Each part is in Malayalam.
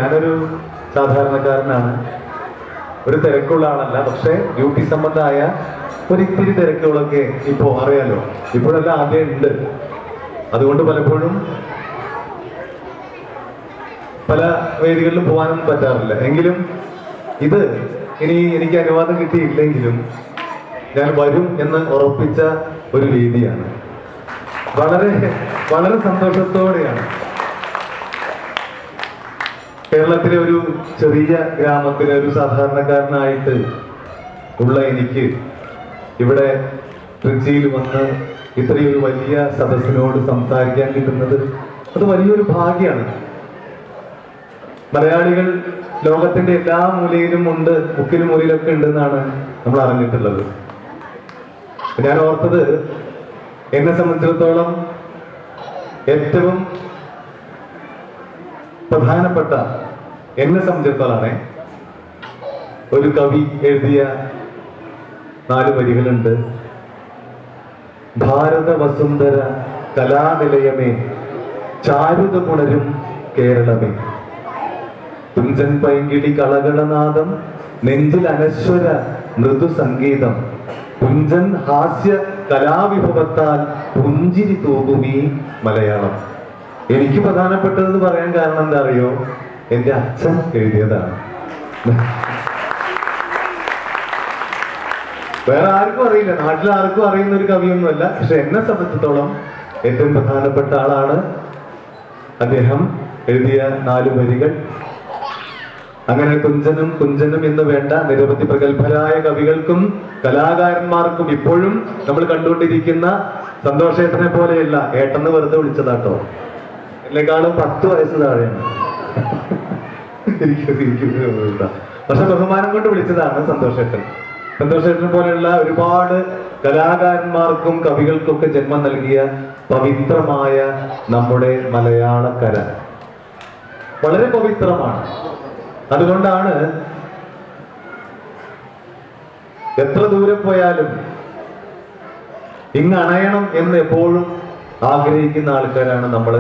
ഞാനൊരു സാധാരണക്കാരനാണ്, ഒരു തിരക്കുള്ള ആളല്ല. പക്ഷെ ഡ്യൂട്ടി സംബന്ധമായ ഒരിത്തിരി തിരക്കുകളൊക്കെ ഇപ്പോ അറിയാലോ, ഇപ്പോഴല്ല ആദ്യം ഉണ്ട്. അതുകൊണ്ട് പലപ്പോഴും പല വേദികളിലും പോകാനൊന്നും പറ്റാറില്ല. എങ്കിലും ഇത് ഇനി എനിക്ക് അനുവാദം കിട്ടിയില്ലെങ്കിലും ഞാൻ വരും എന്ന് ഉറപ്പിച്ച ഒരു വേദിയാണ്. വളരെ വളരെ സന്തോഷത്തോടെയാണ് കേരളത്തിലെ ഒരു ചെറിയ ഗ്രാമത്തിലെ ഒരു സാധാരണക്കാരനായിട്ട് ഉള്ള എനിക്ക് ഇവിടെ ട്രിച്ചിയിൽ വന്ന് ഇത്രയൊരു വലിയ സദസ്സിനോട് സംസാരിക്കാൻ കിട്ടുന്നത് അത് വലിയൊരു ഭാഗ്യമാണ്. മലയാളികൾ ലോകത്തിന്റെ എല്ലാ മൂലയിലും ഉണ്ട്, മുക്കിലും മൂലയിലൊക്കെ ഉണ്ടെന്നാണ് നമ്മൾ അറിഞ്ഞിട്ടുള്ളത്. ഞാൻ ഓർത്തത്, എന്നെ സംബന്ധിച്ചിടത്തോളം ഏറ്റവും പ്രധാനപ്പെട്ട, എന്നെ സംബന്ധിച്ചിടത്തോളാണ് ഒരു കവി എഴുതിയ 4 വരികളുണ്ട്. ഭാരത വസുന്ധര കലാനിലയമേ, ചാരുത പുണരും കേരളമേ, തുഞ്ചൻ പൈങ്കിളി കളകളനാദം, നെഞ്ചിൽ അനശ്വര മൃദു സംഗീതം, തുഞ്ചൻ ഹാസ്യ കലാവിഭവത്താൽ പുഞ്ചിരി തൂകുമീ മലയാളം. എനിക്ക് പ്രധാനപ്പെട്ടതെന്ന് പറയാൻ കാരണം എന്താ അറിയോ? എന്റെ അച്ഛൻ എഴുതിയതാണ്. വേറെ ആർക്കും അറിയില്ല, നാട്ടിൽ ആർക്കും അറിയുന്ന ഒരു കവിയൊന്നുമല്ല. പക്ഷെ എന്നെ സംബന്ധിച്ചിടത്തോളം ഏറ്റവും പ്രധാനപ്പെട്ട ആളാണ് അദ്ദേഹം എഴുതിയ 4 വരികൾ. അങ്ങനെ കുഞ്ചനും കുഞ്ചനും എന്ന് വേണ്ട നിരവധി പ്രഗത്ഭരായ കവികൾക്കും കലാകാരന്മാർക്കും ഇപ്പോഴും നമ്മൾ കണ്ടുകൊണ്ടിരിക്കുന്ന സന്തോഷേട്ടനെ പോലെയല്ല, ഏട്ടെന്ന് വെറുതെ വിളിച്ചതാട്ടോ, എന്നെക്കാളും 10 വയസ്സ് താഴെയാണ്. പക്ഷെ ബഹുമാനം കൊണ്ട് വിളിച്ചതാണ് സന്തോഷേട്ടൻ. സന്തോഷേട്ടനെ പോലെയുള്ള ഒരുപാട് കലാകാരന്മാർക്കും കവികൾക്കൊക്കെ ജന്മം നൽകിയ പവിത്രമായ നമ്മുടെ മലയാളക്കര വളരെ പവിത്രമാണ്. അതുകൊണ്ടാണ് എത്ര ദൂരെ പോയാലും ഇങ്ങ് അണയണം എന്ന് എപ്പോഴും ആഗ്രഹിക്കുന്ന ആൾക്കാരാണ് നമ്മൾ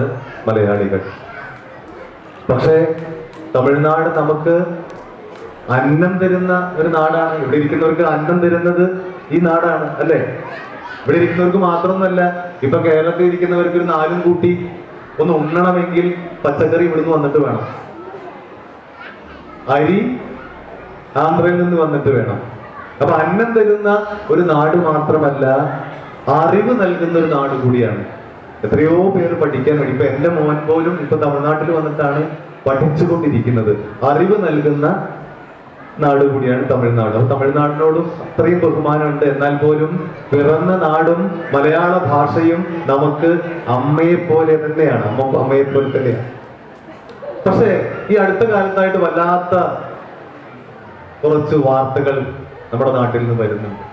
മലയാളികൾ. പക്ഷേ തമിഴ്നാട് നമുക്ക് അന്നം തരുന്ന ഒരു നാടാണ്. ഇവിടെ ഇരിക്കുന്നവർക്ക് അന്നം തരുന്നത് ഈ നാടാണ്, അല്ലേ? ഇവിടെ ഇരിക്കുന്നവർക്ക് മാത്രമൊന്നുമല്ല, ഇപ്പൊ കേരളത്തിൽ ഇരിക്കുന്നവർക്ക് ഒരു 4 കൂട്ടി ഒന്ന് ഉണ്ണണമെങ്കിൽ പച്ചക്കറി ഇവിടുന്ന് വന്നിട്ട് വേണം, അരി ആന്ധ്രയിൽ നിന്ന് വന്നിട്ട് വേണം. അപ്പൊ അന്നം തരുന്ന ഒരു നാട് മാത്രമല്ല, അറിവ് നൽകുന്ന ഒരു നാട് കൂടിയാണ്. എത്രയോ പേര് പഠിക്കാൻ വേണ്ടി, ഇപ്പൊ എന്റെ മോൻ പോലും ഇപ്പൊ തമിഴ്നാട്ടിൽ വന്നിട്ടാണ് പഠിച്ചുകൊണ്ടിരിക്കുന്നത്. അറിവ് നൽകുന്ന നാട് കൂടിയാണ് തമിഴ്നാട്. അപ്പൊ തമിഴ്നാടിനോടും അത്രയും ബഹുമാനമുണ്ട്. എന്നാൽ പോലും പിറന്ന നാടും മലയാള ഭാഷയും നമുക്ക് അമ്മയെ പോലെ തന്നെയാണ്, അമ്മയെ പോലെ തന്നെയാണ്. പക്ഷെ ഈ അടുത്ത കാലത്തായിട്ട് വല്ലാത്ത കുറച്ച് വാർത്തകൾ നമ്മുടെ നാട്ടിൽ നിന്ന് വരുന്നുണ്ട്.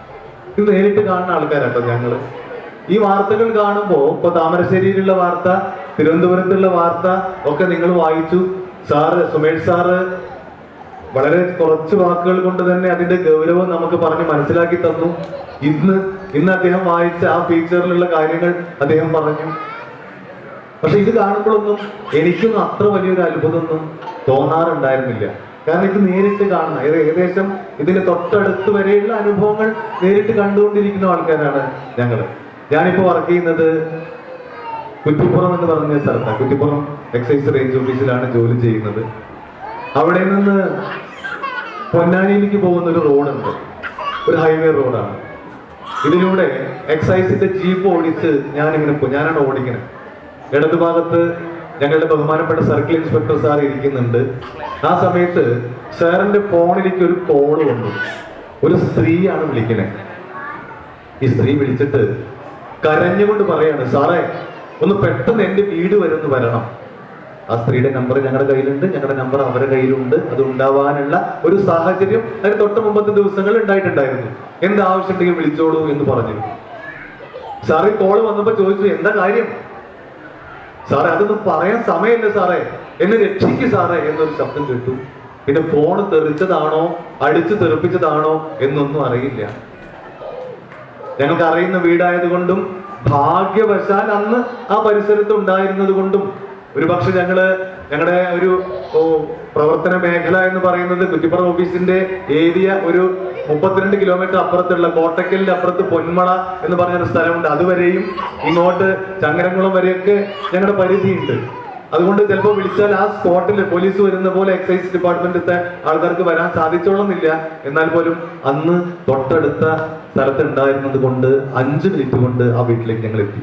ഇത് നേരിട്ട് കാണുന്ന ആൾക്കാരാട്ടോ ഞങ്ങള്. ഈ വാർത്തകൾ കാണുമ്പോ ഇപ്പൊ താമരശ്ശേരിയിലുള്ള വാർത്ത, തിരുവനന്തപുരത്തുള്ള വാർത്ത ഒക്കെ നിങ്ങൾ വായിച്ചു. സുമേഷ് സാറ് വളരെ കുറച്ച് വാക്കുകൾ കൊണ്ട് തന്നെ അതിന്റെ ഗൗരവം നമുക്ക് പറഞ്ഞ് മനസ്സിലാക്കി തന്നു. ഇന്ന് അദ്ദേഹം വായിച്ച ആ ഫീച്ചറിലുള്ള കാര്യങ്ങൾ അദ്ദേഹം പറഞ്ഞു. പക്ഷെ ഇത് കാണുമ്പോഴൊന്നും എനിക്കൊന്നും അത്ര വലിയൊരു അത്ഭുതമൊന്നും തോന്നാറുണ്ടായിരുന്നില്ല. കാരണം ഇത് നേരിട്ട് കാണുന്ന, ഏകദേശം ഇതിന് തൊട്ടടുത്ത് വരെയുള്ള അനുഭവങ്ങൾ നേരിട്ട് കണ്ടുകൊണ്ടിരിക്കുന്ന ആൾക്കാരാണ് ഞങ്ങള്. ഞാനിപ്പോ വർക്ക് ചെയ്യുന്നത് കുറ്റിപ്പുറം എന്ന് പറഞ്ഞ സ്ഥലത്താണ്. കുറ്റിപ്പുറം എക്സൈസ് റേഞ്ച് ഓഫീസിലാണ് ജോലി ചെയ്യുന്നത്. അവിടെ നിന്ന് പൊന്നാനിയിലേക്ക് പോകുന്ന ഒരു റോഡുണ്ട്, ഒരു ഹൈവേ റോഡാണ്. ഇതിലൂടെ എക്സൈസിന്റെ ജീപ്പ് ഓടിച്ച് ഞാനാണ് ഓടിക്കുന്നത്. ഇടതുഭാഗത്ത് ഞങ്ങളുടെ ബഹുമാനപ്പെട്ട സർക്കിൾ ഇൻസ്പെക്ടർ സാർ ഇരിക്കുന്നുണ്ട്. ആ സമയത്ത് സാറിന്റെ ഫോണിലേക്ക് ഒരു കോള് വന്നു. ഒരു സ്ത്രീയാണ് വിളിക്കണേ. ഈ സ്ത്രീ വിളിച്ചിട്ട് കരഞ്ഞുകൊണ്ട് പറയാണ്, സാറേ ഒന്ന് പെട്ടെന്ന് എന്റെ വീട് വരെ ഒന്ന് വരണം. ആ സ്ത്രീയുടെ നമ്പർ ഞങ്ങളുടെ കയ്യിലുണ്ട്, ഞങ്ങളുടെ നമ്പർ അവരുടെ കയ്യിലുണ്ട്. അത് ഉണ്ടാവാനുള്ള ഒരു സാഹചര്യം അതിന് തൊട്ട് മുമ്പത്തെ ദിവസങ്ങൾ ഉണ്ടായിട്ടുണ്ടായിരുന്നു. എന്താവശ്യമുണ്ടെങ്കിൽ വിളിച്ചോളൂ എന്ന് പറഞ്ഞു. സാറ് ഈ കോള് വന്നപ്പോ ചോദിച്ചു, എന്താ കാര്യം? സാറേ അതൊന്നും പറയാൻ സമയമില്ല സാറേ, എന്നെ രക്ഷിക്കു സാറേ എന്നൊരു ശബ്ദം കേട്ടു. പിന്നെ ഫോണ് തെറിച്ചതാണോ അടിച്ചു തെറിപ്പിച്ചതാണോ എന്നൊന്നും അറിയില്ല. ഞങ്ങൾക്ക് അറിയുന്ന വീടായത് കൊണ്ടും ഭാഗ്യവശാൽ അന്ന് ആ പരിസരത്ത് ഉണ്ടായിരുന്നത് കൊണ്ടും ഒരുപക്ഷെ ഞങ്ങളുടെ ഒരു പ്രവർത്തന മേഖല എന്ന് പറയുന്നത് കുറ്റിപ്പുറം ഓഫീസിന്റെ ഏരിയ ഒരു 32 കിലോമീറ്റർ അപ്പുറത്തുള്ള കോട്ടക്കലിന്റെ അപ്പുറത്ത് പൊന്മള എന്ന് പറഞ്ഞൊരു സ്ഥലമുണ്ട്. അതുവരെയും ഇങ്ങോട്ട് ചങ്ങരംകുളം വരെയൊക്കെ ഞങ്ങളുടെ പരിധിയുണ്ട്. അതുകൊണ്ട് ചിലപ്പോൾ വിളിച്ചാൽ ആ സ്പോട്ടിൽ പോലീസ് വരുന്ന പോലെ എക്സൈസ് ഡിപ്പാർട്ട്മെന്റിലത്തെ ആൾക്കാർക്ക് വരാൻ സാധിച്ചോളുന്നില്ല. എന്നാൽ പോലും അന്ന് തൊട്ടടുത്ത സ്ഥലത്ത് ഉണ്ടായിരുന്നത് കൊണ്ട് 5 മിനിറ്റ് കൊണ്ട് ആ വീട്ടിലേക്ക് ഞങ്ങൾ എത്തി.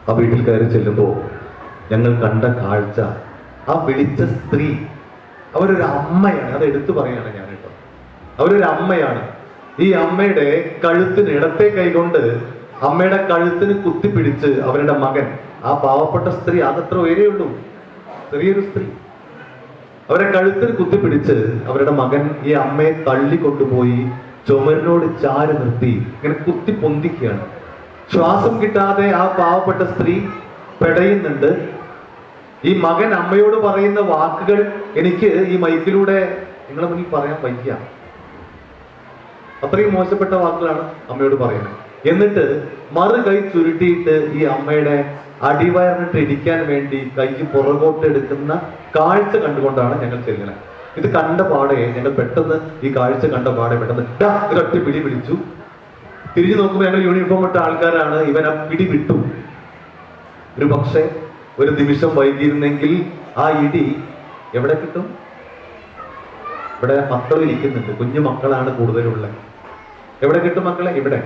ആ വീട്ടിൽ കയറി ചെല്ലുമ്പോൾ ഞങ്ങൾ കണ്ട കാഴ്ച, ആ വിളിച്ച സ്ത്രീ അവരൊരു അമ്മയാണ്. അത് എടുത്തു പറയാണ് ഞാൻ കേട്ടോ. അവരൊരു അമ്മയാണ്. ഈ അമ്മയുടെ കഴുത്തിന്, ഇടത്തെ കൈകൊണ്ട് അമ്മയുടെ കഴുത്തിന് കുത്തിപ്പിടിച്ച് അവരുടെ മകൻ, ആ പാവപ്പെട്ട സ്ത്രീ, അതത്ര ഉയരേയുള്ളൂ, ചെറിയൊരു സ്ത്രീ, അവരെ കഴുത്തിന് കുത്തിപ്പിടിച്ച് അവരുടെ മകൻ ഈ അമ്മയെ തള്ളിക്കൊണ്ടുപോയി ചുമരിനോട് ചാരി നിർത്തി ഇങ്ങനെ കുത്തി പൊന്തിക്കുകയാണ്. ശ്വാസം കിട്ടാതെ ആ പാവപ്പെട്ട സ്ത്രീ പെടയുന്നുണ്ട്. ഈ മകൻ അമ്മയോട് പറയുന്ന വാക്കുകൾ എനിക്ക് ഈ മൈക്കിലൂടെ നിങ്ങളെ മുന്നിൽ പറയാൻ വയ്യ. അത്രയും മോശപ്പെട്ട വാക്കുകളാണ് അമ്മയോട് പറയുന്നത്. എന്നിട്ട് മറു കൈ ചുരുട്ടിയിട്ട് ഈ അമ്മയുടെ അടിവയറിനിട്ട് ഇടിക്കാൻ വേണ്ടി കൈ പുറകോട്ട് എടുക്കുന്ന കാഴ്ച കണ്ടുകൊണ്ടാണ് ഞങ്ങൾ ചെല്ലുന്നത്. ഇത് കണ്ട പാടെ ഞങ്ങൾ പെട്ടെന്ന്, ഈ കാഴ്ച കണ്ട പാടെ പെട്ടെന്ന് ഒരൊറ്റ പിടി പിടിച്ചു. തിരിഞ്ഞു നോക്കുമ്പോൾ ഞങ്ങൾ യൂണിഫോം ഇട്ട ആൾക്കാരാണ്. ഇവൻ ആ പിടി വിട്ടു. ഒരു പക്ഷേ ഒരു നിമിഷം വൈകിയിരുന്നെങ്കിൽ ആ ഇടി എവിടെ കിട്ടും? ഇവിടെ മക്കൾ ഇരിക്കുന്നുണ്ട്, കുഞ്ഞു മക്കളാണ് കൂടുതലുള്ളത്. എവിടെ കിട്ടും മക്കളെ? ഇവിടെ.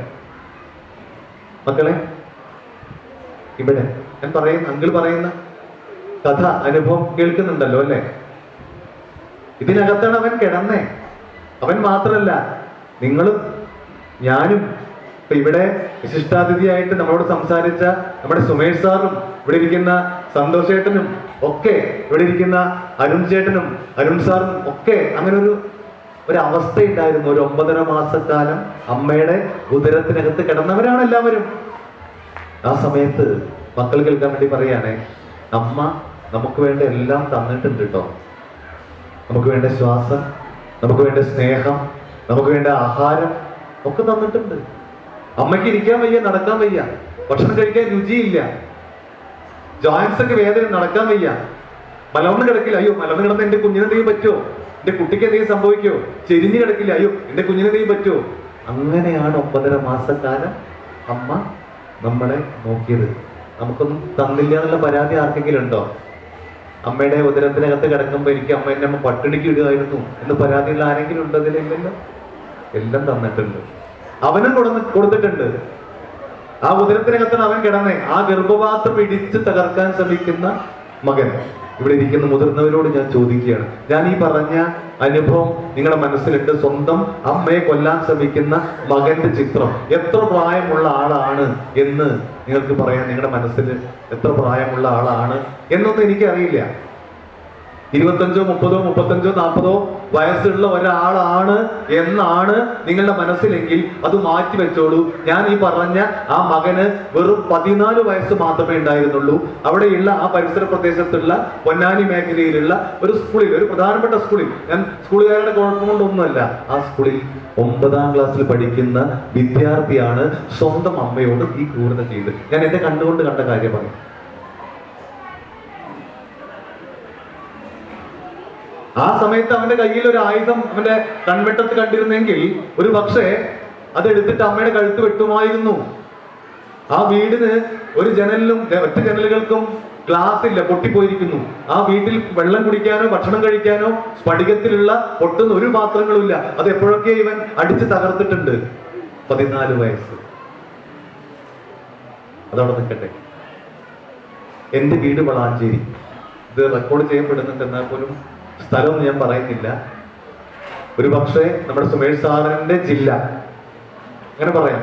മക്കളെ ഇവിടെ. ഞാൻ പറയുന്ന, അങ്കിൾ പറയുന്ന കഥ, അനുഭവം കേൾക്കുന്നുണ്ടല്ലോ അല്ലെ? ഇതിനകത്താണ് അവൻ കിടന്നേ. അവൻ മാത്രല്ല, നിങ്ങളും ഞാനും. ഇപ്പൊ ഇവിടെ വിശിഷ്ടാതിഥിയായിട്ട് നമ്മളോട് സംസാരിച്ച നമ്മുടെ സുമേഷ് സാറും, ഇവിടെ ഇരിക്കുന്ന സന്തോഷ് ചേട്ടനും ഒക്കെ, ഇവിടെ ഇരിക്കുന്ന അരുൺ ചേട്ടനും അരുൺ സാറും ഒക്കെ അങ്ങനെ ഒരു അവസ്ഥ ഉണ്ടായിരുന്നു. ഒരു 9.5 മാസക്കാലം അമ്മയുടെ ഉദരത്തിനകത്ത് കിടന്നവരാണ് എല്ലാവരും. ആ സമയത്ത് മക്കൾ കേൾക്കാൻ വേണ്ടി പറയുകയാണെ, അമ്മ നമുക്ക് വേണ്ട എല്ലാം തന്നിട്ടുണ്ട് കേട്ടോ. നമുക്ക് വേണ്ട ശ്വാസം, നമുക്ക് വേണ്ട സ്നേഹം, നമുക്ക് വേണ്ട ആഹാരം ഒക്കെ തന്നിട്ടുണ്ട്. അമ്മയ്ക്ക് ഇരിക്കാൻ വയ്യ, നടക്കാൻ വയ്യ, ഭക്ഷണം കഴിക്കാൻ രുചിയില്ല, ജോയിൻസ് ഒക്കെ വേദന, നടക്കാൻ വയ്യ, മലർന്ന് കിടക്കില്ല. അയ്യോ മലർന്ന് കിടന്ന് എന്റെ കുഞ്ഞിനെന്തെങ്കിലും പറ്റുമോ? എന്റെ കുട്ടിക്ക് എന്തെങ്കിലും സംഭവിക്കുമോ? ചെരിഞ്ഞു കിടക്കില്ല. അയ്യോ എന്റെ കുഞ്ഞിനെന്തെങ്കിലും പറ്റുമോ? അങ്ങനെയാണ് 9.5 മാസക്കാലം അമ്മ നമ്മളെ നോക്കിയത്. നമുക്കൊന്നും തന്നില്ല എന്നുള്ള പരാതി ആർക്കെങ്കിലും ഉണ്ടോ? അമ്മയുടെ ഉദരത്തിനകത്ത് കിടക്കുമ്പോൾ എനിക്ക് അമ്മ എന്നെ അമ്മ പട്ടിണിക്ക് ഇടുകയായിരുന്നു എന്ന് പരാതിയുള്ള ആരെങ്കിലും ഉണ്ടതിലില്ലല്ലോ. എല്ലാം തന്നിട്ടുണ്ട്. അവനും കൊടുത്തിട്ടുണ്ട്. ആ ഉദരത്തിനകത്താണ് അവൻ കിടന്നേ. ആ ഗർഭപാത്രം ഇടിച്ച് തകർക്കാൻ ശ്രമിക്കുന്ന മകൻ. ഇവിടെ ഇരിക്കുന്ന മുതിർന്നവരോട് ഞാൻ ചോദിക്കുകയാണ്, ഞാൻ ഈ പറഞ്ഞ അനുഭവം നിങ്ങളുടെ മനസ്സിലുണ്ട്? സ്വന്തം അമ്മയെ കൊല്ലാൻ ശ്രമിക്കുന്ന മകന്റെ ചിത്രം എത്ര പ്രായമുള്ള ആളാണ് എന്ന് നിങ്ങൾക്ക് പറയാൻ നിങ്ങളുടെ മനസ്സിൽ എത്ര പ്രായമുള്ള ആളാണ് എന്നൊന്നും എനിക്കറിയില്ല. 25, 30, 35, 40 വയസ്സുള്ള ഒരാളാണ് എന്നാണ് നിങ്ങളുടെ മനസ്സിലെങ്കിൽ അത് മാറ്റി വെച്ചോളൂ. ഞാൻ ഈ പറഞ്ഞ ആ മകന് വെറും 14 വയസ്സ് മാത്രമേ ഉണ്ടായിരുന്നുള്ളൂ. അവിടെയുള്ള ആ പരിസര പ്രദേശത്തുള്ള പൊന്നാനി മേഖലയിലുള്ള ഒരു സ്കൂളിൽ, ഒരു പ്രധാനപ്പെട്ട സ്കൂളിൽ, ഞാൻ സ്കൂളുകാരുടെ കുഴപ്പം കൊണ്ടൊന്നുമല്ല, ആ സ്കൂളിൽ 9ാം ക്ലാസ്സിൽ പഠിക്കുന്ന വിദ്യാർത്ഥിയാണ് സ്വന്തം അമ്മയോട് ഈ ക്രൂരത ചെയ്ത്. ഞാൻ എന്റെ കണ്ടുകൊണ്ട് കണ്ട കാര്യം പറയും. ആ സമയത്ത് അവന്റെ കയ്യിൽ ഒരു ആയുധം അവന്റെ കൺവെട്ടത്ത് കണ്ടിരുന്നെങ്കിൽ ഒരു പക്ഷേ അതെടുത്തിട്ട് അമ്മയുടെ കഴുത്ത് വെട്ടുമായിരുന്നു. ആ വീടിന് ഒരു ജനലിലും, ഒറ്റ ജനലുകൾക്കും ഗ്ലാസ് ഇല്ല, പൊട്ടിപ്പോയിരിക്കുന്നു. ആ വീട്ടിൽ വെള്ളം കുടിക്കാനോ ഭക്ഷണം കഴിക്കാനോ സ്ഫടികത്തിലുള്ള പൊട്ടുന്ന ഒരു പാത്രങ്ങളും ഇല്ല. അത് എപ്പോഴൊക്കെ ഇവൻ അടിച്ച് തകർത്തിട്ടുണ്ട്. 14 വയസ്സ്. അതവിടെ നിൽക്കട്ടെ. എന്റെ വീട് വളാഞ്ചേരി. ഇത് റെക്കോർഡ് ചെയ്യപ്പെടുന്നുണ്ട്, എന്നാൽ പോലും സ്ഥലമൊന്നും ഞാൻ പറയുന്നില്ല. ഒരു പക്ഷേ നമ്മുടെ സുമേഷ് സാറിന്റെ ജില്ല, അങ്ങനെ പറയാം,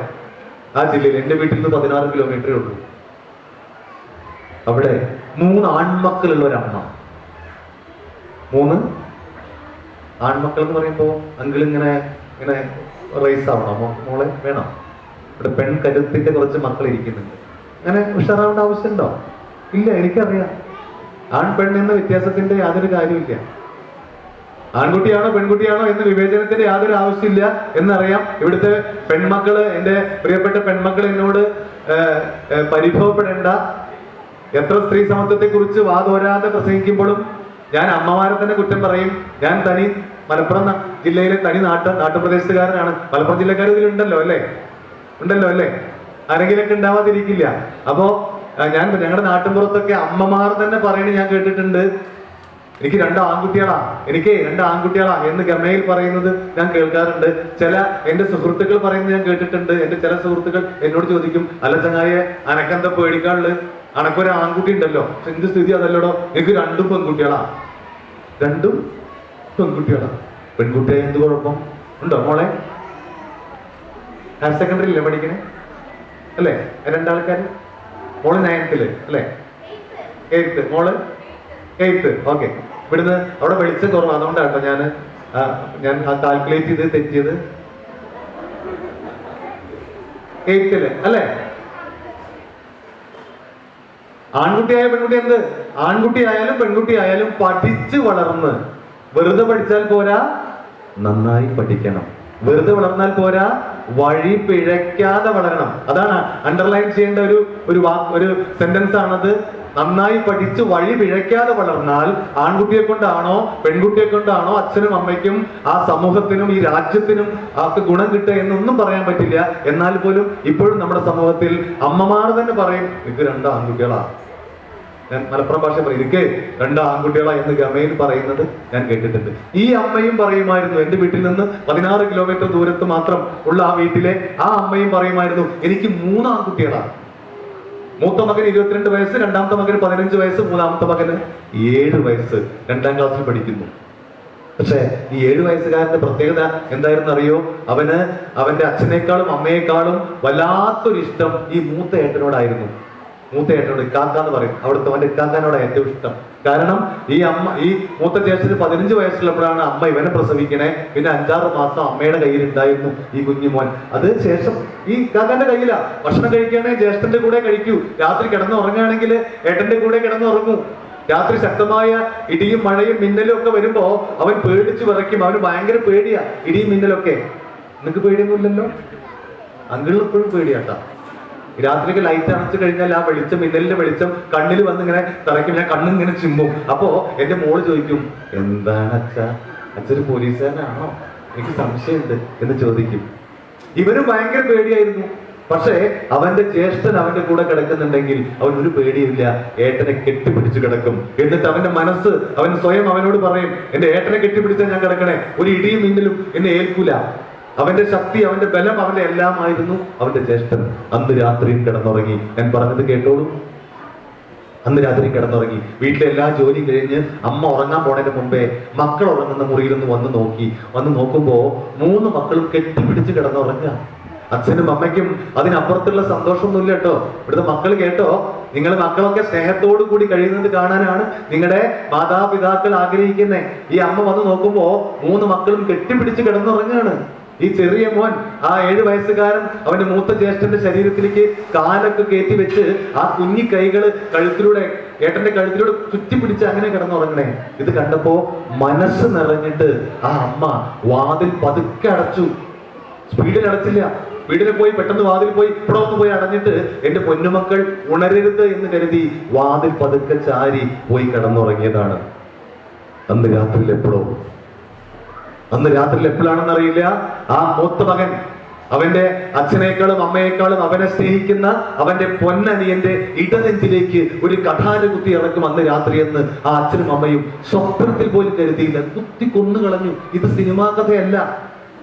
ആ ജില്ലയിൽ എന്റെ വീട്ടിൽ നിന്ന് 16 കിലോമീറ്ററേ ഉള്ളൂ. അവിടെ 3 ആൺമക്കളുള്ള ഒരമ്മ. 3 ആൺമക്കൾ എന്ന് പറയുമ്പോ അങ്കിൾ ഇങ്ങനെ റേസ് ആവണോ? മോളെ വേണം. ഇവിടെ പെൺകരുത്തിന്റെ കുറച്ച് മക്കൾ ഇരിക്കുന്നുണ്ട്. അങ്ങനെ ഉഷാറാവേണ്ട ആവശ്യമുണ്ടോ? ഇല്ല, എനിക്കറിയാം. ആൺ പെൺ എന്ന വ്യത്യാസത്തിന്റെ യാതൊരു കാര്യമില്ല. ആൺകുട്ടിയാണോ പെൺകുട്ടിയാണോ എന്ന് വിവേചനത്തിന്റെ യാതൊരു ആവശ്യമില്ല എന്നറിയാം. ഇവിടുത്തെ പെൺമക്കള്, എന്റെ പ്രിയപ്പെട്ട പെൺമക്കൾ എന്നോട് പരിഭവപ്പെടേണ്ട. എത്ര സ്ത്രീ സമത്വത്തെ കുറിച്ച് വാതോരാതെ പ്രസംഗിക്കുമ്പോഴും ഞാൻ അമ്മമാരെ തന്നെ കുറ്റം പറയും. ഞാൻ തനി മലപ്പുറം ജില്ലയിലെ തനി നാട്ടുപ്രദേശത്തുകാരനാണ്. മലപ്പുറം ജില്ലക്കാർ ഇതിലുണ്ടല്ലോ അല്ലേ? ഉണ്ടല്ലോ അല്ലേ? ആരെങ്കിലൊക്കെ ഉണ്ടാവാതിരിക്കില്ല. അപ്പോ ഞാൻ ഞങ്ങളുടെ നാട്ടിൻപുറത്തൊക്കെ അമ്മമാർ തന്നെ പറയുന്നത് ഞാൻ കേട്ടിട്ടുണ്ട്, എനിക്ക് 2 ആൺകുട്ടികളാ, എനിക്ക് 2 ആൺകുട്ടികളാ എന്ന് ഗമയിൽ പറയുന്നത് ഞാൻ കേൾക്കാറുണ്ട്. ചില എന്റെ സുഹൃത്തുക്കൾ പറയുന്നത് ഞാൻ കേട്ടിട്ടുണ്ട്. എന്റെ ചില സുഹൃത്തുക്കൾ എന്നോട് ചോദിക്കും, അല്ല ചങ്ങായെ അനക്കെന്താ പേടിക്കാനുള്ളത്, അനക്കൊരു ആൺകുട്ടി ഉണ്ടല്ലോ. എന്ത് സ്ഥിതി അതല്ലോടോ, എനിക്ക് 2 പെൺകുട്ടികളാ. 2 പെൺകുട്ടികളാ. പെൺകുട്ടിയെ എന്ത് കുഴപ്പം ഉണ്ടോ മോളെ? ഹയർ സെക്കൻഡറി അല്ലേ പഠിക്കണേ അല്ലേ? 2 ആൾക്കാര്. മോള് 9th അല്ലേ? 8th. മോള് 8th. ഓക്കെ. ഇവിടുന്ന് അവിടെ വെളിച്ചം കുറവ്, അതുകൊണ്ടാട്ടോ ഞാൻ കാൽക്കുലേറ്റ് ചെയ്ത് തെറ്റിയത്. 8th അല്ലേ? ആൺകുട്ടിയായ പെൺകുട്ടി എന്ത്? ആൺകുട്ടി ആയാലും പെൺകുട്ടി ആയാലും പഠിച്ച് വളർന്ന്, വെറുതെ പഠിച്ചാൽ പോരാ, നന്നായി പഠിക്കണം. വെറുതെ വളർന്നാൽ പോരാ, വഴി പിഴയ്ക്കാതെ വളരണം. അതാണ് അണ്ടർലൈൻ ചെയ്യേണ്ട ഒരു സെന്റൻസ് ആണത്. നന്നായി പഠിച്ച് വഴി പിഴയ്ക്കാതെ വളർന്നാൽ ആൺകുട്ടിയെ കൊണ്ടാണോ പെൺകുട്ടിയെ കൊണ്ടാണോ അച്ഛനും അമ്മയ്ക്കും ആ സമൂഹത്തിനും ഈ രാജ്യത്തിനും ആർക്ക് ഗുണം കിട്ടുക എന്നൊന്നും പറയാൻ പറ്റില്ല. എന്നാൽ പോലും ഇപ്പോഴും നമ്മുടെ സമൂഹത്തിൽ അമ്മമാർ തന്നെ പറയും, എനിക്ക് 2 ആൺകുട്ടികളാ. ഞാൻ മലപ്പുറം ഭാഷ പറയും, എനിക്ക് 2 ആൺകുട്ടികളാ എന്ന് ഗമയിൽ പറയുന്നത് ഞാൻ കേട്ടിട്ടുണ്ട്. ഈ അമ്മയും പറയുമായിരുന്നു, എന്റെ വീട്ടിൽ നിന്ന് 16 കിലോമീറ്റർ ദൂരത്ത് മാത്രം ഉള്ള ആ വീട്ടിലെ ആ അമ്മയും പറയുമായിരുന്നു, എനിക്ക് 3 ആൺകുട്ടികളാ. മൂത്ത മകന് 22 വയസ്സ്, രണ്ടാമത്തെ മകന് 15 വയസ്സ്, മൂന്നാമത്തെ മകന് 7 വയസ്സ്, 2ാം ക്ലാസ്സിൽ പഠിക്കുന്നു. പക്ഷെ ഈ 7 വയസ്സുകാരന്റെ പ്രത്യേകത എന്തായിരുന്നു അറിയോ? അവന്റെ അച്ഛനേക്കാളും അമ്മയെക്കാളും വല്ലാത്തൊരു ഇഷ്ടം ഈ മൂത്ത ഏട്ടനോടായിരുന്നു. മൂത്ത ഏട്ടനോട്, ഇക്കാക്ക എന്ന് പറയും. അവിടുത്തെ അവന്റെ ഇക്കാക്കാനോടാണ് ഏറ്റവും ഇഷ്ടം. കാരണം ഈ മൂത്ത ജ്യേഷ്ഠന് 15 വയസ്സുള്ളപ്പോഴാണ് അമ്മ ഇവനെ പ്രസവിക്കണേ. പിന്നെ 5-6 മാസം അമ്മയുടെ കയ്യിൽ ഉണ്ടായിരുന്നു ഈ കുഞ്ഞുമോൻ. അതിന് ശേഷം ഈ ഇക്കാക്കാന്റെ കയ്യിലാ. ഭക്ഷണം കഴിക്കുകയാണെങ്കിൽ ജ്യേഷ്ഠന്റെ കൂടെ കഴിക്കൂ, രാത്രി കിടന്നുറങ്ങുകയാണെങ്കിൽ ഏട്ടന്റെ കൂടെ കിടന്നുറങ്ങൂ. രാത്രി ശക്തമായ ഇടിയും മഴയും മിന്നലും ഒക്കെ വരുമ്പോ അവൻ പേടിച്ച് വിറയ്ക്കും. അവന് ഭയങ്കര പേടിയാ ഇടിയും മിന്നലൊക്കെ. നിനക്ക് പേടിയൊന്നുമില്ലല്ലോ? അങ്കിളിന് എപ്പോഴും പേടിയാട്ടാ. രാത്രിക്ക് ലൈറ്റ് അണച്ചു കഴിഞ്ഞാൽ ആ വെളിച്ചം, മിന്നലിന്റെ വെളിച്ചം കണ്ണിൽ വന്ന് ഇങ്ങനെ തറയ്ക്കും. ഞാൻ കണ്ണിങ്ങനെ ചിമ്മും. അപ്പോ എന്റെ മോള് ചോദിക്കും, എന്താണ് അച്ഛന് പോലീസുകാരനാണോ, എനിക്ക് സംശയമുണ്ട് എന്ന് ചോദിക്കും. ഇവരും ഭയങ്കര പേടിയായിരുന്നു. പക്ഷേ അവന്റെ ജ്യേഷ്ഠൻ അവന്റെ കൂടെ കിടക്കുന്നുണ്ടെങ്കിൽ അവൻ ഒരു പേടിയില്ല, ഏട്ടനെ കെട്ടിപ്പിടിച്ച് കിടക്കും. എന്നിട്ട് അവന്റെ മനസ്സ് അവൻ സ്വയം അവനോട് പറയും, എന്റെ ഏട്ടനെ കെട്ടിപ്പിടിച്ചാൽ ഞാൻ കിടക്കണേ, ഒരു ഇടിയും മിന്നലും എന്നെ ഏൽക്കൂല. അവന്റെ ശക്തി, അവന്റെ ബലം, അവന്റെ എല്ലാം ആയിരുന്നു അവന്റെ ജ്യേഷ്ഠൻ. അന്ന് രാത്രിയും കിടന്നുറങ്ങി. ഞാൻ പറഞ്ഞത് കേട്ടോളൂ. അന്ന് രാത്രി കിടന്നുറങ്ങി. വീട്ടിലെ എല്ലാ ജോലിയും കഴിഞ്ഞ് അമ്മ ഉറങ്ങാൻ പോണതിന് മുമ്പേ മക്കൾ ഉറങ്ങുന്ന മുറിയിൽ നിന്ന് വന്ന് നോക്കുമ്പോ 3 മക്കളും കെട്ടിപ്പിടിച്ച് കിടന്നുറങ്ങുക. അച്ഛനും അമ്മയ്ക്കും അതിനപ്പുറത്തുള്ള സന്തോഷമൊന്നുമില്ല കേട്ടോ. ഇവിടുത്തെ മക്കൾ കേട്ടോ, നിങ്ങൾ മക്കളൊക്കെ സ്നേഹത്തോടു കൂടി കഴിയുന്നത് കാണാനാണ് നിങ്ങളുടെ മാതാപിതാക്കൾ ആഗ്രഹിക്കുന്നത്. ഈ അമ്മ വന്ന് നോക്കുമ്പോ 3 മക്കളും കെട്ടിപ്പിടിച്ച് കിടന്നുറങ്ങുകയാണ്. ഈ ചെറിയ മോൻ, ആ 7 വയസ്സുകാരൻ, അവന്റെ മൂത്ത ജ്യേഷ്ഠന്റെ ശരീരത്തിലേക്ക് കാലൊക്കെ കയറ്റി വെച്ച് ആ കുഞ്ഞി കൈകള് ഏട്ടന്റെ കഴുത്തിലൂടെ ചുറ്റിപ്പിടിച്ച് അങ്ങനെ കിടന്നുറങ്ങണേ. ഇത് കണ്ടപ്പോ മനസ്സ് നിറഞ്ഞിട്ട് ആ അമ്മ വാതിൽ പതുക്കെ അടച്ചു. സ്പീഡിൽ അടച്ചില്ല. വീട്ടിൽ പോയി പെട്ടെന്ന് വാതിൽ പോയി ഇവിടെ ഒന്ന് പോയി അടഞ്ഞിട്ട് എന്റെ പൊന്നുമക്കൾ ഉണരരുത് എന്ന് കരുതി വാതിൽ പതുക്കെ ചാരി പോയി കിടന്നുറങ്ങിയതാണ്. അന്ന് രാത്രിയിൽ എപ്പോഴാണെന്ന് അറിയില്ല, ആ മൂത്ത മകൻ അവന്റെ അച്ഛനേക്കാളും അമ്മയെക്കാളും അവനെ സ്നേഹിക്കുന്ന അവന്റെ പൊന്നനിയന്റെ ഇടനെഞ്ചിലേക്ക് ഒരു കഠാര കുത്തി ഇറക്കും അന്ന് രാത്രിയെന്ന് ആ അച്ഛനും അമ്മയും സ്വപ്നത്തിൽ പോലും കരുതിയില്ല. കുത്തി കൊന്നുകളഞ്ഞു. ഇത് സിനിമാ കഥയല്ല.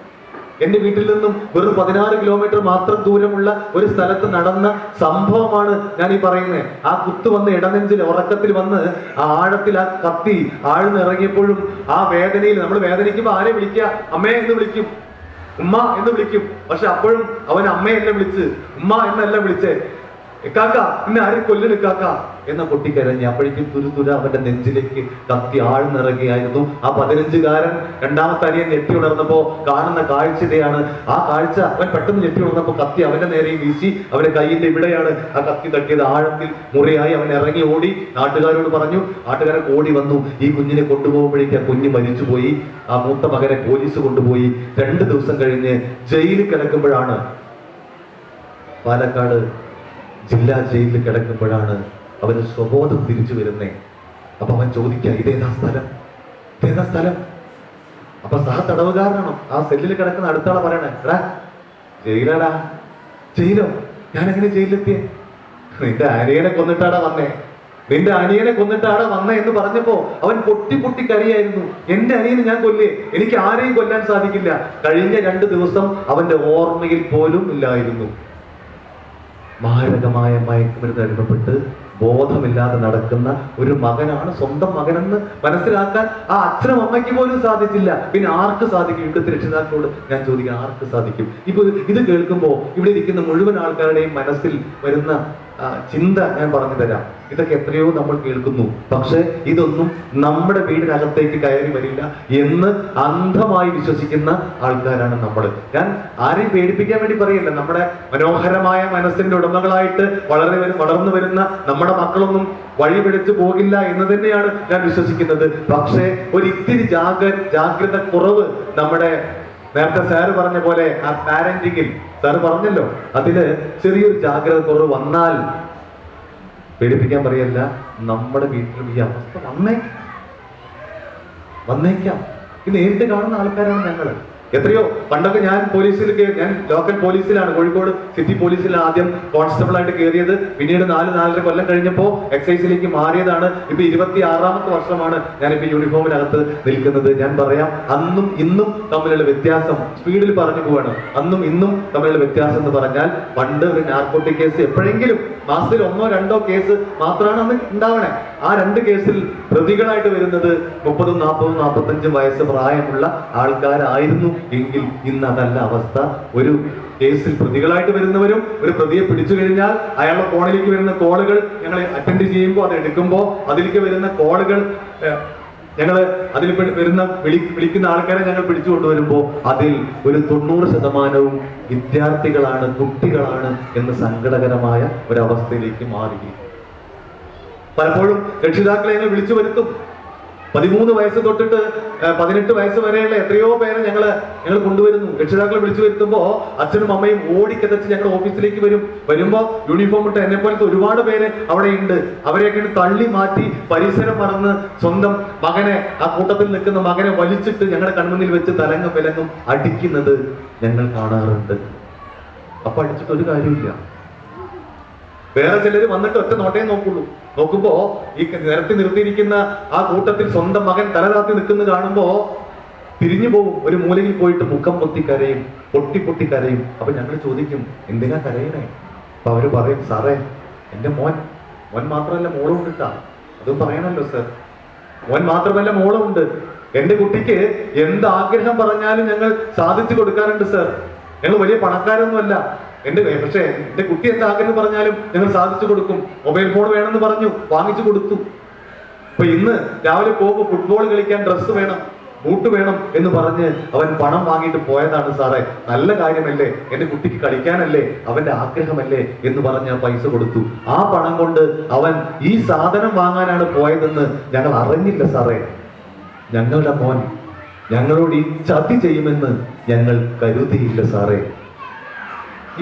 എന്റെ വീട്ടിൽ നിന്നും വെറും 16 കിലോമീറ്റർ മാത്രം ദൂരമുള്ള ഒരു സ്ഥലത്ത് നടന്ന സംഭവമാണ് ഞാൻ ഈ പറയുന്നത്. ആ കുത്ത് വന്ന് ഇടനെഞ്ചിൽ ഉറക്കത്തിൽ വന്ന് ആ ആഴത്തിൽ ആ കത്തി ആഴ്ന്നിറങ്ങിയപ്പോഴും ആ വേദനയിൽ, നമ്മൾ വേദനിക്കുമ്പോൾ ആരെ വിളിക്കുക? അമ്മയെ എന്ന് വിളിക്കും, ഉമ്മ എന്ന് വിളിക്കും. പക്ഷെ അപ്പോഴും അവൻ അമ്മയല്ല വിളിച്ച്, ഉമ്മ എന്നല്ല വിളിച്ചേ. ഇക്കാക്ക, ഇന്ന് ആരും കൊല്ലു ഇക്കാക്ക എന്ന പൊട്ടിക്കരഞ്ഞ്. അപ്പോഴേക്കും തുരുതുര അവന്റെ നെഞ്ചിലേക്ക് കത്തി ആഴ്ന്നിറങ്ങിയായിരുന്നു. ആ 15-കാരൻ രണ്ടാമത്തെ അനിയൻ ഞെട്ടി ഉണർന്നപ്പോ കാണുന്ന കാഴ്ച ഇതയാണ്. ആ കാഴ്ച അവൻ പെട്ടെന്ന് ഞെട്ടി ഉണർന്നപ്പോ കത്തി അവന്റെ നേരെ വീശി. അവന്റെ കൈയിന്റെ ഇവിടെയാണ് ആ കത്തി തട്ടിയത്. ആഴത്തിൽ മുറിയായി. അവൻ ഇറങ്ങി ഓടി, നാട്ടുകാരോട് പറഞ്ഞു. നാട്ടുകാരൻ ഓടി വന്നു. ഈ കുഞ്ഞിനെ കൊണ്ടുപോകുമ്പോഴേക്ക് ആ കുഞ്ഞ് മരിച്ചുപോയി. ആ മൂത്ത മകനെ പോലീസ് കൊണ്ടുപോയി. 2 ദിവസം കഴിഞ്ഞ് ജയിലിൽ കിടക്കുമ്പോഴാണ്, പാലക്കാട് ജില്ലാ ജയിലിൽ കിടക്കുമ്പോഴാണ് അവന് സ്വബോധം തിരിച്ചു വരുന്നേ. അപ്പൊ അവൻ ചോദിക്കുക, ഇതേതാ സ്ഥലം, ഇതേതാ സ്ഥലം? അപ്പൊ തടവുകാരനാണോ ആ സെല്ലിൽ കിടക്കുന്ന അടുത്താളെ പറയണേ, എടാ ജയിലാടാ. ജയിലോ? ഞാൻ എങ്ങനെ ജയിലിലെത്തിയേ? നിന്റെ അനിയനെ കൊന്നിട്ടാടാ വന്നേ, നിന്റെ അനിയനെ കൊന്നിട്ടാടാ വന്നേ എന്ന് പറഞ്ഞപ്പോ അവൻ പൊട്ടി പൊട്ടി കരയായിരുന്നു. എന്റെ അനിയനെ ഞാൻ കൊല്ലേ, എനിക്ക് ആരെയും കൊല്ലാൻ സാധിക്കില്ല. കഴിഞ്ഞ 2 ദിവസം അവന്റെ ഓർമ്മയിൽ പോലും ഇല്ലായിരുന്നു. മാരകമായ മയക്കുമരുന്ന് അടിമപ്പെട്ട് ബോധമില്ലാതെ നടക്കുന്ന ഒരു മകനാണ് സ്വന്തം മകനെന്ന് മനസ്സിലാക്കാൻ ആ അച്ഛനും അമ്മയ്ക്ക് പോലും സാധിച്ചില്ല. പിന്നെ ആർക്ക് സാധിക്കും? ഇവിടുത്തെ രക്ഷിതാക്കളോട് ഞാൻ ചോദിക്കാം, ആർക്ക് സാധിക്കും? ഇപ്പൊ ഇത് കേൾക്കുമ്പോൾ ഇവിടെ ഇരിക്കുന്ന മുഴുവൻ ആൾക്കാരുടെയും മനസ്സിൽ വരുന്ന ചിന്ത ഞാൻ പറഞ്ഞു തരാം. ഇതൊക്കെ എത്രയോ നമ്മൾ കേൾക്കുന്നു, പക്ഷെ ഇതൊന്നും നമ്മുടെ വീടിനകത്തേക്ക് കയറി വരില്ല എന്ന് അന്ധമായി വിശ്വസിക്കുന്ന ആൾക്കാരാണ് നമ്മൾ. ഞാൻ ആരെയും പേടിപ്പിക്കാൻ വേണ്ടി പറയില്ല. നമ്മുടെ മനോഹരമായ മനസ്സിന്റെ ഉടമകളായിട്ട് വളർന്നു വരുന്ന നമ്മുടെ മക്കളൊന്നും വഴി പിടിച്ചു പോകില്ല എന്ന് തന്നെയാണ് ഞാൻ വിശ്വസിക്കുന്നത്. പക്ഷേ ഒരിത്തിരി ജാഗ്രത കുറവ് നമ്മുടെ നേരത്തെ സാറ് പറഞ്ഞ പോലെ ആ പാരന്റിങ്ങിൽ സാറ് പറഞ്ഞല്ലോ, അതില് ചെറിയൊരു ജാഗ്രത കുറവ് വന്നാൽ, പേടിപ്പിക്കാൻ പറയല്ല, നമ്മുടെ വീട്ടിലും ഈ അവസ്ഥ വന്നേക്കാം. ഇത് നേരിട്ട് കാണുന്ന ആൾക്കാരാണ് ഞങ്ങള്. എത്രയോ പണ്ടൊക്കെ ഞാൻ ലോക്കൽ പോലീസിലാണ്, കോഴിക്കോട് സിറ്റി പോലീസിൽ ആദ്യം കോൺസ്റ്റബിൾ ആയിട്ട് കയറിയത്. പിന്നീട് 4-4.5 കൊല്ലം കഴിഞ്ഞപ്പോ എക്സൈസിലേക്ക് മാറിയതാണ്. ഇപ്പൊ 26ാമത്തെ വർഷമാണ് ഞാനിപ്പോ യൂണിഫോമിനകത്ത് നിൽക്കുന്നത്. ഞാൻ പറയാം, അന്നും ഇന്നും തമ്മിലുള്ള വ്യത്യാസം സ്പീഡിൽ പറഞ്ഞു പോവാണ്. അന്നും ഇന്നും തമ്മിലുള്ള വ്യത്യാസം എന്ന് പറഞ്ഞാൽ, പണ്ട് ഒരു നാർക്കോട്ടിക് കേസ് എപ്പോഴെങ്കിലും മാസത്തിൽ 1-2 കേസ് മാത്രമാണ് അന്ന് ഉണ്ടാവണേ. ആ 2 കേസിൽ പ്രതികളായിട്ട് വരുന്നത് 30, 40, 45 വയസ്സ് പ്രായമുള്ള ആൾക്കാരായിരുന്നു. എങ്കിൽ ഇന്ന് അതല്ല അവസ്ഥ. ഒരു കേസിൽ പ്രതികളായിട്ട് വരുന്നവരും ഒരു പ്രതിയെ പിടിച്ചു കഴിഞ്ഞാൽ അയാളുടെ ഫോണിലേക്ക് വരുന്ന കോളുകൾ ഞങ്ങൾ അറ്റൻഡ് ചെയ്യുമ്പോൾ, അത് എടുക്കുമ്പോൾ അതിലേക്ക് വരുന്ന കോളുകൾ അതിൽ വരുന്ന വിളിക്കുന്ന ആൾക്കാരെ ഞങ്ങൾ പിടിച്ചു കൊണ്ടുവരുമ്പോൾ അതിൽ ഒരു 90% വിദ്യാർത്ഥികളാണ്, കുട്ടികളാണ് എന്ന് സങ്കടകരമായ ഒരവസ്ഥയിലേക്ക് മാറി. പലപ്പോഴും രക്ഷിതാക്കളെ ഞങ്ങൾ വിളിച്ചു വരുത്തും. 13 വയസ്സ് തൊട്ടിട്ട് 18 വയസ്സ് വരെയുള്ള എത്രയോ പേരെ ഞങ്ങൾ കൊണ്ടുവരുന്നു. രക്ഷിതാക്കളെ വിളിച്ചു വരുത്തുമ്പോൾ അച്ഛനും അമ്മയും ഓടിക്കതച്ച് ഞങ്ങൾ ഓഫീസിലേക്ക് വരുമ്പോൾ യൂണിഫോം ഇട്ട് എന്നെ പോലത്തെ ഒരുപാട് പേര് അവിടെ ഉണ്ട്. അവരെയൊക്കെ തള്ളി മാറ്റി പരിസരം മറന്ന് സ്വന്തം മകനെ, ആ കൂട്ടത്തിൽ നിൽക്കുന്ന മകനെ വലിച്ചിട്ട് ഞങ്ങളുടെ കൺമുന്നിൽ വെച്ച് തലങ്ങും വിലങ്ങും അടിക്കുന്നത് ഞങ്ങൾ കാണാറുണ്ട്. അപ്പൊ അടിച്ചിട്ട് ഒരു കാര്യമില്ല. വേറെ ചിലര് വന്നിട്ട് ഒറ്റ നോട്ടേ നോക്കുമ്പോ ഈ നിരത്തി നിർത്തിയിരിക്കുന്ന ആ കൂട്ടത്തിൽ സ്വന്തം മകൻ തലതാത്തി നിൽക്കുന്നത് കാണുമ്പോ തിരിഞ്ഞു പോകും. ഒരു മൂലയിൽ പോയിട്ട് മുഖം പൊത്തി കരയും, പൊട്ടി കരയും. അപ്പൊ ഞങ്ങൾ ചോദിക്കും, എന്തിനാ കരയണേ? അപ്പൊ അവര് പറയും, സാറേ എന്റെ മോൻ മാത്രമല്ല മോളും ഉണ്ട്. അതും പറയണല്ലോ സർ, മോൻ മാത്രമല്ല മോളും ഉണ്ട്. എന്റെ കുട്ടിക്ക് എന്ത് ആഗ്രഹം പറഞ്ഞാലും ഞങ്ങൾ സാധിച്ചു കൊടുക്കാറുണ്ട് സർ. ഞങ്ങൾ വലിയ പണക്കാരൊന്നുമല്ല. പക്ഷേ എന്റെ കുട്ടി എന്ത് ആഗ്രഹം പറഞ്ഞാലും ഞങ്ങൾ സാധിച്ചു കൊടുക്കും. മൊബൈൽ ഫോൺ വേണമെന്ന് പറഞ്ഞു, വാങ്ങിച്ചു കൊടുത്തു. അപ്പൊ ഇന്ന് രാവിലെ പോകുമ്പോൾ ഫുട്ബോൾ കളിക്കാൻ ഡ്രസ്സ് വേണം, ബൂട്ട് വേണം എന്ന് പറഞ്ഞ് അവൻ പണം വാങ്ങിയിട്ട് പോയതാണ് സാറേ. നല്ല കാര്യമല്ലേ, എന്റെ കുട്ടിക്ക് കളിക്കാനല്ലേ, അവന്റെ ആഗ്രഹമല്ലേ എന്ന് പറഞ്ഞ് പൈസ കൊടുത്തു. ആ പണം കൊണ്ട് അവൻ ഈ സാധനം വാങ്ങാനാണ് പോയതെന്ന് ഞങ്ങൾ അറിഞ്ഞില്ല സാറേ. ഞങ്ങളുടെ മോൻ ഞങ്ങളോട് ഈ ചതി ചെയ്യുമെന്ന് ഞങ്ങൾ കരുതിയില്ല സാറേ.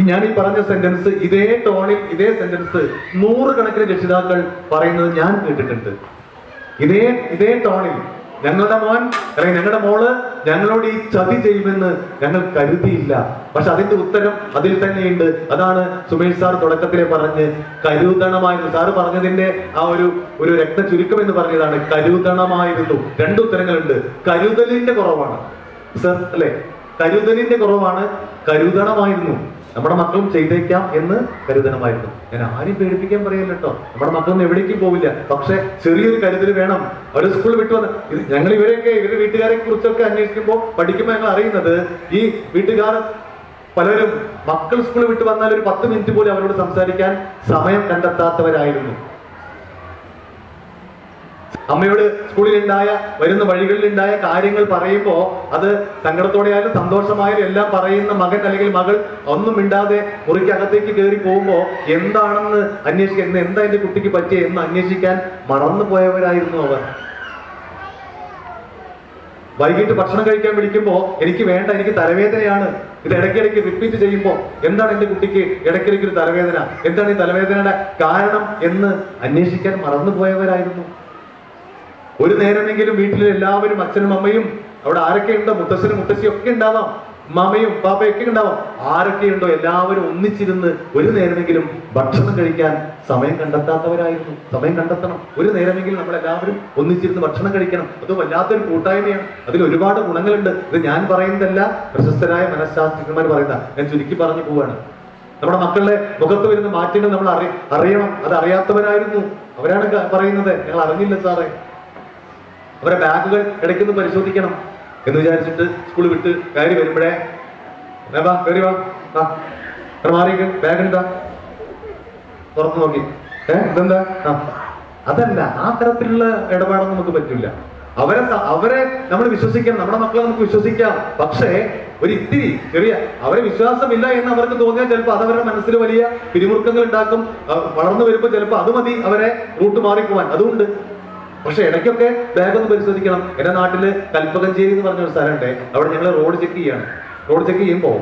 ഞാൻ ഈ പറഞ്ഞ സെന്റൻസ്, ഇതേ ടോണിൽ ഇതേ സെന്റൻസ് 100 കണക്കിന് രക്ഷിതാക്കൾ പറയുന്നത് ഞാൻ കേട്ടിട്ടുണ്ട്. ഇതേ ടോണിൽ, ഞങ്ങളുടെ മോൻ അല്ലെങ്കിൽ ഞങ്ങളുടെ മോള് ഞങ്ങളോട് ഈ ചതി ചെയ്യുമെന്ന് ഞങ്ങൾ കരുതിയില്ല. പക്ഷെ അതിന്റെ ഉത്തരം അതിൽ തന്നെയുണ്ട്. അതാണ് സുമേഷ് സാർ തുടക്കത്തിലെ പറഞ്ഞ് കരുതണമായിരുന്നു. സാറ് പറഞ്ഞതിന്റെ ആ ഒരു രക്ത ചുരുക്കം എന്ന് പറഞ്ഞതാണ് കരുതണമായിരുന്നു. 2 ഉത്തരങ്ങളുണ്ട്. കരുതലിന്റെ കുറവാണ് സർ, അല്ലെ? കരുതലിന്റെ കുറവാണ്, കരുതണമായിരുന്നു. നമ്മുടെ മക്കളും ചെയ്തേക്കാം എന്ന് കരുതണമായിരുന്നു. ഞാൻ ആരും പേടിപ്പിക്കാൻ പറയല്ല കേട്ടോ. നമ്മുടെ മക്കളൊന്നും എവിടേക്കും പോവില്ല. പക്ഷെ ചെറിയൊരു കരുതൽ വേണം. അവര് സ്കൂൾ വിട്ടു വന്ന് ഞങ്ങൾ ഇവരുടെ വീട്ടുകാരെ കുറിച്ചൊക്കെ അന്വേഷിക്കുമ്പോൾ പഠിക്കുമ്പോൾ ഞങ്ങൾ അറിയുന്നത്, ഈ വീട്ടുകാർ പലരും മക്കൾ സ്കൂൾ വിട്ടു വന്നാൽ ഒരു 10 മിനിറ്റ് പോലും അവരോട് സംസാരിക്കാൻ സമയം കണ്ടെത്താത്തവരായിരുന്നു. അമ്മയോട് വരുന്ന വഴികളിലുണ്ടായ കാര്യങ്ങൾ പറയുമ്പോ അത് സങ്കടത്തോടെയായാലും സന്തോഷമായാലും എല്ലാം പറയുന്ന മകൻ അല്ലെങ്കിൽ മകൾ ഒന്നും മിണ്ടാതെ മുറിക്കകത്തേക്ക് കയറി പോകുമ്പോ എന്താണെന്ന് അന്വേഷിക്കാൻ, എന്താ എന്റെ കുട്ടിക്ക് പറ്റിയ എന്ന് അന്വേഷിക്കാൻ മറന്നു പോയവരായിരുന്നു അവർ. വൈകിട്ട് ഭക്ഷണം കഴിക്കാൻ വിളിക്കുമ്പോൾ എനിക്ക് വേണ്ട, എനിക്ക് തലവേദനയാണ്. ഇത് ഇടയ്ക്കിടയ്ക്ക് റിപ്പീറ്റ് ചെയ്യുമ്പോൾ എന്താണ് എന്റെ കുട്ടിക്ക് ഇടയ്ക്കിടയ്ക്ക് ഒരു തലവേദന, എന്താണ് ഈ തലവേദനയുടെ കാരണം എന്ന് അന്വേഷിക്കാൻ മറന്നുപോയവരായിരുന്നു. ഒരു നേരമെങ്കിലും വീട്ടിൽ എല്ലാവരും, അച്ഛനും അമ്മയും, അവിടെ ആരൊക്കെ ഉണ്ടോ, മുത്തശ്ശനും മുത്തശ്ശിയും ഒക്കെ ഉണ്ടാവാം, മാമയും പാപ്പയൊക്കെ ഉണ്ടാവാം, ആരൊക്കെയുണ്ടോ എല്ലാവരും ഒന്നിച്ചിരുന്ന് ഒരു നേരമെങ്കിലും ഭക്ഷണം കഴിക്കാൻ സമയം കണ്ടെത്താത്തവരായിരുന്നു. സമയം കണ്ടെത്തണം. ഒരു നേരമെങ്കിലും നമ്മൾ എല്ലാവരും ഒന്നിച്ചിരുന്ന് ഭക്ഷണം കഴിക്കണം. അത് വല്ലാത്തൊരു കൂട്ടായ്മയാണ്. അതിൽ ഒരുപാട് ഗുണങ്ങളുണ്ട്. ഇത് ഞാൻ പറയുന്നതല്ല, പ്രശസ്തരായ മനഃശാസ്ത്രജ്ഞന്മാർ പറയുന്ന, ഞാൻ ചുരുക്കി പറഞ്ഞു പോവാണ്. നമ്മുടെ മക്കളുടെ മുഖത്ത് വരുന്ന മാറ്റങ്ങൾ നമ്മൾ അറിയണം. അത് അറിയാത്തവരായിരുന്നു. അവരാണ് പറയുന്നത്, ഞങ്ങൾ അറിഞ്ഞില്ല സാറേ. അവരെ ബാഗുകൾ ഇടയ്ക്കൊന്ന് പരിശോധിക്കണം എന്ന് വിചാരിച്ചിട്ട് സ്കൂൾ വിട്ട് കയറി വരുമ്പോഴേ, കയറി വാ, മാറിയൊക്കെ ബാഗ് എന്താ തുറന്നു നോക്കി, ഇതെന്താ? അതല്ല, ആ തരത്തിലുള്ള ഇടപാടൊന്നും നമുക്ക് പറ്റില്ല. അവരെ നമ്മൾ വിശ്വസിക്കണം, നമ്മുടെ മക്കളെ നമുക്ക് വിശ്വസിക്കാം. പക്ഷേ ഒരു ഇത്തിരി ചെറിയ അവരെ വിശ്വാസമില്ല എന്ന് അവർക്ക് തോന്നിയാൽ ചിലപ്പോൾ അത് അവരുടെ മനസ്സിൽ വലിയ പിരിമുറുക്കങ്ങൾ ഉണ്ടാക്കും. വളർന്നു വരുമ്പോൾ ചിലപ്പോൾ അത് മതി അവരെ റൂട്ട് മാറിപ്പോവാൻ. അതുകൊണ്ട് പക്ഷെ ഇടയ്ക്കൊക്കെ ബാഗ് ഒന്ന് പരിശോധിക്കണം. എന്റെ നാട്ടില് കൽപ്പകഞ്ചേരി എന്ന് പറഞ്ഞൊരു സ്ഥലമുണ്ട്. അവിടെ ഞങ്ങൾ റോഡ് ചെക്ക് ചെയ്യാണ്. റോഡ് ചെക്ക് ചെയ്യുമ്പോൾ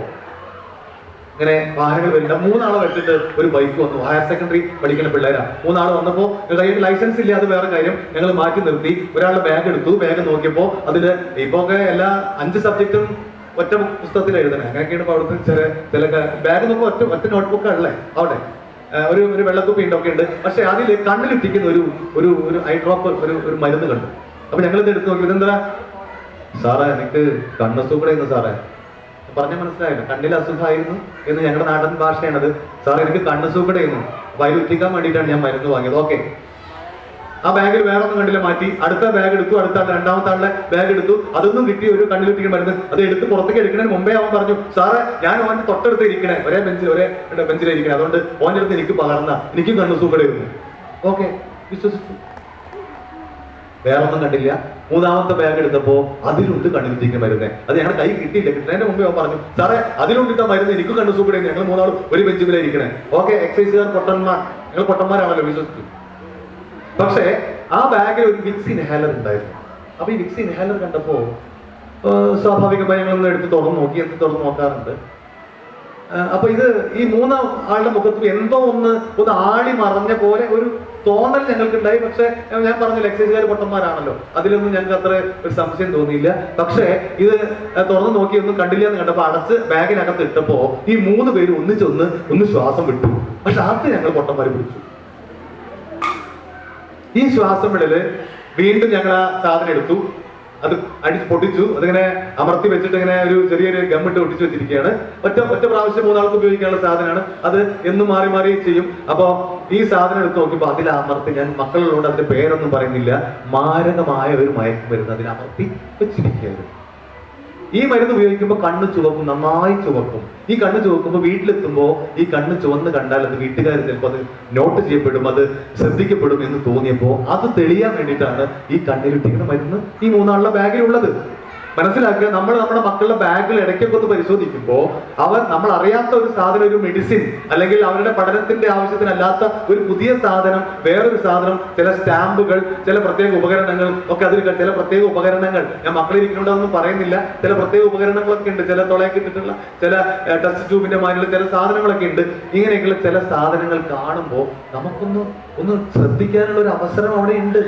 ഇങ്ങനെ വാഹനങ്ങൾ വരില്ല. 3 ആളെ വെച്ചിട്ട് ഒരു ബൈക്ക് വന്നു. ഹയർ സെക്കൻഡറി പഠിക്കുന്ന പിള്ളേരാ. 3 ആൾ വന്നപ്പോൾ കയ്യിൽ ലൈസൻസ് ഇല്ല, അത് വേറെ കാര്യം. ഞങ്ങൾ മാറ്റി നിർത്തി. ഒരാളുടെ ബാഗ് എടുത്തു. ബാഗ് നോക്കിയപ്പോൾ അതില് ഇപ്പൊ ഒക്കെ എല്ലാ 5 സബ്ജക്റ്റും ഒറ്റ പുസ്തകത്തിൽ എഴുതണേ. അങ്ങനെയൊക്കെയാണ് അവിടുത്തെ ചില ബാഗ് നോക്കുമ്പോൾ ഒറ്റ നോട്ട്ബുക്കാണല്ലേ അവിടെ. ഒരു വെള്ളക്കുപ്പി ഉണ്ടൊക്കെ ഉണ്ട്. പക്ഷെ അതിൽ കണ്ണിലിട്ടിക്കുന്ന ഒരു ഐ ഡ്രോപ്പ്, ഒരു മരുന്ന് കണ്ടു. അപ്പൊ ഞങ്ങൾ ഇത് എടുത്ത് നോക്കി. ഇതെന്താ സാറേ? എനിക്ക് കണ്ണ് സുഖമായിരുന്നു സാറേ. പറഞ്ഞ മനസ്സിലായില്ല, കണ്ണിൽ അസുഖമായിരുന്നു എന്ന് ഞങ്ങളുടെ നാടൻ ഭാഷയാണത്. സാറേ എനിക്ക് കണ്ണ് സുഖമായിരുന്നു, വയലുറ്റിക്കാൻ വേണ്ടിയിട്ടാണ് ഞാൻ മരുന്ന് വാങ്ങിയത്. ഓക്കെ, ആ ബാഗിൽ വേറെ ഒന്നും കണ്ടില്ല, മാറ്റി. അടുത്ത ബാഗ് എടുത്തു. അടുത്ത ആളുടെ രണ്ടാമത്തെ ആളുടെ ബാഗ് എടുത്തു. അതൊന്നും കിട്ടി. ഒരു കണ്ണിലിട്ടിക്കാൻ മരുന്ന് അത് എടുത്ത് പുറത്തേക്ക് എടുക്കുന്നതിന് മുമ്പേ അവൻ പറഞ്ഞു, സാറേ ഞാൻ ഓൻ്റെ തൊട്ടടുത്ത് ഇരിക്കണേ, ഒരേ ബെഞ്ചിലിരിക്കണേ, അതുകൊണ്ട് ഓൻ്റെ അടുത്ത് എനിക്ക് പകർന്ന, എനിക്കും കണ്ണു സുഖമായിരുന്നു. ഓക്കെ, വിശ്വസിച്ചു. വേറെ ഒന്നും കണ്ടില്ല. 3ാമത്തെ ബാഗ് എടുത്തപ്പോ അതിലുണ്ട് കണ്ണിലിട്ടിരിക്കുന്ന മരുന്ന്. അത് ഞങ്ങളുടെ കൈ കിട്ടിയില്ല. കിട്ടുന്നതിന്റെ മുമ്പേ അവൻ പറഞ്ഞു, സാറേ അതിലുണ്ടിട്ട മരുന്ന് എനിക്ക് കണ്ണു സുഖമായിരുന്നു. ഞങ്ങൾ 3 ആളും ഒരു ബെഞ്ചിലായിരിക്കണേ. ഓക്കെ, എക്സൈസുകാർ പൊട്ടന്മാർ, ഞങ്ങൾ പൊട്ടന്മാരാണല്ലോ, വിശ്വസിച്ചു. പക്ഷേ ആ ബാഗിൽ ഒരു വിക്സ് ഇൻഹേലർ ഉണ്ടായിരുന്നു. അപ്പൊ ഈ വിക്സ് ഇൻഹേലർ കണ്ടപ്പോ സ്വാഭാവികമായി ഞങ്ങളൊന്ന് എടുത്ത് തുറന്നു നോക്കാറുണ്ട്. അപ്പൊ ഇത് ഈ 3 ആളുടെ മുഖത്ത് എന്തോ ഒന്ന് ആളി മറഞ്ഞ പോലെ ഒരു തോന്നൽ ഞങ്ങൾക്കുണ്ടായി. പക്ഷെ ഞാൻ പറഞ്ഞില്ല, എക്സൈസുകാർ പൊട്ടന്മാരാണല്ലോ, അതിലൊന്നും ഞങ്ങൾക്ക് അത്ര ഒരു സംശയം തോന്നിയില്ല. പക്ഷേ ഇത് തുറന്നു നോക്കി ഒന്നും കണ്ടില്ല എന്ന് കണ്ടപ്പോ അടച്ച് ബാഗിനകത്ത് ഇട്ടപ്പോ ഈ 3 പേര് ഒന്ന് ശ്വാസം വിട്ടു. പക്ഷെ അത് ഞങ്ങൾ പൊട്ടന്മാരെ പിടിച്ചു. ഈ ശ്വാസം വിടല് വീണ്ടും ഞങ്ങൾ ആ സാധനം എടുത്തു, അത് അടിച്ച് പൊട്ടിച്ചു. അതിങ്ങനെ അമർത്തി വെച്ചിട്ട് ഇങ്ങനെ ഒരു ചെറിയൊരു ഗമ്മിട്ട് ഒട്ടിച്ചു വെച്ചിരിക്കുകയാണ്. ഒറ്റ പ്രാവശ്യം 3 ആൾക്ക് ഉപയോഗിക്കാനുള്ള സാധനമാണ് അത്. എന്നും മാറി ചെയ്യും. അപ്പൊ ഈ സാധനം എടുത്ത് നോക്കിയപ്പോ അതിൽ അമർത്തി, ഞാൻ മക്കളുള്ളതുകൊണ്ട് അതിന്റെ പേരൊന്നും പറയുന്നില്ല, മാരകമായ ഒരു മയക്കുമരുന്ന് അതിൽ അമർത്തി വെച്ചിരിക്കുകയായിരുന്നു. ഈ മരുന്ന് ഉപയോഗിക്കുമ്പോൾ കണ്ണ് ചുവക്കും, നന്നായി ചുവക്കും. ഈ കണ്ണ് ചുവക്കുമ്പോൾ വീട്ടിലെത്തുമ്പോൾ ഈ കണ്ണ് ചുവന്ന് കണ്ടാൽ അത് വീട്ടുകാർ ചിലപ്പോൾ അത് നോട്ട് ചെയ്യപ്പെടും, അത് ശ്രദ്ധിക്കപ്പെടും എന്ന് തോന്നിയപ്പോൾ അത് തെളിയാൻ വേണ്ടിയിട്ടാണ് ഈ കണ്ണിലിട്ടിരിക്കുന്ന മരുന്ന് ഈ 3 ആളുടെ ബാഗിലുള്ളത്. മനസ്സിലാക്കുക, നമ്മൾ നമ്മുടെ മക്കളുടെ ബാഗിൽ ഇടയ്ക്കൊക്കെ ഒന്ന് പരിശോധിക്കുമ്പോൾ നമ്മൾ അറിയാത്ത ഒരു സാധനം, ഒരു മെഡിസിൻ, അല്ലെങ്കിൽ അവരുടെ പഠനത്തിന്റെ ആവശ്യത്തിനല്ലാത്ത ഒരു പുതിയ സാധനം, വേറൊരു സാധനം, ചില സ്റ്റാമ്പുകൾ, ചില പ്രത്യേക ഉപകരണങ്ങൾ ഒക്കെ അതിൽ, ചില പ്രത്യേക ഉപകരണങ്ങൾ, ഞാൻ മക്കളിരിക്കുന്നുണ്ടോന്നും പറയുന്നില്ല, ചില പ്രത്യേക ഉപകരണങ്ങളൊക്കെ ഉണ്ട്. ചില തുളയൊക്കെ ഇട്ടിട്ടുള്ള ചില ടെസ്റ്റ് ട്യൂബിന്റെ മാതിരിയുള്ള ചില സാധനങ്ങളൊക്കെ ഉണ്ട്. ഇങ്ങനെയൊക്കെയുള്ള ചില സാധനങ്ങൾ കാണുമ്പോൾ നമുക്കൊന്ന് ശ്രദ്ധിക്കാനുള്ള ഒരു അവസരം അവിടെ ഉണ്ട്.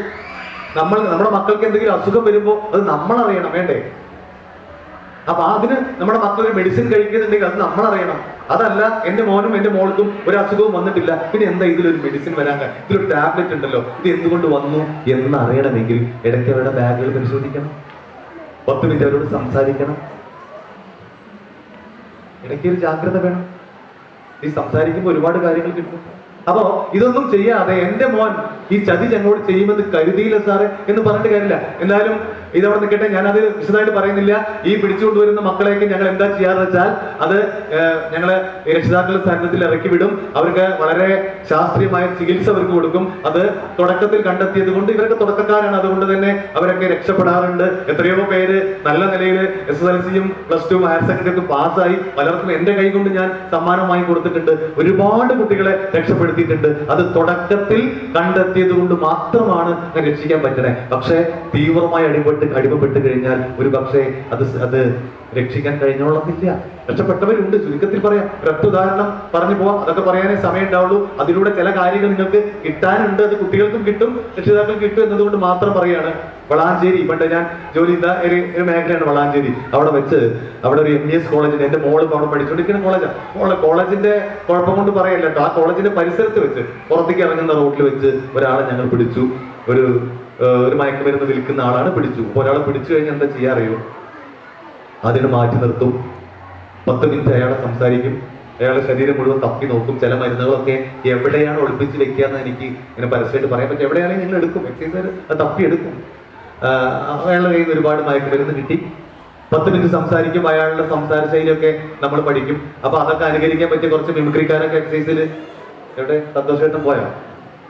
നമ്മുടെ മക്കൾക്ക് എന്തെങ്കിലും അസുഖം വരുമ്പോൾ അത് നമ്മൾ അറിയണം, വേണ്ടേ? അപ്പൊ അതിന് നമ്മുടെ മക്കൾ ഒരു മെഡിസിൻ കഴിക്കുന്നുണ്ടെങ്കിൽ അത് നമ്മൾ അറിയണം. അതല്ല, എന്റെ മോനും എന്റെ മോൾക്കും ഒരു അസുഖവും വന്നിട്ടില്ല, പിന്നെ എന്താ ഇതിലൊരു മെഡിസിൻ വരാൻ, ഇതിലൊരു ടാബ്ലറ്റ് ഉണ്ടല്ലോ, ഇത് എന്തുകൊണ്ട് വന്നു എന്ന് അറിയണമെങ്കിൽ ഇടയ്ക്ക് അവരുടെ ബാഗുകൾ പരിശോധിക്കണം, 10 മിനിറ്റ് അവരോട് സംസാരിക്കണം. ഇടയ്ക്ക് ഒരു ജാഗ്രത വേണം. ഈ സംസാരിക്കുമ്പോൾ ഒരുപാട് കാര്യങ്ങൾ കിട്ടും. അപ്പോ ഇതൊന്നും ചെയ്യാതെ എന്റെ മോൻ ഈ ചതി ഞങ്ങളോട് ചെയ്യുമെന്ന് കരുതിയില്ല സാറേ എന്ന് പറഞ്ഞിട്ട് കാര്യമില്ല. എന്തായാലും ഇതവിടെ നിൽക്കട്ടെ, ഞാനത് വിശദമായിട്ട് പറയുന്നില്ല. ഈ പിടിച്ചുകൊണ്ടുവരുന്ന മക്കളെയൊക്കെ ഞങ്ങൾ എന്താ ചെയ്യാന്ന് വെച്ചാൽ അത് ഞങ്ങള് രക്ഷിതാക്കളുടെ സ്ഥാനത്തിൽ ഇറക്കി വിടും. അവർക്ക് വളരെ ശാസ്ത്രീയമായ ചികിത്സ അവർക്ക് കൊടുക്കും. അത് തുടക്കത്തിൽ കണ്ടെത്തിയത് കൊണ്ട് ഇവരൊക്കെ തുടക്കക്കാരാണ്, അതുകൊണ്ട് തന്നെ അവരൊക്കെ രക്ഷപ്പെടാറുണ്ട്. എത്രയോ പേര് നല്ല നിലയിൽ SSLC-യും +2 ഹയർ സെക്കൻഡറി ഒക്കെ പാസ്സായി. പലർക്കും എന്റെ കൈ കൊണ്ട് ഞാൻ സമ്മാനമായി കൊടുത്തിട്ടുണ്ട്. ഒരുപാട് കുട്ടികളെ രക്ഷപ്പെടുത്തി കണ്ടെത്തിയിട്ടുണ്ട്. അത് തുടക്കത്തിൽ കണ്ടെത്തിയത് കൊണ്ട് മാത്രമാണ് രക്ഷിക്കാൻ പറ്റണേ. പക്ഷേ തീവ്രമായി അടിമപ്പെട്ട് കഴിഞ്ഞാൽ ഒരു പക്ഷേ അത് രക്ഷിക്കാൻ കഴിഞ്ഞോളന്നില്ല. രക്ഷപ്പെട്ടവരുണ്ട്. ചുരുക്കത്തിൽ പറയാം, ഒരൊറ്റ ഉദാഹരണം പറഞ്ഞു പോവാം. അതൊക്കെ പറയാനേ സമയം ഉണ്ടാവുള്ളൂ. അതിലൂടെ ചില കാര്യങ്ങൾ നിങ്ങൾക്ക് കിട്ടാനുണ്ട്. അത് കുട്ടികൾക്കും കിട്ടും, രക്ഷിതാക്കൾക്കും കിട്ടും എന്നതുകൊണ്ട് മാത്രം പറയാണ്. വളാഞ്ചേരി, പണ്ട് ഞാൻ ജോലി ചെയ്ത ഒരു മേഖലയാണ് വളാഞ്ചേരി. അവിടെ ഒരു MBS കോളേജിൽ എന്റെ മോള് അവിടെ പഠിച്ചുകൊണ്ടിരിക്കുന്ന കോളേജിന്റെ കുഴപ്പം കൊണ്ട് പറയല്ല കേട്ടോ. ആ കോളേജിന്റെ പരിസരത്ത് വെച്ച് പുറത്തേക്ക് ഇറങ്ങുന്ന റോഡിൽ വെച്ച് ഒരാളെ ഞങ്ങൾ പിടിച്ചു. ഒരു മയക്കുമരുന്ന് വിൽക്കുന്ന ആളാണ് പിടിച്ചു. അപ്പോൾ ഒരാളെ പിടിച്ചു കഴിഞ്ഞാൽ എന്താ ചെയ്യാറിയോ? അതിന് മാറ്റി നിർത്തും. 10 മിനിറ്റ് അയാളെ സംസാരിക്കും. അയാളുടെ ശരീരം മുഴുവൻ തപ്പി നോക്കും. ചില മരുന്നുകളൊക്കെ എവിടെയാണ് ഒളിപ്പിച്ച് വെക്കുകയെന്ന് എനിക്ക് ഇങ്ങനെ പരസ്യമായിട്ട് പറയാൻ പറ്റും. എവിടെയാണെങ്കിൽ നിങ്ങൾ എടുക്കും, എക്സൈസുകാർ അത് തപ്പി എടുക്കും. അയാളുടെ കയ്യിൽ നിന്ന് ഒരുപാട് മയക്കുമരുന്ന് കിട്ടി. 10 മിനിറ്റ് സംസാരിക്കും. അയാളുടെ സംസാര ശൈലിയൊക്കെ നമ്മൾ പഠിക്കും. അപ്പൊ അതൊക്കെ അനുകരിക്കാൻ പറ്റിയ കുറച്ച് മിമിക്രിക്കാരൊക്കെ എക്സൈസിൽ എവിടെ സന്തോഷമായിട്ടും പോയോ?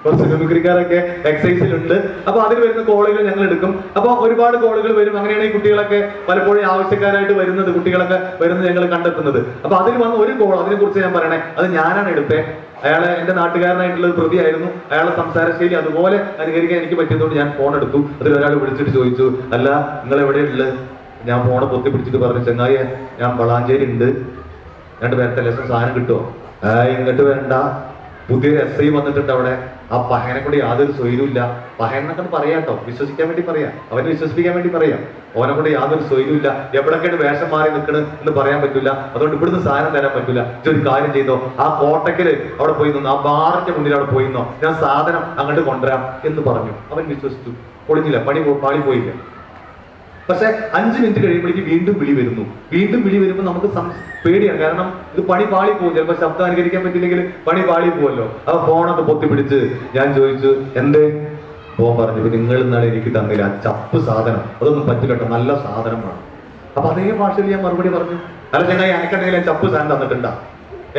കുറച്ച് മിമിക്രിക്കാരൊക്കെ എക്സൈസിലുണ്ട്. അപ്പൊ അതിൽ വരുന്ന കോളുകൾ ഞങ്ങൾ എടുക്കും. അപ്പൊ ഒരുപാട് കോളുകൾ വരും. അങ്ങനെയാണ് ഈ കുട്ടികളൊക്കെ പലപ്പോഴും ആവശ്യക്കാരായിട്ട് വരുന്നത്, കുട്ടികളൊക്കെ വരുന്നത് ഞങ്ങൾ കണ്ടെത്തുന്നത്. അപ്പൊ അതിൽ വന്ന ഒരു കോൾ, അതിനെ കുറിച്ച് ഞാൻ പറയണേ, അത് ഞാനാണ് എടുത്തേ. അയാളെ എന്റെ നാട്ടുകാരനായിട്ടുള്ള ഒരു പ്രതിയായിരുന്നു. അയാളെ സംസാരശൈലി അതുപോലെ അനുകരിക്കാൻ എനിക്ക് പറ്റിയതുകൊണ്ട് ഞാൻ ഫോൺ എടുത്തു. അതിൽ ഒരാൾ വിളിച്ചിട്ട് ചോദിച്ചു, അല്ല നിങ്ങൾ എവിടെയുള്ളത്? ഞാൻ ഫോണ് പൊത്തി പിടിച്ചിട്ട് പറഞ്ഞു, ചങ്ങായി ഞാൻ വളാഞ്ചേരി ഉണ്ട്, 2 പേരത്തെ ലക്ഷം സാധനം കിട്ടുമോ? ഇങ്ങോട്ട് വേണ്ട, പുതിയൊരു SI വന്നിട്ടുണ്ട് അവിടെ. ആ പഹയനെ കൊണ്ട് യാതൊരു സ്വൈര്യമില്ല. പഹയൻ എന്നൊക്കെ പറയാട്ടോ, വിശ്വസിക്കാൻ വേണ്ടി പറയാം, അവനെ വിശ്വസിപ്പിക്കാൻ വേണ്ടി പറയാം. ഓനെ കൊണ്ട് യാതൊരു സ്വൈര്യമില്ല. എവിടൊക്കെയാണ് വേഷം മാറി നിൽക്കണ് എന്ന് പറയാൻ പറ്റില്ല. അതുകൊണ്ട് ഇവിടുന്ന് സാധനം തരാൻ പറ്റില്ല. ഒരു കാര്യം ചെയ്തോ, ആ കോട്ടക്കല് അവിടെ പോയി നിന്നോ, ആ ബാറിന്റെ മുന്നിൽ അവിടെ പോയി നിന്നോ, ഞാൻ സാധനം അങ്ങോട്ട് കൊണ്ടുവരാം എന്ന് പറഞ്ഞു. അവൻ വിശ്വസിച്ചു. പൊളിഞ്ഞില്ല, പാളി പോയില്ല. പക്ഷെ 5 മിനിറ്റ് കഴിയുമ്പോഴേക്ക് വീണ്ടും വിളി വരുമ്പോൾ നമുക്ക് പേടിയാണ്. കാരണം ഇത് പണി പാളി പോകും. ചിലപ്പോൾ ശബ്ദം അനുകരിക്കാൻ പറ്റില്ലെങ്കിൽ പണി പാളി പോകുമല്ലോ. ആ ഫോണൊക്കെ പൊത്തിപ്പിടിച്ച് ഞാൻ ചോദിച്ചു, എന്തേ? ഫോൺ പറഞ്ഞു, നിങ്ങൾ ഇന്നാളെ എനിക്ക് തന്നില്ല ആ ചപ്പ് സാധനം, അതൊന്നും പറ്റില്ല കേട്ടോ, നല്ല സാധനം വേണം. അപ്പൊ അതേ ഭാഷയിൽ ഞാൻ മറുപടി പറഞ്ഞു, അല്ല ചങ്ങായി എനിക്കെന്തെങ്കിലും ചപ്പ് സാധനം തന്നിട്ടുണ്ടാ?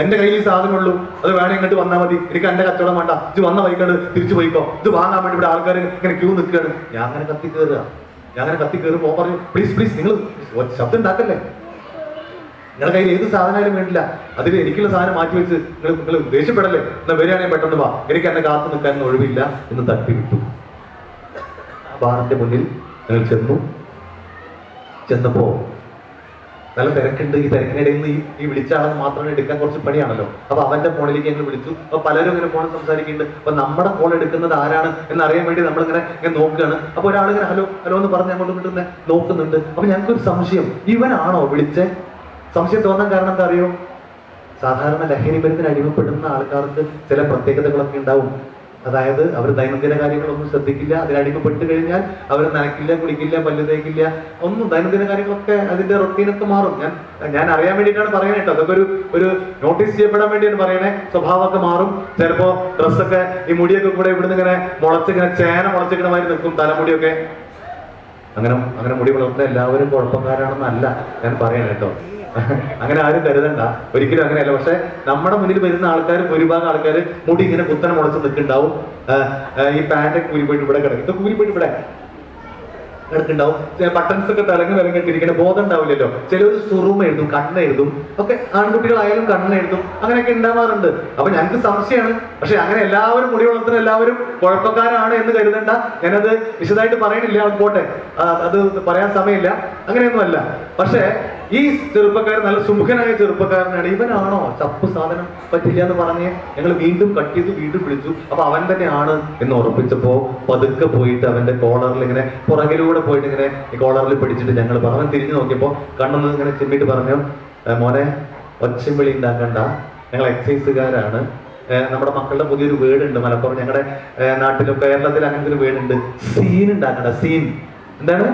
എന്റെ കയ്യിൽ ഈ സാധനമുള്ളൂ, അത് വേണം ഇങ്ങോട്ട് വന്നാൽ മതി, എനിക്ക് എന്റെ കച്ചവടം വേണ്ട, ഇത് വന്ന വൈകാണ്ട് തിരിച്ചു പോയിക്കോ, ഇത് വാങ്ങാൻ വേണ്ടി ഇവിടെ ആൾക്കാർ ഇങ്ങനെ ക്യൂ നിൽക്കുകയാണ്. ഞാൻ അങ്ങനെ കത്തി കയറുമ്പോൾ പറഞ്ഞു, പ്ലീസ് നിങ്ങൾ ശബ്ദം ഉണ്ടാക്കല്ലേ, നിങ്ങളുടെ കയ്യിൽ ഏത് സാധനമായാലും വേണ്ടില്ല, അതിൽ എനിക്കുള്ള സാധനം മാറ്റി വെച്ച് നിങ്ങൾ ദേഷ്യപ്പെടല്ലേ, എന്നാൽ വരികയാണെങ്കിൽ പെട്ടെന്ന് വാ, എനിക്ക് എന്നെ കാത്തു നിൽക്കാൻ ഒഴിവില്ല എന്ന് തട്ടി വിട്ടു. ആ ബാറിന്റെ മുന്നിൽ ഞങ്ങൾ ചെന്നപ്പോ നല്ല തിരക്കുണ്ട്. ഈ തിരക്കിനിടയിൽ നിന്ന് ഈ വിളിച്ച ആളെ മാത്രമേ എടുക്കാൻ കുറച്ച് പണിയാണല്ലോ. അപ്പൊ അവന്റെ ഫോണിലേക്ക് ഞങ്ങൾ വിളിച്ചു. അപ്പൊ പലരും ഇങ്ങനെ ഫോണിൽ സംസാരിക്കുന്നുണ്ട്. അപ്പൊ നമ്മുടെ ഫോൺ എടുക്കുന്നത് ആരാണ് എന്നറിയാൻ വേണ്ടി നമ്മളിങ്ങനെ നോക്കുകയാണ്. അപ്പൊ ഒരാളിങ്ങനെ ഹലോ എന്ന് പറഞ്ഞ് അങ്ങോട്ടും ഇങ്ങോട്ടും നോക്കുന്നുണ്ട്. അപ്പൊ ഞങ്ങൾക്കൊരു സംശയം, ഇവനാണോ വിളിച്ചേ? സംശയം തോന്നാൻ കാരണം എന്താ അറിയോ? സാധാരണ ലഹരി മരുന്നിന് അടിമപ്പെടുന്ന ആൾക്കാർക്ക് ചില പ്രത്യേകതകളൊക്കെ ഉണ്ടാവും. അതായത് അവർ ദൈനംദിന കാര്യങ്ങളൊന്നും ശ്രദ്ധിക്കില്ല. അതിനടിമപ്പെട്ട് കഴിഞ്ഞാൽ അവർ നനക്കില്ല, കുളിക്കില്ല, പല്ല് തേക്കില്ല, ഒന്നും ദൈനംദിന കാര്യങ്ങളൊക്കെ അതിന്റെ റൊട്ടീനൊക്കെ മാറും. ഞാൻ അറിയാൻ വേണ്ടിയിട്ടാണ് പറയുന്നത് കേട്ടോ. അതൊക്കെ ഒരു നോട്ടീസ് ചെയ്യപ്പെടാൻ വേണ്ടിയാണ് പറയണേ. സ്വഭാവമൊക്കെ മാറും. ചിലപ്പോ ഡ്രസ്സൊക്കെ ഈ മുടിയൊക്കെ കൂടെ ഇവിടുന്ന് ഇങ്ങനെ മുളച്ചിങ്ങനെ ചേന മുളച്ചിങ്ങനെ മാതിരി നിൽക്കും, തലമുടിയൊക്കെ. അങ്ങനെ മുടി വളർത്തുന്ന എല്ലാവരും കുഴപ്പക്കാരാണെന്നല്ല ഞാൻ പറയണേ കേട്ടോ. അങ്ങനെ ആരും കരുതണ്ട, ഒരിക്കലും അങ്ങനെയല്ല. പക്ഷെ നമ്മുടെ മുന്നിൽ വരുന്ന ആൾക്കാർ, ഭൂരിഭാഗം ആൾക്കാർ മുടി ഇങ്ങനെ കുത്തനെ മുളച്ച് നിൽക്കുന്നുണ്ടാവും. ഈ പാൻറ് കൂലിപ്പോയിട്ട് ഇവിടെ കിടക്കും, കൂലിപ്പോയിട്ട് ഇവിടെ കിടക്കുന്നുണ്ടാവും. ബട്ടൺസ് ഒക്കെ വിലങ്ങിട്ടിരിക്കുന്ന ബോധം ഉണ്ടാവില്ലല്ലോ. ചിലർ സുറുമ എഴുതും, കണ്ണെഴുതും ഒക്കെ. ആൺകുട്ടികളായാലും കണ്ണെഴുതും, അങ്ങനെയൊക്കെ ഉണ്ടാവാറുണ്ട്. അപ്പൊ ഞങ്ങൾക്ക് സംശയമാണ്. പക്ഷെ അങ്ങനെ എല്ലാവരും മുടി വളർത്തുന്ന എല്ലാവരും കുഴപ്പക്കാരാണ് എന്ന് കരുതണ്ട. ഞാനത് വിശദമായിട്ട് പറയണില്ല, പോട്ടെ, അത് പറയാൻ സമയമില്ല. അങ്ങനെയൊന്നുമല്ല. പക്ഷെ ഈ ചെറുപ്പക്കാരൻ നല്ല സുമുഖനായ ചെറുപ്പക്കാരനാണ്. ഇവനാണോ ചപ്പ് സാധനം പറ്റില്ല എന്ന് പറഞ്ഞ് ഞങ്ങൾ വീണ്ടും കട്ട് ചെയ്തു, വീണ്ടും വിളിച്ചു. അപ്പൊ അവൻ തന്നെയാണ് എന്ന് ഉറപ്പിച്ചപ്പോ പതുക്കെ പോയിട്ട് അവന്റെ കോളറിൽ ഇങ്ങനെ പുറകിലൂടെ പോയിട്ട് ഇങ്ങനെ ഈ കോളറിൽ പിടിച്ചിട്ട് ഞങ്ങൾ അവൻ തിരിഞ്ഞു നോക്കിയപ്പോ കണ്ണൊന്ന് ഇങ്ങനെ ചിമ്മിട്ട് പറഞ്ഞു, മോനെ ഒച്ചയും വിളി ഉണ്ടാക്കണ്ട, ഞങ്ങൾ എക്സൈസുകാരാണ്. നമ്മുടെ മക്കളുടെ പുതിയൊരു വീടുണ്ട് മലപ്പുറം, ഞങ്ങളുടെ നാട്ടിലും കേരളത്തിൽ അങ്ങനത്തെ ഒരു വീടുണ്ട്. സീൻ ഉണ്ടാക്കണ്ട, സീൻ എന്താണ്?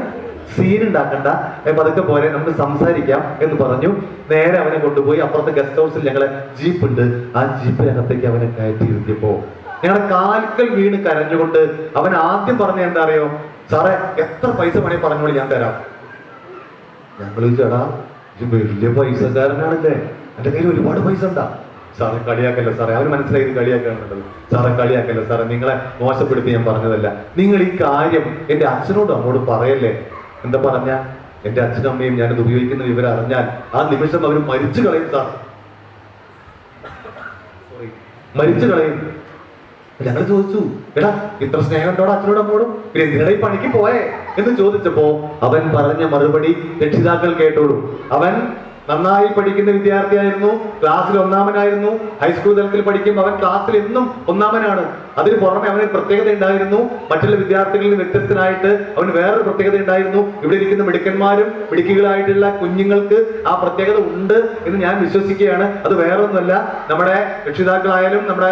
സീൻ ഉണ്ടാക്കണ്ട, പതുക്കെ പോലെ നമുക്ക് സംസാരിക്കാം എന്ന് പറഞ്ഞു. നേരെ അവനെ കൊണ്ടുപോയി അപ്പുറത്തെ ഗസ്റ്റ് ഹൗസിൽ ഞങ്ങളെ ജീപ്പ് ഉണ്ട്, ആ ജീപ്പിനകത്തേക്ക് അവനെ കയറ്റി ഇരുത്തിയപ്പോ ഞങ്ങളുടെ കാൽക്കൽ വീണ് കരഞ്ഞുകൊണ്ട് അവൻ ആദ്യം പറഞ്ഞ എന്താ അറിയോ? സാറേ എത്ര പൈസ പണി പറഞ്ഞോളി, ഞാൻ തരാം. ഞങ്ങൾ ചേടാ ഇത് വലിയ പൈസക്കാരനാണല്ലേ, എന്റെ കയ്യിൽ ഒരുപാട് പൈസ ഉണ്ടാ. സാറെ കളിയാക്കല്ല സാറേ, അവന് മനസ്സിലായി കളിയാക്കാനുള്ളത്. സാറെ കളിയാക്കല്ല സാറേ, നിങ്ങളെ മോശപ്പെടുത്തി ഞാൻ പറഞ്ഞതല്ല. നിങ്ങൾ ഈ കാര്യം എന്റെ അച്ഛനോടും അമ്മോടും പറയല്ലേ. എന്താ പറഞ്ഞ? എന്റെ അച്ഛനും അമ്മയും ഞാനിത് ഉപയോഗിക്കുന്ന വിവരം അറിഞ്ഞാൽ ആ നിമിഷം അവർ മരിച്ചു കളയും സാർ, മരിച്ചു കളയും. ഞങ്ങൾ ചോദിച്ചു, എടാ ഇത്ര സ്നേഹം ഉണ്ടോടാ അച്ഛനോട് അമ്മോടും, പിന്നെ എന്തിനാ ഈ പണിക്ക് പോയേ എന്ന് ചോദിച്ചപ്പോ അവൻ പറഞ്ഞ മറുപടി രക്ഷിതാക്കൾ കേട്ടോളൂ. അവൻ നന്നായി പഠിക്കുന്ന വിദ്യാർത്ഥിയായിരുന്നു, ക്ലാസ്സിൽ ഒന്നാമനായിരുന്നു. ഹൈസ്കൂൾ തലത്തിൽ പഠിക്കുമ്പോൾ അവൻ ക്ലാസ്സിൽ എന്നും ഒന്നാമനാണ്. അതിന് പുറമെ അവന് പ്രത്യേകത ഉണ്ടായിരുന്നു. മറ്റുള്ള വിദ്യാർത്ഥികളിൽ നിന്ന് വ്യത്യസ്തനായിട്ട് അവന് വേറൊരു പ്രത്യേകത ഉണ്ടായിരുന്നു. ഇവിടെ ഇരിക്കുന്ന മിടുക്കന്മാരും മിടുക്കികളായിട്ടുള്ള കുഞ്ഞുങ്ങൾക്ക് ആ പ്രത്യേകത ഉണ്ട് എന്ന് ഞാൻ വിശ്വസിക്കുകയാണ്. അത് വേറൊന്നുമല്ല, നമ്മുടെ രക്ഷിതാക്കളായാലും നമ്മുടെ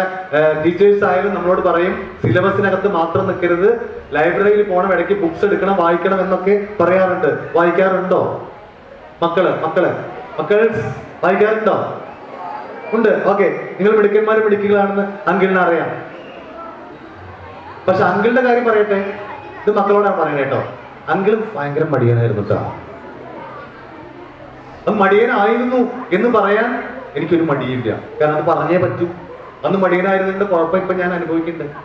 ടീച്ചേഴ്സ് ആയാലും നമ്മളോട് പറയും, സിലബസിനകത്ത് മാത്രം നിൽക്കരുത്, ലൈബ്രറിയിൽ പോകണം, ഇടയ്ക്ക് ബുക്സ് എടുക്കണം, വായിക്കണം എന്നൊക്കെ പറയാറുണ്ട്. വായിക്കാറുണ്ടോ മക്കള് വായിക്കാറുണ്ടോ? ഉണ്ട്. ഓക്കെ, നിങ്ങൾ മിടുക്കന്മാരും മിടുക്കികളാണെന്ന് അങ്കിളിന് അറിയാം. പക്ഷെ അങ്കിളിന്റെ കാര്യം പറയട്ടെ, ഇത് മക്കളോടാണ് പറയുന്നത് കേട്ടോ. അങ്കിൾ ഭയങ്കര മടിയനായിരുന്നു കേട്ടോ. അത് മടിയനായിരുന്നു എന്ന് പറയാൻ എനിക്കൊരു മടിയില്ല, കാരണം അത് പറഞ്ഞേ പറ്റൂ. അന്ന് മടിയനായിരുന്നതിന്റെ കുഴപ്പം ഇപ്പൊ ഞാൻ അനുഭവിക്കുന്നുണ്ട്.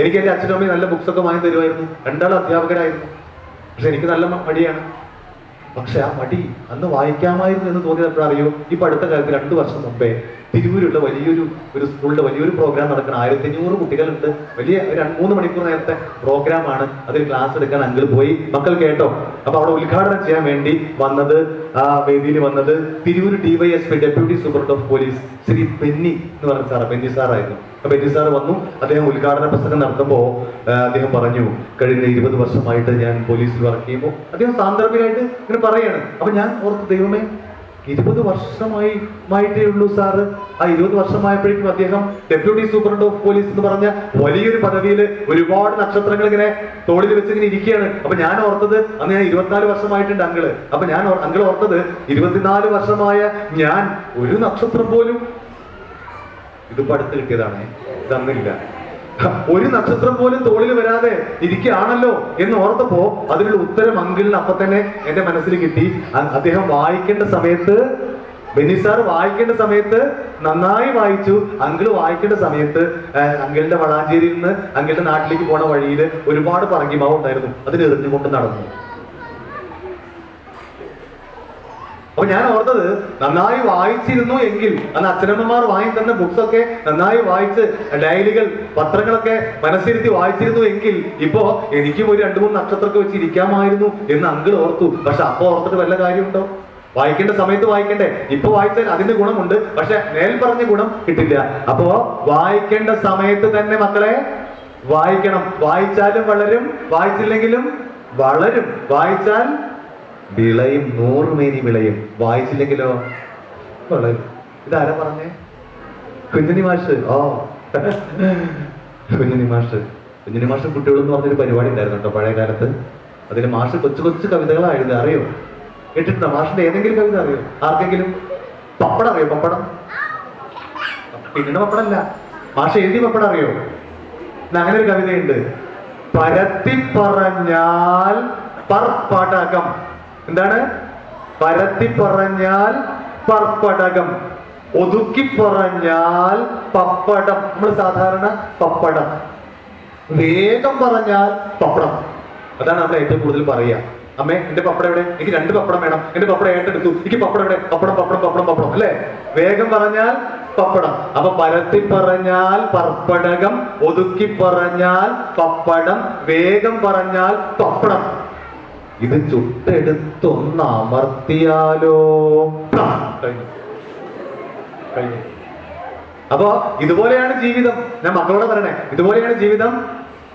എനിക്ക് എന്റെ അച്ഛനും അമ്മയും നല്ല ബുക്സ് ഒക്കെ വാങ്ങി തരുമായിരുന്നു. രണ്ടാളും അധ്യാപകരായിരുന്നു. പക്ഷെ എനിക്ക് നല്ല മടിയാണ്. പക്ഷെ ആ മടി അന്ന് വായിക്കാമായിരുന്നു എന്ന് തോന്നിയപ്പോൾ അറിയോ, ഇപ്പൊ അടുത്ത കാലത്ത് 2 വർഷം മുമ്പേ തിരൂരുള്ള ഒരു സ്കൂളിന്റെ വലിയൊരു പ്രോഗ്രാം നടക്കണം. 1500 കുട്ടികളുണ്ട്. വലിയ 3 മണിക്കൂർ നേരത്തെ പ്രോഗ്രാമാണ്. അതിൽ ക്ലാസ് എടുക്കാൻ അങ്കിൾ പോയി. മക്കൾ കേട്ടോ. അപ്പൊ അവിടെ ഉദ്ഘാടനം ചെയ്യാൻ വേണ്ടി വന്നത്, ആ വേദിയിൽ വന്നത് Tirur DYSP deputy superintendent of police Shri Benny എന്ന് പറഞ്ഞ സാറ്, ബെന്നി സാറായിരുന്നു. ബെന്നി സാറ് വന്നു. അദ്ദേഹം ഉദ്ഘാടന പ്രസംഗം നടത്തുമ്പോൾ അദ്ദേഹം പറഞ്ഞു, കഴിഞ്ഞ 20 വർഷമായിട്ട് ഞാൻ പോലീസിൽ വർക്ക് ചെയ്യുമ്പോൾ, അദ്ദേഹം സാന്ദർഭികമായിട്ട് ഇങ്ങനെ പറയാണ്. അപ്പൊ ഞാൻ ഓർത്ത്, ദൈവമേ, 20 വർഷമായിട്ടേ ഉള്ളൂ സാറ്. ആ 20 വർഷമായപ്പോഴേക്കും അദ്ദേഹം ഡെപ്യൂട്ടി സൂപ്രണ്ട് ഓഫ് പോലീസ് എന്ന് പറഞ്ഞ വലിയൊരു പദവിയിൽ ഒരുപാട് നക്ഷത്രങ്ങൾ ഇങ്ങനെ തോളിൽ വെച്ച് ഇങ്ങനെ ഇരിക്കുകയാണ്. അപ്പൊ ഞാൻ ഓർത്തത്, അന്ന് ഞാൻ 24 വർഷമായിട്ടുണ്ട് അങ്കിള്. അപ്പൊ ഞാൻ അങ്കിൾ ഓർത്തത്, 24 വർഷമായ ഞാൻ ഒരു നക്ഷത്രം പോലും, ഇതിപ്പോ അടുത്ത് കിട്ടിയതാണ്, തന്നില്ല, ഒരു നക്ഷത്രം പോലും തോളിൽ വരാതെ ഇരിക്കുകയാണല്ലോ എന്ന് ഓർത്തപ്പോ അതിനുള്ള ഉത്തരം അങ്കിളിന് അപ്പൊ തന്നെ എന്റെ മനസ്സിൽ കിട്ടി. അദ്ദേഹം വായിക്കേണ്ട സമയത്ത്, ബെന്നി സാർ വായിക്കേണ്ട സമയത്ത് നന്നായി വായിച്ചു. അങ്കിള് വായിക്കേണ്ട സമയത്ത് അങ്കിളിന്റെ വളാഞ്ചേരിയിൽ നിന്ന് അങ്കിളുടെ നാട്ടിലേക്ക് പോണ വഴിയിൽ ഒരുപാട് പറങ്കിമാവ് ഉണ്ടായിരുന്നു. അതിന് എറിഞ്ഞുകൊണ്ട് നടന്നു. അപ്പൊ ഞാൻ ഓർത്തത്, നന്നായി വായിച്ചിരുന്നു എങ്കിൽ, അന്ന് അച്ഛനമ്മമാർ വാങ്ങി തന്ന ബുക്സ് ഒക്കെ നന്നായി വായിച്ച്, ഡയറികൾ പത്രങ്ങളൊക്കെ മനസ്സിരുത്തി വായിച്ചിരുന്നു എങ്കിൽ ഇപ്പോ എനിക്കും ഒരു 2-3 നക്ഷത്രമൊക്കെ വെച്ച് ഇരിക്കാമായിരുന്നു എന്ന് അങ്കിൾ ഓർത്തു. പക്ഷെ അപ്പൊ ഓർത്തിട്ട് വല്ല കാര്യമുണ്ടോ? വായിക്കേണ്ട സമയത്ത് വായിക്കണ്ടേ? ഇപ്പൊ വായിച്ചാൽ അതിന്റെ ഗുണമുണ്ട്, പക്ഷെ മേൽ പറഞ്ഞ ഗുണം കിട്ടില്ല. അപ്പോ വായിക്കേണ്ട സമയത്ത് തന്നെ മക്കളെ വായിക്കണം. വായിച്ചാലും വളരും, വായിച്ചില്ലെങ്കിലും വളരും. വായിച്ചാൽ വിളയും, 100 മേനി വിളയും. വായിച്ചില്ലെങ്കിലോ വളരും. ഇതാരാ പറഞ്ഞേ? കുഞ്ഞുണ്ണി മാഷ്. കുഞ്ഞുണ്ണി മാഷ് കുട്ടികളെന്ന് പറഞ്ഞൊരു പരിപാടി ഉണ്ടായിരുന്നു കേട്ടോ പഴയ കാലത്ത്. അതിന് മാഷ് കൊച്ചു കവിതകളായിരുന്നു. അറിയോ? കേട്ടിട്ടുണ്ടോ? മാഷിന്റെ ഏതെങ്കിലും കവിത അറിയോ ആർക്കെങ്കിലും? പപ്പടം അറിയോ? പപ്പടം പിന്നീട് പപ്പടല്ല, മാഷ് എഴുതിയ പപ്പടം അറിയോ? അങ്ങനെ ഒരു കവിതയുണ്ട്, പരത്തി പറഞ്ഞാൽ പർപ്പടകം. എന്താണ്? പരത്തി പറഞ്ഞാൽ പർപ്പടകം, ഒതുക്കി പറഞ്ഞാൽ പപ്പടം. നമ്മൾ സാധാരണ പപ്പടം, വേഗം പറഞ്ഞാൽ പപ്പടം. അതാണ് നമ്മൾ ഏറ്റവും കൂടുതൽ പറയുക. അമ്മേ, എന്റെ പപ്പടം എവിടെ? എനിക്ക് 2 പപ്പടം വേണം. എന്റെ പപ്പടം ഏറ്റെടുത്തു. എനിക്ക് പപ്പടം എവിടെ? പപ്പടം അല്ലേ? വേഗം പറഞ്ഞാൽ പപ്പടം. അപ്പൊ പരത്തി പറഞ്ഞാൽ പർപ്പടകം, ഒതുക്കി പറഞ്ഞാൽ പപ്പടം, വേഗം പറഞ്ഞാൽ പപ്പടം. ഇത് ചുട്ടെടുത്തൊന്ന് അമർത്തിയാലോ കഴിഞ്ഞു. അപ്പൊ ഇതുപോലെയാണ് ജീവിതം. ഞാൻ മക്കളോട് പറയണേ, ഇതുപോലെയാണ് ജീവിതം.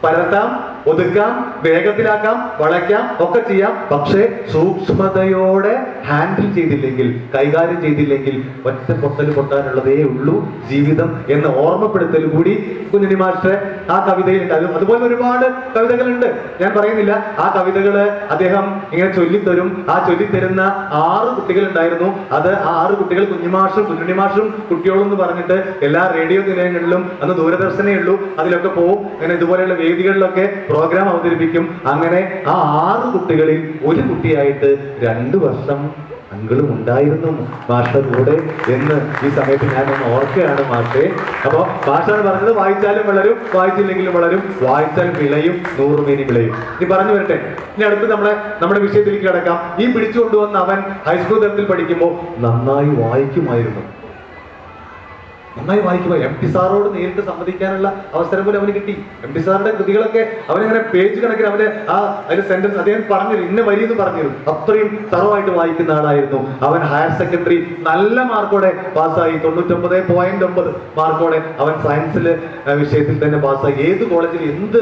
പരത്താം, ഒതുക്കാം, വേഗത്തിലാക്കാം, വളയ്ക്കാം, ഒക്കെ ചെയ്യാം. പക്ഷേ സൂക്ഷ്മതയോടെ ഹാൻഡിൽ ചെയ്തില്ലെങ്കിൽ, കൈകാര്യം ചെയ്തില്ലെങ്കിൽ ഒറ്റ പൊട്ടൽ പൊട്ടാനുള്ളതേ ഉള്ളൂ ജീവിതം എന്ന ഓർമ്മപ്പെടുത്തൽ കൂടി കുഞ്ഞുണ്ണി മാസ്റ്റർ ആ കവിതയിലുണ്ട്. അതുപോലെ ഒരുപാട് കവിതകളുണ്ട്, ഞാൻ പറയുന്നില്ല. ആ കവിതകള് അദ്ദേഹം ഇങ്ങനെ ചൊല്ലിത്തരും. ആ ചൊല്ലിത്തരുന്ന 6 കുട്ടികളുണ്ടായിരുന്നു. അത് ആ 6 കുട്ടികൾ കുഞ്ഞുണ്ണി മാഷും കുട്ടിയോളും എന്ന് പറഞ്ഞിട്ട് എല്ലാ റേഡിയോ നിലയങ്ങളിലും, അന്ന് ദൂരദർശനേ ഉള്ളൂ, അതിലൊക്കെ പോവും. അങ്ങനെ ഇതുപോലെയുള്ള വേദികളിലൊക്കെ പ്രോഗ്രാം അവതരിപ്പിക്കും. അങ്ങനെ ആ 6 കുട്ടികളിൽ ഒരു കുട്ടിയായിട്ട് 2 വർഷം അങ്കിളും ഉണ്ടായിരുന്നു മാഷ കൂടെ എന്ന് ഈ സമയത്ത് ഞാൻ ഒന്ന് ഓർക്കുകയാണ് മാഷെ. അപ്പൊ മാഷാണ് പറഞ്ഞത്, വായിച്ചാലും വളരും, വായിച്ചില്ലെങ്കിലും വളരും, വായിച്ചാൽ വിളയും, 100 മേനി വിളയും. ഇനി പറഞ്ഞു വരട്ടെ. ഇനി അടുത്ത് നമ്മുടെ വിഷയത്തിലേക്ക് കിടക്കാം. ഈ പിടിച്ചുകൊണ്ടുവന്ന അവൻ ഹൈസ്കൂൾ തലത്തിൽ പഠിക്കുമ്പോൾ നന്നായി വായിക്കുമായിരുന്നു. നന്നായി വായിക്കുമ്പോൾ എം ടി സാറോട് നേരിട്ട് സംവദിക്കാനുള്ള അവസരം പോലും അവന് കിട്ടി. എം ടി സാറിന്റെ കൃതികളൊക്കെ അവനിങ്ങനെ പേജ് കണക്കിന് അവന്റെ അതിന്റെ സെന്റൻസ് അദ്ദേഹം പറഞ്ഞു ഇന്ന വരി എന്ന് പറഞ്ഞു അത്രയും തറവായിട്ട് വായിക്കുന്ന ആളായിരുന്നു അവൻ. ഹയർ സെക്കൻഡറി നല്ല മാർക്കോടെ പാസ്സായി, 99.9 മാർക്കോടെ അവൻ സയൻസിലെ വിഷയത്തിൽ തന്നെ പാസ്സായി. ഏത് കോളേജിൽ എന്ത്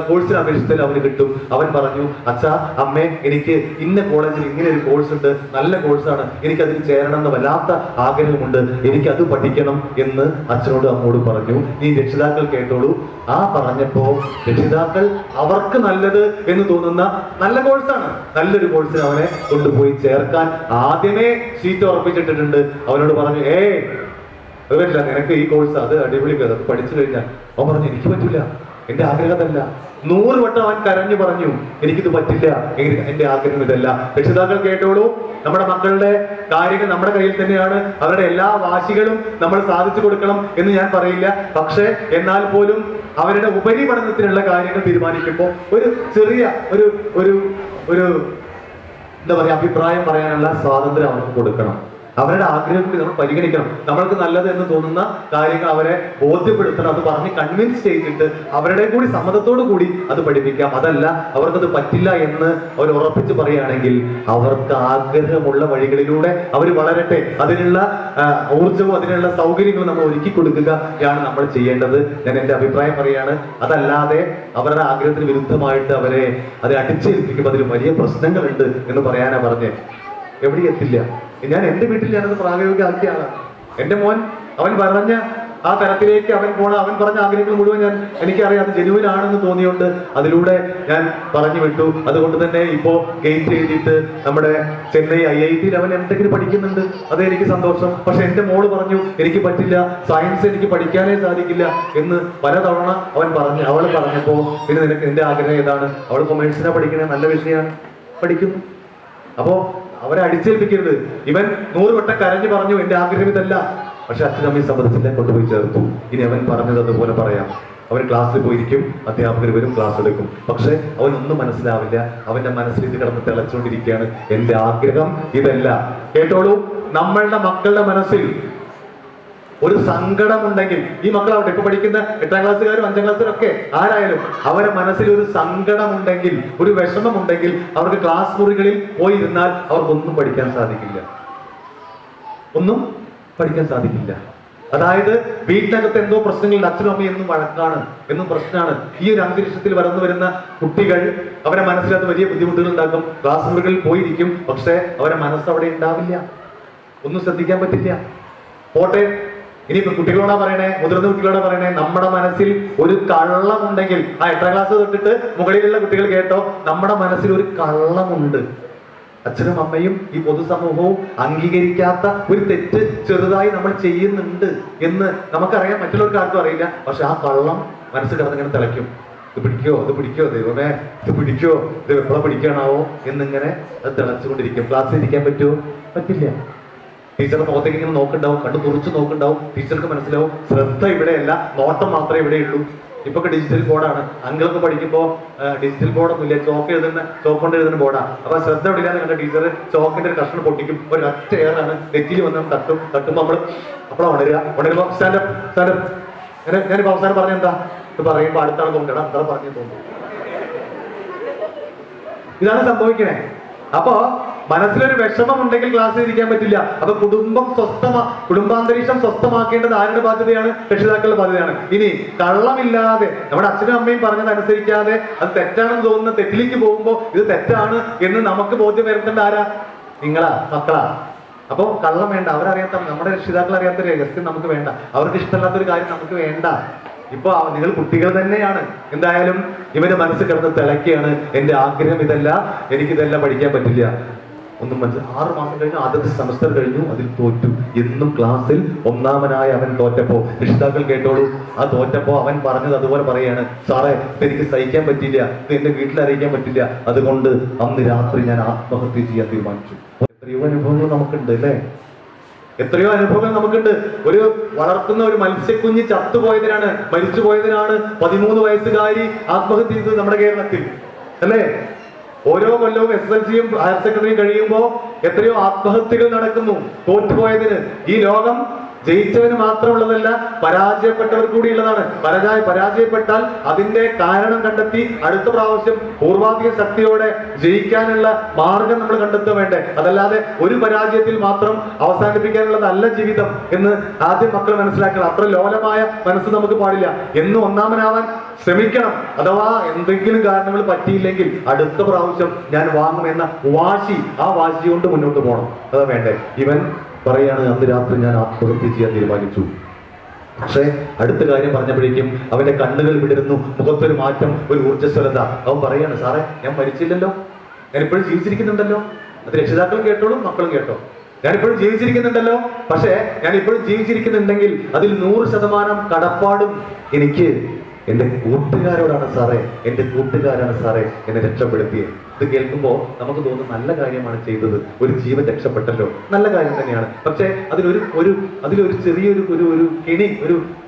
കോഴ്സിന് അപേക്ഷിച്ചാലും അവന് കിട്ടും. അവൻ പറഞ്ഞു, അച്ഛാ അമ്മേ എനിക്ക് ഇന്ന കോളേജിൽ ഇങ്ങനെ ഒരു കോഴ്സ് ഉണ്ട്, നല്ല കോഴ്സാണ്, എനിക്കതിൽ ചേരണം എന്ന് വല്ലാത്ത ആഗ്രഹമുണ്ട്, എനിക്കത് പഠിക്കണം എന്ന് അച്ഛനോട് അമ്മോട് പറഞ്ഞു. ഈ രക്ഷിതാക്കൾ കേട്ടോളൂ. ആ പറഞ്ഞപ്പോ രക്ഷിതാക്കൾ അവർക്ക് നല്ലത് എന്ന് തോന്നുന്ന നല്ല കോഴ്സാണ്, നല്ലൊരു കോഴ്സിന് അവനെ കൊണ്ടുപോയി ചേർക്കാൻ ആദ്യമേ സീറ്റ് ഉറപ്പിച്ചിട്ടിട്ടുണ്ട്. അവനോട് പറഞ്ഞു, അത് പറ്റില്ല, നിനക്ക് ഈ കോഴ്സ് അത് അടിപൊളി, അത് പഠിച്ചു കഴിഞ്ഞാൽ. അവൻ പറഞ്ഞു, എനിക്ക് പറ്റില്ല, എന്റെ ആഗ്രഹമല്ല. 100 വട്ടം അവൻ കരഞ്ഞു പറഞ്ഞു, എനിക്കിത് പറ്റില്ല, എന്റെ ആഗ്രഹം ഇതല്ല. രക്ഷിതാക്കൾ കേട്ടോളൂ, നമ്മുടെ മക്കളുടെ കാര്യങ്ങൾ നമ്മുടെ കയ്യിൽ തന്നെയാണ്. അവരുടെ എല്ലാ വാശികളും നമ്മൾ സാധിച്ചു കൊടുക്കണം എന്ന് ഞാൻ പറയില്ല. പക്ഷേ എന്നാൽ പോലും അവരുടെ ഉപരിപഠനത്തിനുള്ള കാര്യങ്ങൾ തീരുമാനിക്കുമ്പോൾ ഒരു ചെറിയ ഒരു ഒരു ഒരു എന്താ പറയാ അഭിപ്രായം പറയാനുള്ള സ്വാതന്ത്ര്യം അവർക്ക് കൊടുക്കണം. അവരുടെ ആഗ്രഹങ്ങൾ നമ്മൾ പരിഗണിക്കണം. നമ്മൾക്ക് നല്ലത് എന്ന് തോന്നുന്ന കാര്യങ്ങൾ അവരെ ബോധ്യപ്പെടുത്തണം. അത് പറഞ്ഞ് കൺവിൻസ് ചെയ്തിട്ട് അവരുടെ കൂടി സമ്മതത്തോടു കൂടി അത് പഠിപ്പിക്കാം. അതല്ല അവർക്കത് പറ്റില്ല എന്ന് അവർ ഉറപ്പിച്ച് പറയുകയാണെങ്കിൽ അവർക്ക് ആഗ്രഹമുള്ള വഴികളിലൂടെ അവർ വളരട്ടെ. അതിനുള്ള ഊർജവും അതിനുള്ള സൗകര്യങ്ങളും നമ്മൾ ഒരുക്കി കൊടുക്കുകയാണ് നമ്മൾ ചെയ്യേണ്ടത്. ഞാൻ എൻ്റെ അഭിപ്രായം പറയാണ്. അതല്ലാതെ അവരുടെ ആഗ്രഹത്തിന് വിരുദ്ധമായിട്ട് അവരെ അത് അടിച്ചേൽപ്പിക്കുമ്പോൾ അതിൽ വലിയ പ്രശ്നങ്ങളുണ്ട് എന്ന് പറയാനാ പറഞ്ഞേ. എവിടെ എത്തില്ല. ഞാൻ എൻ്റെ വീട്ടിൽ ഞാനത് പ്രായോഗികമാക്കിയാണ്. എൻ്റെ മോൻ അവൻ പറഞ്ഞ ആ തരത്തിലേക്ക് അവൻ പറഞ്ഞ ആഗ്രഹങ്ങൾ മുഴുവൻ എനിക്കറിയാം അത് ജെനുവിൻ ആണെന്ന് തോന്നിയോണ്ട് അതിലൂടെ ഞാൻ പറഞ്ഞു വിട്ടു. അതുകൊണ്ട് തന്നെ ഇപ്പോ ഗേറ്റ് എഴുതിയിട്ട് നമ്മുടെ ചെന്നൈ IIT അവൻ എന്തെങ്കിലും പഠിക്കുന്നുണ്ട്, അത് എനിക്ക് സന്തോഷം. പക്ഷെ എൻ്റെ മോള് പറഞ്ഞു എനിക്ക് പറ്റില്ല, സയൻസ് എനിക്ക് പഠിക്കാനേ സാധിക്കില്ല എന്ന് പലതവണ അവൾ പറഞ്ഞപ്പോ പിന്നെ നിനക്ക് നിന്റെ ആഗ്രഹം ഏതാണ്? അവൾ കൊമേഴ്സിനാ പഠിക്കണേ, നല്ല വിഷയമാണ്, പഠിക്കുന്നു. അപ്പോ അവരെ അടിച്ചേൽപ്പിക്കരുത്. ഇവൻ 100 വട്ടം കരഞ്ഞു പറഞ്ഞു എന്റെ ആഗ്രഹം ഇതല്ല, പക്ഷെ അച്ഛനമ്മയെ സമ്മതിച്ചില്ല, കൊണ്ടുപോയി ചേർത്തു. ഇനി അവൻ പറഞ്ഞത് അതുപോലെ പറയാം. അവൻ ക്ലാസ്സിൽ പോയിരിക്കും, അധ്യാപകർ വരും, ക്ലാസ് എടുക്കും. പക്ഷെ അവനൊന്നും മനസ്സിലാവില്ല. അവന്റെ മനസ്സിൽ ഇത് കിടന്ന് തിളച്ചുകൊണ്ടിരിക്കുകയാണ്, എന്റെ ആഗ്രഹം ഇതല്ല. കേട്ടോളൂ, നമ്മളുടെ മക്കളുടെ മനസ്സിൽ ഒരു സങ്കടമുണ്ടെങ്കിൽ, ഈ മക്കളാവട്ടെ, ഇപ്പൊ പഠിക്കുന്ന 8ാം ക്ലാസ്സുകാരും 5ാം ക്ലാസ്സുകാരും ഒക്കെ ആരായാലും, അവരുടെ മനസ്സിൽ ഒരു സങ്കടമുണ്ടെങ്കിൽ, ഒരു വിഷമമുണ്ടെങ്കിൽ അവർക്ക് ക്ലാസ് മുറികളിൽ പോയി ഇരുന്നാൽ അവർക്കൊന്നും പഠിക്കാൻ സാധിക്കില്ല. ഒന്നും പഠിക്കാൻ സാധിക്കില്ല. അതായത് വീട്ടിനകത്ത് എന്തോ പ്രശ്നങ്ങളുണ്ട്, അച്ഛനും അമ്മയും എന്നും വഴക്കാണ്, എന്നും പ്രശ്നമാണ്. ഈ ഒരു അന്തരീക്ഷത്തിൽ വരുന്ന കുട്ടികൾ അവരുടെ മനസ്സിലത് വലിയ ബുദ്ധിമുട്ടുകൾ ഉണ്ടാക്കും. ക്ലാസ് മുറികളിൽ പോയിരിക്കും, പക്ഷെ അവരുടെ മനസ്സ് അവിടെ ഉണ്ടാവില്ല, ഒന്നും ശ്രദ്ധിക്കാൻ പറ്റില്ല. പോട്ടെ, ഇനിയിപ്പോ കുട്ടികളോടാ പറയണേ, മുതിർന്ന കുട്ടികളോടാ പറയണേ, നമ്മുടെ മനസ്സിൽ ഒരു കള്ളമുണ്ടെങ്കിൽ, 8ാം ക്ലാസ് തൊട്ടിട്ട് മുകളിലുള്ള കുട്ടികൾ കേട്ടോ, നമ്മുടെ മനസ്സിൽ ഒരു കള്ളമുണ്ട്. അച്ഛനും അമ്മയും ഈ പൊതുസമൂഹവും അംഗീകരിക്കാത്ത ഒരു തെറ്റ് ചെറുതായി നമ്മൾ ചെയ്യുന്നുണ്ട് എന്ന് നമുക്കറിയാം, മറ്റുള്ളവർക്ക് ആർക്കും അറിയില്ല. പക്ഷെ ആ കള്ളം മനസ്സിൽ കിടന്നിങ്ങനെ തിളയ്ക്കും. ഇത് പിടിക്കോ ദൈവമേ, ഇത് പിടിക്കോ, ഇത് എപ്പോഴാ പിടിക്കാനാവോ എന്നിങ്ങനെ അത് തിളച്ചുകൊണ്ടിരിക്കും. ക്ലാസ്സിൽ ഇരിക്കാൻ പറ്റുമോ? പറ്റില്ല. ടീച്ചറുടെ മുഖത്തേക്ക് ഇങ്ങനെ നോക്കുന്നുണ്ടാവും, കണ്ടു തുറച്ച് നോക്കുന്നുണ്ടാവും. ടീച്ചർക്ക് മനസ്സിലാവും ശ്രദ്ധ ഇവിടെയല്ല, നോട്ടം മാത്രമേ ഇവിടെ ഉള്ളൂ. ഇപ്പൊ ഡിജിറ്റൽ ബോർഡാണ്. അങ്കിളൊക്കെ പഠിക്കുമ്പോൾ ഡിജിറ്റൽ ബോർഡൊന്നുമില്ല, ചോക്ക് കൊണ്ട് എഴുതുന്ന ബോർഡാണ്. അപ്പൊ ശ്രദ്ധ ഇവിടെയാണ് കണ്ട ടീച്ചർ ചോക്കിന്റെ ഒരു കഷ്ണം പൊട്ടിക്കും, ഒരു ഒറ്റ എയറാണ് നെറ്റിൽ വന്ന് തട്ടുമ്പോ നമ്മള് അപ്പോഴാണ് ഉണരുമ്പോ സ്റ്റാൻഡപ്പ്. ഞാനിപ്പോ അവസാനം പറഞ്ഞ എന്താ ഇത് പറയുമ്പോ അടുത്താണ് തോന്നണം, അത്ര പറഞ്ഞു തോന്നുന്നു. ഇതാണ് സംഭവിക്കണേ. അപ്പോ മനസ്സിലൊരു വിഷമം ഉണ്ടെങ്കിൽ ക്ലാസ്സിൽ ഇരിക്കാൻ പറ്റില്ല. അപ്പൊ കുടുംബാന്തരീക്ഷം സ്വസ്ഥമാക്കേണ്ടത് ആരുടെ ബാധ്യതയാണ്? രക്ഷിതാക്കളുടെ ബാധ്യതയാണ്. ഇനി കള്ളമില്ലാതെ നമ്മുടെ അച്ഛനും അമ്മയും പറഞ്ഞതനുസരിക്കാതെ അത് തെറ്റാണെന്ന് തോന്നുന്ന തെറ്റിലേക്ക് പോകുമ്പോൾ ഇത് തെറ്റാണ് എന്ന് നമുക്ക് ബോധ്യം വരുത്തേണ്ട ആരാ? നിങ്ങളാ, മക്കളാ. അപ്പൊ കള്ളം വേണ്ട. അവരറിയാത്ത, നമ്മുടെ രക്ഷിതാക്കൾ അറിയാത്ത രഹസ്യം നമുക്ക് വേണ്ട. അവർക്ക് ഇഷ്ടമല്ലാത്തൊരു കാര്യം നമുക്ക് വേണ്ട. ഇപ്പൊ നിങ്ങൾ കുട്ടികൾ തന്നെയാണ്. എന്തായാലും ഇവന്റെ മനസ്സിൽ കിടന്ന് തിളക്കുകയാണ്, എന്റെ ആഗ്രഹം ഇതല്ല, എനിക്കിതെല്ലാം പഠിക്കാൻ പറ്റില്ല. ഒന്നും മനസ്സിൽ 6 മാസം കഴിഞ്ഞു, ആദ്യത്തെ സെമസ്റ്റർ കഴിഞ്ഞു, അതിൽ തോറ്റു. എന്നും ക്ലാസ്സിൽ ഒന്നാമനായി അവൻ തോറ്റപ്പോ രക്ഷിതാക്കൾ കേട്ടോളൂ, ആ തോറ്റപ്പോ അവൻ പറഞ്ഞത് അതുപോലെ പറയാണ്, സാറേ ഇതെനിക്ക് സഹിക്കാൻ പറ്റില്ല, ഇത് എന്റെ വീട്ടിൽ അറിയിക്കാൻ പറ്റില്ല, അതുകൊണ്ട് അന്ന് രാത്രി ഞാൻ ആത്മഹത്യ ചെയ്യാൻ തീരുമാനിച്ചു. എത്രയോ അനുഭവങ്ങൾ നമുക്കുണ്ട് അല്ലേ? എത്രയോ അനുഭവങ്ങൾ നമുക്കുണ്ട്. ഒരു വളർത്തുന്ന ഒരു മത്സ്യക്കുഞ്ഞ് ചത്തുപോയതിനാണ്, മരിച്ചുപോയതിനാണ് 13 വയസ്സുകാരി ആത്മഹത്യ ചെയ്തത് നമ്മുടെ കേരളത്തിൽ അല്ലേ? ഓരോ കൊല്ലവും SSLCയും ഹയർ സെക്കൻഡറിയും കഴിയുമ്പോൾ എത്രയോ ആത്മഹത്യകൾ നടക്കുന്നു തോറ്റുപോയതിന്. ഈ ലോകം ജയിച്ചവന് മാത്രമുള്ളതല്ല, പരാജയപ്പെട്ടവർ കൂടിയുള്ളതാണ്. പരാജയപ്പെട്ടാൽ അതിന്റെ കാരണം കണ്ടെത്തി അടുത്ത പ്രാവശ്യം പൂർവാധിക ശക്തിയോടെ ജയിക്കാനുള്ള മാർഗം നമ്മൾ കണ്ടെത്തുക വേണ്ടേ? അതല്ലാതെ ഒരു പരാജയത്തിൽ മാത്രം അവസാനിപ്പിക്കാനുള്ളതല്ല ജീവിതം എന്ന് ആദ്യം മക്കൾ മനസ്സിലാക്കണം. അത്ര ലോലമായ മനസ്സ് നമുക്ക് പാടില്ല. എന്നും ഒന്നാമനാവാൻ ശ്രമിക്കണം. അഥവാ എന്തെങ്കിലും കാരണങ്ങൾ പറ്റിയില്ലെങ്കിൽ അടുത്ത പ്രാവശ്യം ഞാൻ വാങ്ങുമെന്ന വാശി, ആ വാശി കൊണ്ട് മുന്നോട്ട് പോകണം. അതാ വേണ്ടേ. ഇവൻ പറയാണ്, അന്ന് രാത്രി ഞാൻ ആത്മഹത്യ ചെയ്യാൻ തീരുമാനിച്ചു. പക്ഷേ അടുത്ത കാര്യം പറഞ്ഞപ്പോഴേക്കും അവന്റെ കണ്ണുകൾ വിടരുന്നു, മുഖത്തൊരു മാറ്റം, ഒരു ഊർജ്ജസ്വലത. അവൻ പറയാണ്, സാറേ ഞാൻ മരിച്ചില്ലല്ലോ, ഞാൻ ഇപ്പോഴും ജീവിച്ചിരിക്കുന്നുണ്ടല്ലോ. അത് രക്ഷിതാക്കളും കേട്ടോളും, മക്കളും കേട്ടോ. ഞാനിപ്പോഴും ജീവിച്ചിരിക്കുന്നുണ്ടല്ലോ. പക്ഷേ ഞാൻ ഇപ്പോഴും ജീവിച്ചിരിക്കുന്നുണ്ടെങ്കിൽ അതിൽ 100% കടപ്പാടും എനിക്ക് എന്റെ കൂട്ടുകാരോടാണ് സാറേ, എന്റെ കൂട്ടുകാരാണ് സാറേ എന്നെ രക്ഷപ്പെടുത്തിയത്. ഇത് കേൾക്കുമ്പോൾ നമുക്ക് തോന്നുന്നു നല്ല കാര്യമാണ് ചെയ്തത്, ഒരു ജീവൻ രക്ഷപ്പെട്ടല്ലോ, നല്ല കാര്യം തന്നെയാണ്. പക്ഷേ അതിലൊരു ചെറിയൊരു ഒരു കെണി,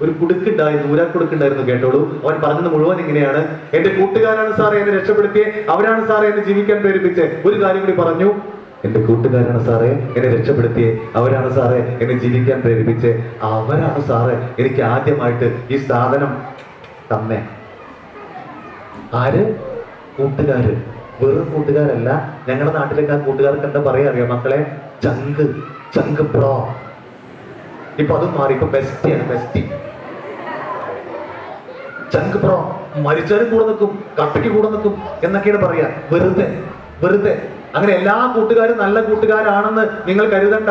ഒരു കുടുക്കുണ്ടായിരുന്നു, ഊരാക്കുടുക്കുണ്ടായിരുന്നു. കേട്ടോളൂ, അവൻ പറഞ്ഞത് മുഴുവൻ ഇങ്ങനെയാണ്: എന്റെ കൂട്ടുകാരാണ് സാറേ എന്നെ രക്ഷപ്പെടുത്തിയേ, അവരാണ് സാറേ എന്നെ ജീവിക്കാൻ പ്രേരിപ്പിച്ചേ. ഒരു കാര്യം കൂടി പറഞ്ഞു: എന്റെ കൂട്ടുകാരാണ് സാറേ എന്നെ രക്ഷപ്പെടുത്തിയേ, അവരാണ് സാറേ എന്നെ ജീവിക്കാൻ പ്രേരിപ്പിച്ചേ, അവരാണ് സാറേ എനിക്ക് ആദ്യമായിട്ട് ഈ സാധനം തന്നെ. ആര്? കൂട്ടുകാര്. വെറും കൂട്ടുകാരല്ല. ഞങ്ങളുടെ നാട്ടിലേക്ക് ആ കൂട്ടുകാർക്ക് എന്താ പറയാ അറിയാം മക്കളെ? ചങ്ക് ബ്രോ. ഇപ്പൊ അതും മാറി, ഇപ്പൊ ബെസ്റ്റിയാണ്, ബെസ്റ്റി. ചങ്ക് ബ്രോ. മരിച്ചാലും കൂടെ നിൽക്കും, കട്ടയ്ക്ക് കൂടെ നിൽക്കും എന്നൊക്കെയാണ് പറയാ. വെറുതെ അങ്ങനെ എല്ലാ കൂട്ടുകാരും നല്ല കൂട്ടുകാരാണെന്ന് നിങ്ങൾ കരുതണ്ട.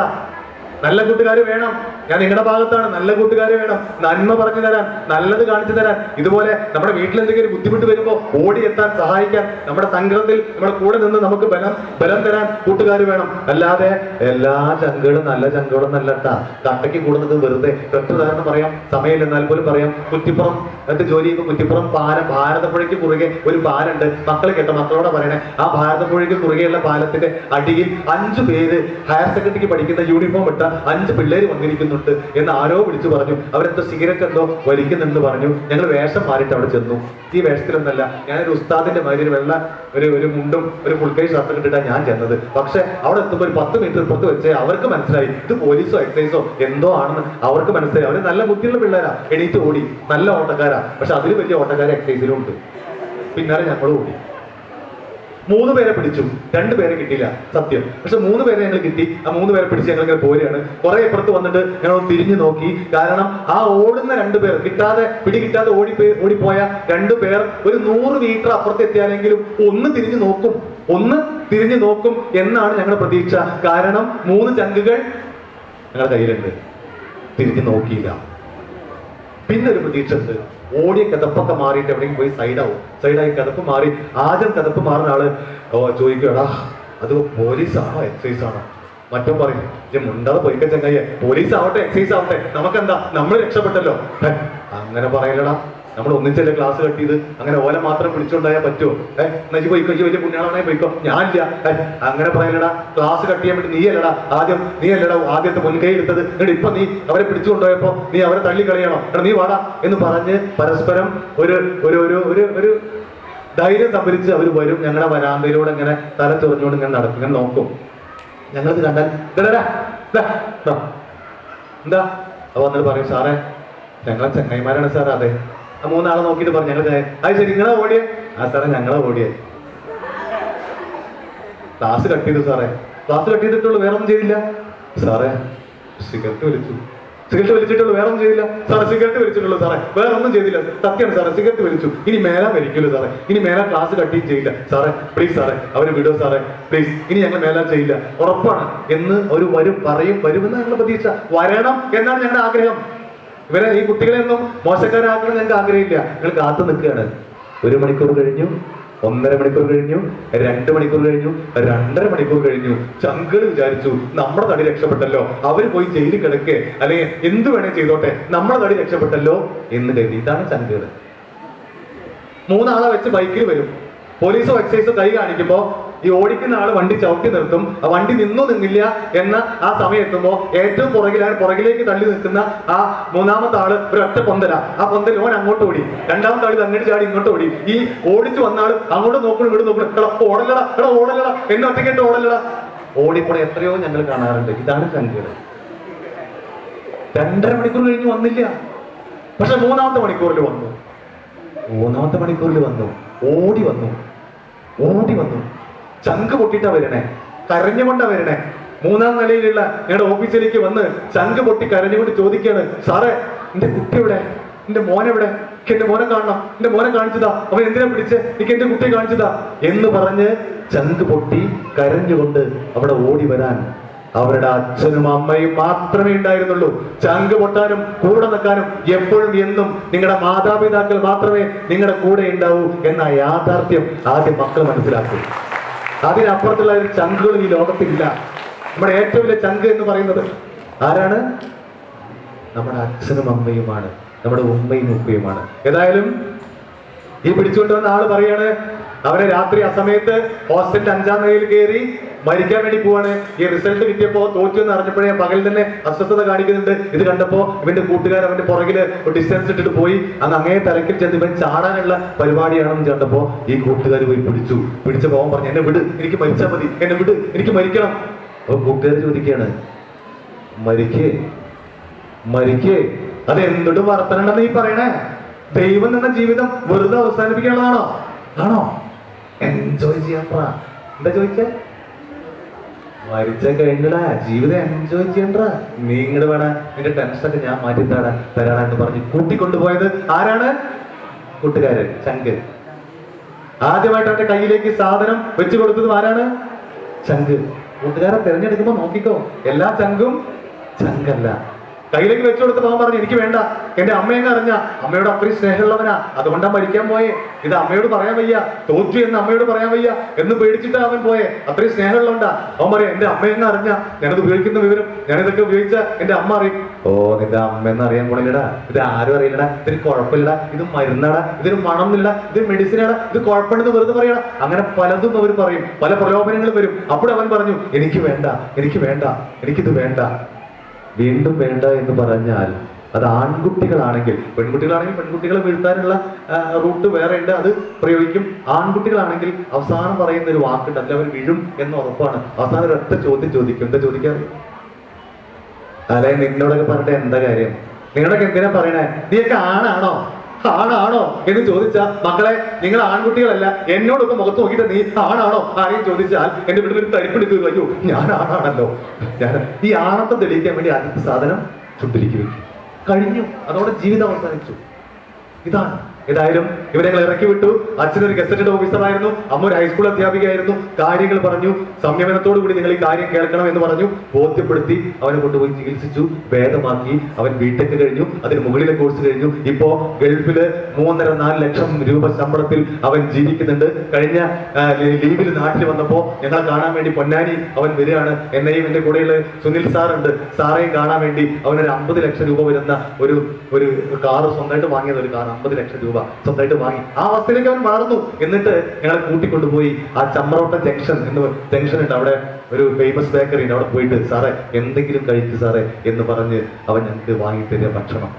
നല്ല കൂട്ടുകാർ വേണം. ഞാൻ നിങ്ങളുടെ ഭാഗത്താണ്. നല്ല കൂട്ടുകാർ വേണം, നന്മ പറഞ്ഞു തരാൻ, നല്ലത് കാണിച്ചു തരാൻ. ഇതുപോലെ നമ്മുടെ വീട്ടിൽ എന്തെങ്കിലും ബുദ്ധിമുട്ട് വരുമ്പോൾ ഓടിയെത്താൻ സഹായിക്കാൻ, നമ്മുടെ സംഘത്തിൽ നമ്മുടെ കൂടെ നിന്ന് നമുക്ക് ബലം തരാൻ കൂട്ടുകാർ വേണം. അല്ലാതെ എല്ലാ ചങ്കുകളും നല്ല ചങ്കുകളും നല്ലട്ടാ. കട്ടയ്ക്ക് കൂടെ നിന്ന് വെറുതെ. ഒറ്റ ഉദാഹരണം പറയാം, സമയമില്ലെന്നാൽ പോലും പറയാം. കുറ്റിപ്പുറം ജോലി ചെയ്യുമ്പോൾ കുറ്റിപ്പുറം പാലം, ഭാരതപ്പുഴയ്ക്ക് കുറുകെ ഒരു പാലുണ്ട്. മക്കൾ കേട്ടോ, മക്കളോടെ പറയണേ. ആ ഭാരതപ്പുഴയ്ക്ക് കുറുകെയുള്ള പാലത്തിന്റെ അടിയിൽ 5 പേര് ഹയർ സെക്കൻഡറിക്ക് പഠിക്കുന്ന യൂണിഫോം ഇട്ട 5 പിള്ളേര് വന്നിരിക്കുന്നുണ്ട് എന്ന് ആരോ വിളിച്ചു പറഞ്ഞു. അവരെന്തോ സിഗരറ്റ് എന്തോ വലിക്കുന്നുണ്ടെന്ന് പറഞ്ഞു. ഞങ്ങൾ വേഷം മാറിയിട്ട് അവിടെ ചെന്നു. ഈ വേഷത്തിലൊന്നല്ല, ഞാനൊരു ഉസ്താദിന്റെ മാതിരി ഒരു മുണ്ടും ഒരു ഫുൾ കൈ ഷർട്ടും ഇട്ടിട്ടാണ് ഞാൻ ചെന്നത്. പക്ഷെ അവിടെ എത്തുമ്പോൾ ഒരു 10 മീറ്റർ പുറത്ത് വെച്ച് അവർക്ക് മനസ്സിലായി ഇത് പോലീസോ എക്സൈസോ എന്തോ ആണെന്ന് അവർക്ക് മനസ്സിലായി. അവര് നല്ല ബുദ്ധിയുള്ള പിള്ളേരാ, എണീറ്റ് ഓടി, നല്ല ഓട്ടക്കാരാ. പക്ഷെ അതിൽ വലിയ ഓട്ടക്കാരെ എക്സൈസിലും ഉണ്ട്. പിന്നാലെ ഞങ്ങൾ ഓടി. 3 പേരെ പിടിച്ചു, 2 പേരെ കിട്ടിയില്ല, സത്യം. പക്ഷെ 3 പേരെ ഞങ്ങൾ കിട്ടി. ആ 3 പേരെ പിടിച്ച് ഞങ്ങൾ ഇങ്ങനെ പോരുകയാണ്. കുറെ ഇപ്പുറത്ത് വന്നിട്ട് ഞങ്ങൾ തിരിഞ്ഞു നോക്കി. കാരണം ആ ഓടുന്ന 2 പേർ പിടികിട്ടാതെ ഓടിപ്പോയ 2 പേർ ഒരു 100 മീറ്റർ അപ്പുറത്ത് എത്തിയാലെങ്കിലും ഒന്ന് തിരിഞ്ഞു നോക്കും എന്നാണ് ഞങ്ങളുടെ പ്രതീക്ഷ. കാരണം 3 ചങ്കുകൾ ഞങ്ങളുടെ കയ്യിലുണ്ട്. തിരിഞ്ഞു നോക്കിയില്ല. പിന്നെ ഒരു പ്രതീക്ഷ ഉണ്ട്. ഓടിയ കിതപ്പൊക്കെ മാറിയിട്ട് എവിടെയെങ്കിലും പോയി സൈഡായി കിതപ്പ് മാറി. ആദ്യം കിതപ്പ് മാറുന്ന ആള് ചോദിക്കടാ, അത് പോലീസാണോ എക്സൈസ് ആണോ? മറ്റോ പറയും, മുണ്ടാതെ പോയിക്ക ചങ്ങയ്യെ, പോലീസ് ആവട്ടെ എക്സൈസ് ആവട്ടെ, നമുക്കെന്താ, നമ്മൾ രക്ഷപ്പെട്ടല്ലോ. അങ്ങനെ പറയലടാ, നമ്മൾ ഒന്നിച്ചല്ലേ ക്ലാസ് കട്ടിയത്. അങ്ങനെ ഓല മാത്രം പിടിച്ചുകൊണ്ടായാൽ പറ്റുമോ? നജി പോയിക്കോ, വലിയ പുണ്യാളാണെ പോയിക്കോ, ഞാനില്ല. അങ്ങനെ പറയലടാ, ക്ലാസ് കട്ട് ചെയ്യാൻ വേണ്ടി നീ അല്ലടാ ആദ്യത്തെ മുൻകൈ എടുത്തത്. എന്നിട്ട് ഇപ്പൊ നീ അവരെ പിടിച്ചുകൊണ്ടുപോയപ്പോ നീ അവരെ തള്ളിക്കളയണോ? നീ വാടാ എന്ന് പറഞ്ഞ് പരസ്പരം ഒരു ധൈര്യം സംഭരിച്ച് അവർ വരും. ഞങ്ങളുടെ വരാന്തയിലൂടെ ഇങ്ങനെ തല ചൊറിഞ്ഞുകൊണ്ട് ഇങ്ങനെ നടക്കും, ഇങ്ങനെ നോക്കും. ഞങ്ങൾക്ക് കണ്ടാൽ എന്താ അവ വന്നിട്ട് പറയും, സാറേ ഞങ്ങളെ ചങ്ങായിമാരാണ് സാർ. അതെ. ആ 3 ആളെ നോക്കിയിട്ട് പറഞ്ഞു, ഞങ്ങൾ അത് ശരി, നിങ്ങളെ ഓടിയേ? ആ സാറേ ഞങ്ങളെ ഓടിയേ. ക്ലാസ് കട്ട് ചെയ്തു സാറേ. ക്ലാസ് കട്ട് ചെയ്തിട്ടുള്ളൂ, വേറെ ഒന്നും ചെയ്തില്ല സാറേ. സിഗരറ്റ് വലിച്ചിട്ടുള്ളൂ, വേറെ ഒന്നും ചെയ്തില്ല സാറേ. സിഗരറ്റ് വലിച്ചിട്ടുള്ളൂ സാറേ, വേറെ ഒന്നും ചെയ്തില്ല. സത്യമാണ് സാറേ, സിഗരറ്റ് വലിച്ചു. ഇനി മേല വലിക്കില്ല സാറേ. ഇനി മേല ക്ലാസ് കട്ട് ചെയ്യില്ല സാറേ. പ്ലീസ് സാറേ, അവര് വിടുക സാറേ, പ്ലീസ്. ഇനി ഞങ്ങൾ മേല ചെയ്യില്ല, ഉറപ്പാണ് എന്ന് ഒരു വരുമെന്ന് ഞങ്ങളുടെ പ്രതീക്ഷ. വരണം എന്നാണ് ഞങ്ങളുടെ ആഗ്രഹം. ഇവരെ ഈ കുട്ടികളെയൊന്നും മോശക്കാരാക്കണം ഞങ്ങൾക്ക് ആഗ്രഹമില്ല. ഞങ്ങൾ കാത്തു നിൽക്കുകയാണ്. 1 മണിക്കൂർ കഴിഞ്ഞു, 1.5 മണിക്കൂർ കഴിഞ്ഞു, 2 മണിക്കൂർ കഴിഞ്ഞു, 2.5 മണിക്കൂർ കഴിഞ്ഞു. ചങ്കുകൾ വിചാരിച്ചു നമ്മുടെ തടി രക്ഷപ്പെട്ടല്ലോ, അവര് പോയി ജയിലിൽ കിടക്കേ അല്ലെങ്കിൽ എന്ത് വേണേ ചെയ്തോട്ടെ, നമ്മുടെ തടി രക്ഷപ്പെട്ടല്ലോ എന്ന് കരുതി. ഇതാണ് ചങ്കുകൾ. 3 ആളെ വെച്ച് ബൈക്കിൽ വരും. പോലീസോ എക്സൈസോ കൈ കാണിക്കുമ്പോ ഈ ഓടിക്കുന്ന ആള് വണ്ടി ചവിട്ടി നിർത്തും. ആ വണ്ടി നിന്നില്ല എന്ന ആ സമയം എത്തുമ്പോ ഏറ്റവും പുറകിലേക്ക് തള്ളി നിൽക്കുന്ന ആ 3ാമത്തെ ആള് ഒരു ഒറ്റ പൊന്തല. ആ പൊന്തൽ ഓൻ അങ്ങോട്ട് ഓടി, 2ാമത്തെ ആള് അങ്ങോട്ട് ചാടി ഇങ്ങോട്ട് ഓടി. ഈ ഓടിച്ചു വന്ന ആള് അങ്ങോട്ട് നോക്കണം ഇങ്ങോട്ട് നോക്കണം, ഓടലടാ എന്നെ ഒറ്റയ്ക്കിട്ട് ഓടലടാ. ഓടിപ്പോണ എത്രയോ ഞങ്ങൾ കാണാറുണ്ട്. ഇതാണ് ചങ്കുകൾ. 2.5 മണിക്കൂർ കഴിഞ്ഞ് വന്നില്ല. പക്ഷെ 3-ാമത്തെ മണിക്കൂറിൽ വന്നു. 3-ാമത്തെ മണിക്കൂറിൽ വന്നു. ഓടി വന്നു. ചങ്ക് പൊട്ടിട്ടാ വരണേ, കരഞ്ഞുകൊണ്ടാ വരണേ. 3-ാം നിലയിലുള്ള ഞങ്ങളുടെ ഓഫീസിലേക്ക് വന്ന് ചങ്ക് പൊട്ടി കരഞ്ഞുകൊണ്ട് ചോദിക്കുകയാണ്, സാറേ എന്റെ കുട്ടി എവിടെ, എന്റെ മോനെവിടെ, എനിക്ക് എന്റെ മോനെ കാണണം, എന്റെ മോനെ കാണിച്ചതാ, അവൻ എന്തിനാ പിടിച്ച്, എനിക്ക് എന്റെ കുട്ടിയെ കാണിച്ചതാ എന്ന് പറഞ്ഞ് ചങ്ക് പൊട്ടി കരഞ്ഞുകൊണ്ട് അവിടെ ഓടി വരാൻ അവരുടെ അച്ഛനും അമ്മയും മാത്രമേ ഉണ്ടായിരുന്നുള്ളൂ. ചങ്ക് പൊട്ടാനും കൂടെ നിൽക്കാനും എപ്പോഴും എന്നും നിങ്ങളുടെ മാതാപിതാക്കൾ മാത്രമേ നിങ്ങളുടെ കൂടെ ഉണ്ടാവൂ എന്ന യാഥാർത്ഥ്യം ആദ്യം മക്കൾ മനസ്സിലാക്കും. അതിനപ്പുറത്തുള്ള ഒരു ചങ്കുകൾ ഈ ലോകത്തില്ല. നമ്മുടെ ഏറ്റവും വലിയ ചങ്ക് എന്ന് പറയുന്നത് ആരാണ്? നമ്മുടെ അച്ഛനും അമ്മയുമാണ്, നമ്മുടെ ഉമ്മയും ഉപ്പയുമാണ്. ഏതായാലും ഈ പിടിച്ചുകൊണ്ട് വന്ന ആള് പറയാണ്, അവരെ രാത്രി ആ സമയത്ത് ഹോസ്റ്റലിന്റെ 5-ാം നിലയിൽ കയറി മരിക്കാൻ വേണ്ടി പോവാണ്. ഈ റിസൾട്ട് കിട്ടിയപ്പോ തോറ്റു എന്ന് അറിഞ്ഞപ്പോഴേ പകൽ തന്നെ അസ്വസ്ഥത കാണിക്കുന്നുണ്ട്. ഇത് കണ്ടപ്പോ ഇവന്റെ കൂട്ടുകാർ അവന്റെ പുറകില് ഡിസ്റ്റൻസ് ഇട്ടിട്ട് പോയി. അങ്ങേ തലക്കിൽ ചെന്ന് ഇവൻ ചാടാനുള്ള പരിപാടിയാണെന്ന് കണ്ടപ്പോ ഈ കൂട്ടുകാർ പോയി പിടിച്ച പോകാൻ പറഞ്ഞു, എന്നെ വിട്, എനിക്ക് മരിച്ചാൽ മതി, എന്നെ വിട്, എനിക്ക് മരിക്കണം. അപ്പൊ കൂട്ടുകാർ ചോദിക്കുകയാണ്, മരിക്കേ അത് എന്തുകൊണ്ട് വർത്തനുണ്ടെന്ന് ഈ പറയണേ? ദൈവം എന്ന ജീവിതം വെറുതെ അവസാനിപ്പിക്കാനുള്ളതാണോ? ആണോ? എൻജോയ് ചെയ്യാൻ പറ. എന്താ ചോദിച്ചേ? മരിച്ച കഴിഞ്ഞടാ, ജീവിതം എൻജോയ് ചെയ്യണ്ട. നീ ഇങ്ങോട്ട് വേണ, നിന്റെ ടെൻഷനൊക്കെ ഞാൻ മാറ്റി തരാടാ എന്ന് പറഞ്ഞ് കൂട്ടിക്കൊണ്ടുപോയത് ആരാണ്? കൂട്ടുകാരൻ, ചങ്ക്. ആദ്യമായിട്ട് അവന്റെ കയ്യിലേക്ക് സാധനം വെച്ചു കൊടുത്തത് ആരാണ്? ചങ്ക്. കൂട്ടുകാരെ തിരഞ്ഞെടുക്കുമ്പോ നോക്കിക്കോ, എല്ലാ ചങ്കും ചങ്കല്ല. കയ്യിലേക്ക് വെച്ചു കൊടുത്ത് പോകാൻ പറഞ്ഞു, എനിക്ക് വേണ്ട, എന്റെ അമ്മയെന്ന് അറിഞ്ഞ അമ്മയോട് അത്രയും സ്നേഹമുള്ളവനാ, അതുകൊണ്ടാ മരിക്കാൻ പോയെ. ഇത് അമ്മയോട് പറയാൻ വയ്യ, തോറ്റു എന്ന് അമ്മയോട് പറയാൻ വയ്യ എന്ന് പേടിച്ചിട്ടാ അവൻ പോയെ. അത്രയും സ്നേഹമുള്ളതുകൊണ്ടാ അവൻ പറയാം, എന്റെ അമ്മയെന്ന് അറിഞ്ഞ ഞാനത് ഉപയോഗിക്കുന്ന വിവരം, ഞാനിതൊക്കെ ഉപയോഗിച്ച എന്റെ അമ്മ അറിയും. ഓ, നിന്റെ അമ്മയെന്ന് അറിയാൻ പോണില്ലടാ, ഇത് ആരും അറിയില്ലടാ, ഇതിന് കുഴപ്പമില്ലടാ, ഇത് മരുന്നാടാ, ഇതിന് മണമില്ലടാ, ഇത് മെഡിസിനാടാ, ഇത് കുഴപ്പമുണ്ടെന്ന് വെറുതെ പറയടാ. അങ്ങനെ പലതും അവർ പറയും, പല പ്രലോഭനങ്ങളും വരും. അപ്പോഴവൻ പറഞ്ഞു, എനിക്ക് വേണ്ട, എനിക്കിത് വേണ്ട. വീണ്ടും വേണ്ട എന്ന് പറഞ്ഞാൽ അത് ആൺകുട്ടികളാണെങ്കിൽ, പെൺകുട്ടികളെ വീഴ്ത്താനുള്ള റൂട്ട് വേറെ ഉണ്ട്, അത് പ്രയോഗിക്കും. ആൺകുട്ടികളാണെങ്കിൽ അവസാനം പറയുന്ന ഒരു വാക്കുണ്ട്, അതിൽ അവർ വീഴും എന്ന് ഉറപ്പാണ്. അവസാനം ഒരൊറ്റ ചോദ്യം ചോദിക്കും. എന്താ ചോദിക്കാറ്? അല്ലെ, നിന്നോടൊക്കെ പറഞ്ഞിട്ട് എന്താ കാര്യം, നിങ്ങളൊക്കെ എന്തിനാ പറയണേ, നീയൊക്കെ ആണാണോ എന്ന് ചോദിച്ചാൽ, മക്കളെ നിങ്ങൾ ആൺകുട്ടികളല്ല, എന്നോടൊക്കെ മുഖത്ത് നോക്കിയിട്ട് നീ ആണാണോ ആരെയും ചോദിച്ചാൽ എന്റെ വീട്ടിൽ ഒരു തരിപ്പെടുത്തു, അയ്യോ ഞാൻ ആണാണല്ലോ. ഞാൻ ഈ ആണത്തെ തെളിയിക്കാൻ വേണ്ടി ആദ്യത്തെ സാധനം ചുണ്ടിലേക്ക് വെക്കും. കഴിഞ്ഞു, അതോടെ ജീവിതം അവസാനിച്ചു. ഇതാണ്. ഏതായാലും ഇവരെ ഞങ്ങൾ ഇറക്കി വിട്ടു. അച്ഛനൊരു ഗസറ്റഡ് ഓഫീസറായിരുന്നു, അമ്മ ഒരു ഹൈസ്കൂൾ അധ്യാപികയായിരുന്നു. കാര്യങ്ങൾ പറഞ്ഞു, സംയമനത്തോടു കൂടി നിങ്ങൾ ഈ കാര്യം കേൾക്കണം എന്ന് പറഞ്ഞു, ബോധ്യപ്പെടുത്തി. അവനെ കൊണ്ടുപോയി ചികിത്സിച്ചു, ഭേദമാക്കി. അവൻ ബിടെക് കഴിഞ്ഞു, അതിന് മുകളിലെ കോഴ്സ് കഴിഞ്ഞു. ഇപ്പോ ഗൾഫില് 3.5-4 ലക്ഷം രൂപ ശമ്പളത്തിൽ അവൻ ജീവിക്കുന്നുണ്ട്. കഴിഞ്ഞ ലീവിൽ നാട്ടിൽ വന്നപ്പോ ഞങ്ങളെ കാണാൻ വേണ്ടി പൊന്നാനി അവൻ വരികയാണ്. എന്നെയും എന്റെ കൂടെയുള്ള സുനിൽ സാറുണ്ട്, സാറേയും കാണാൻ വേണ്ടി അവനൊരു 50 ലക്ഷം രൂപ വരുന്ന ഒരു കാറ് സ്വന്തമായിട്ട് വാങ്ങിയത്, ഒരു കാർ 50 ലക്ഷം രൂപ സ്വന്തമായിട്ട് വാങ്ങി. ആ അവസ്ഥയിലേക്ക് അവൻ മാറുന്നു. എന്നിട്ട് ഞങ്ങളെ കൂട്ടിക്കൊണ്ടുപോയി ആ ചമ്രവട്ട ജംഗ്ഷൻ ഉണ്ട്, അവിടെ ഒരു ഫേമസ് ബേക്കറി ഉണ്ട്, അവിടെ പോയിട്ട് സാറേ എന്തെങ്കിലും കഴിക്കു സാറേ എന്ന് പറഞ്ഞ് അവൻ ഞങ്ങൾക്ക് വാങ്ങി തരിക ഭക്ഷണം.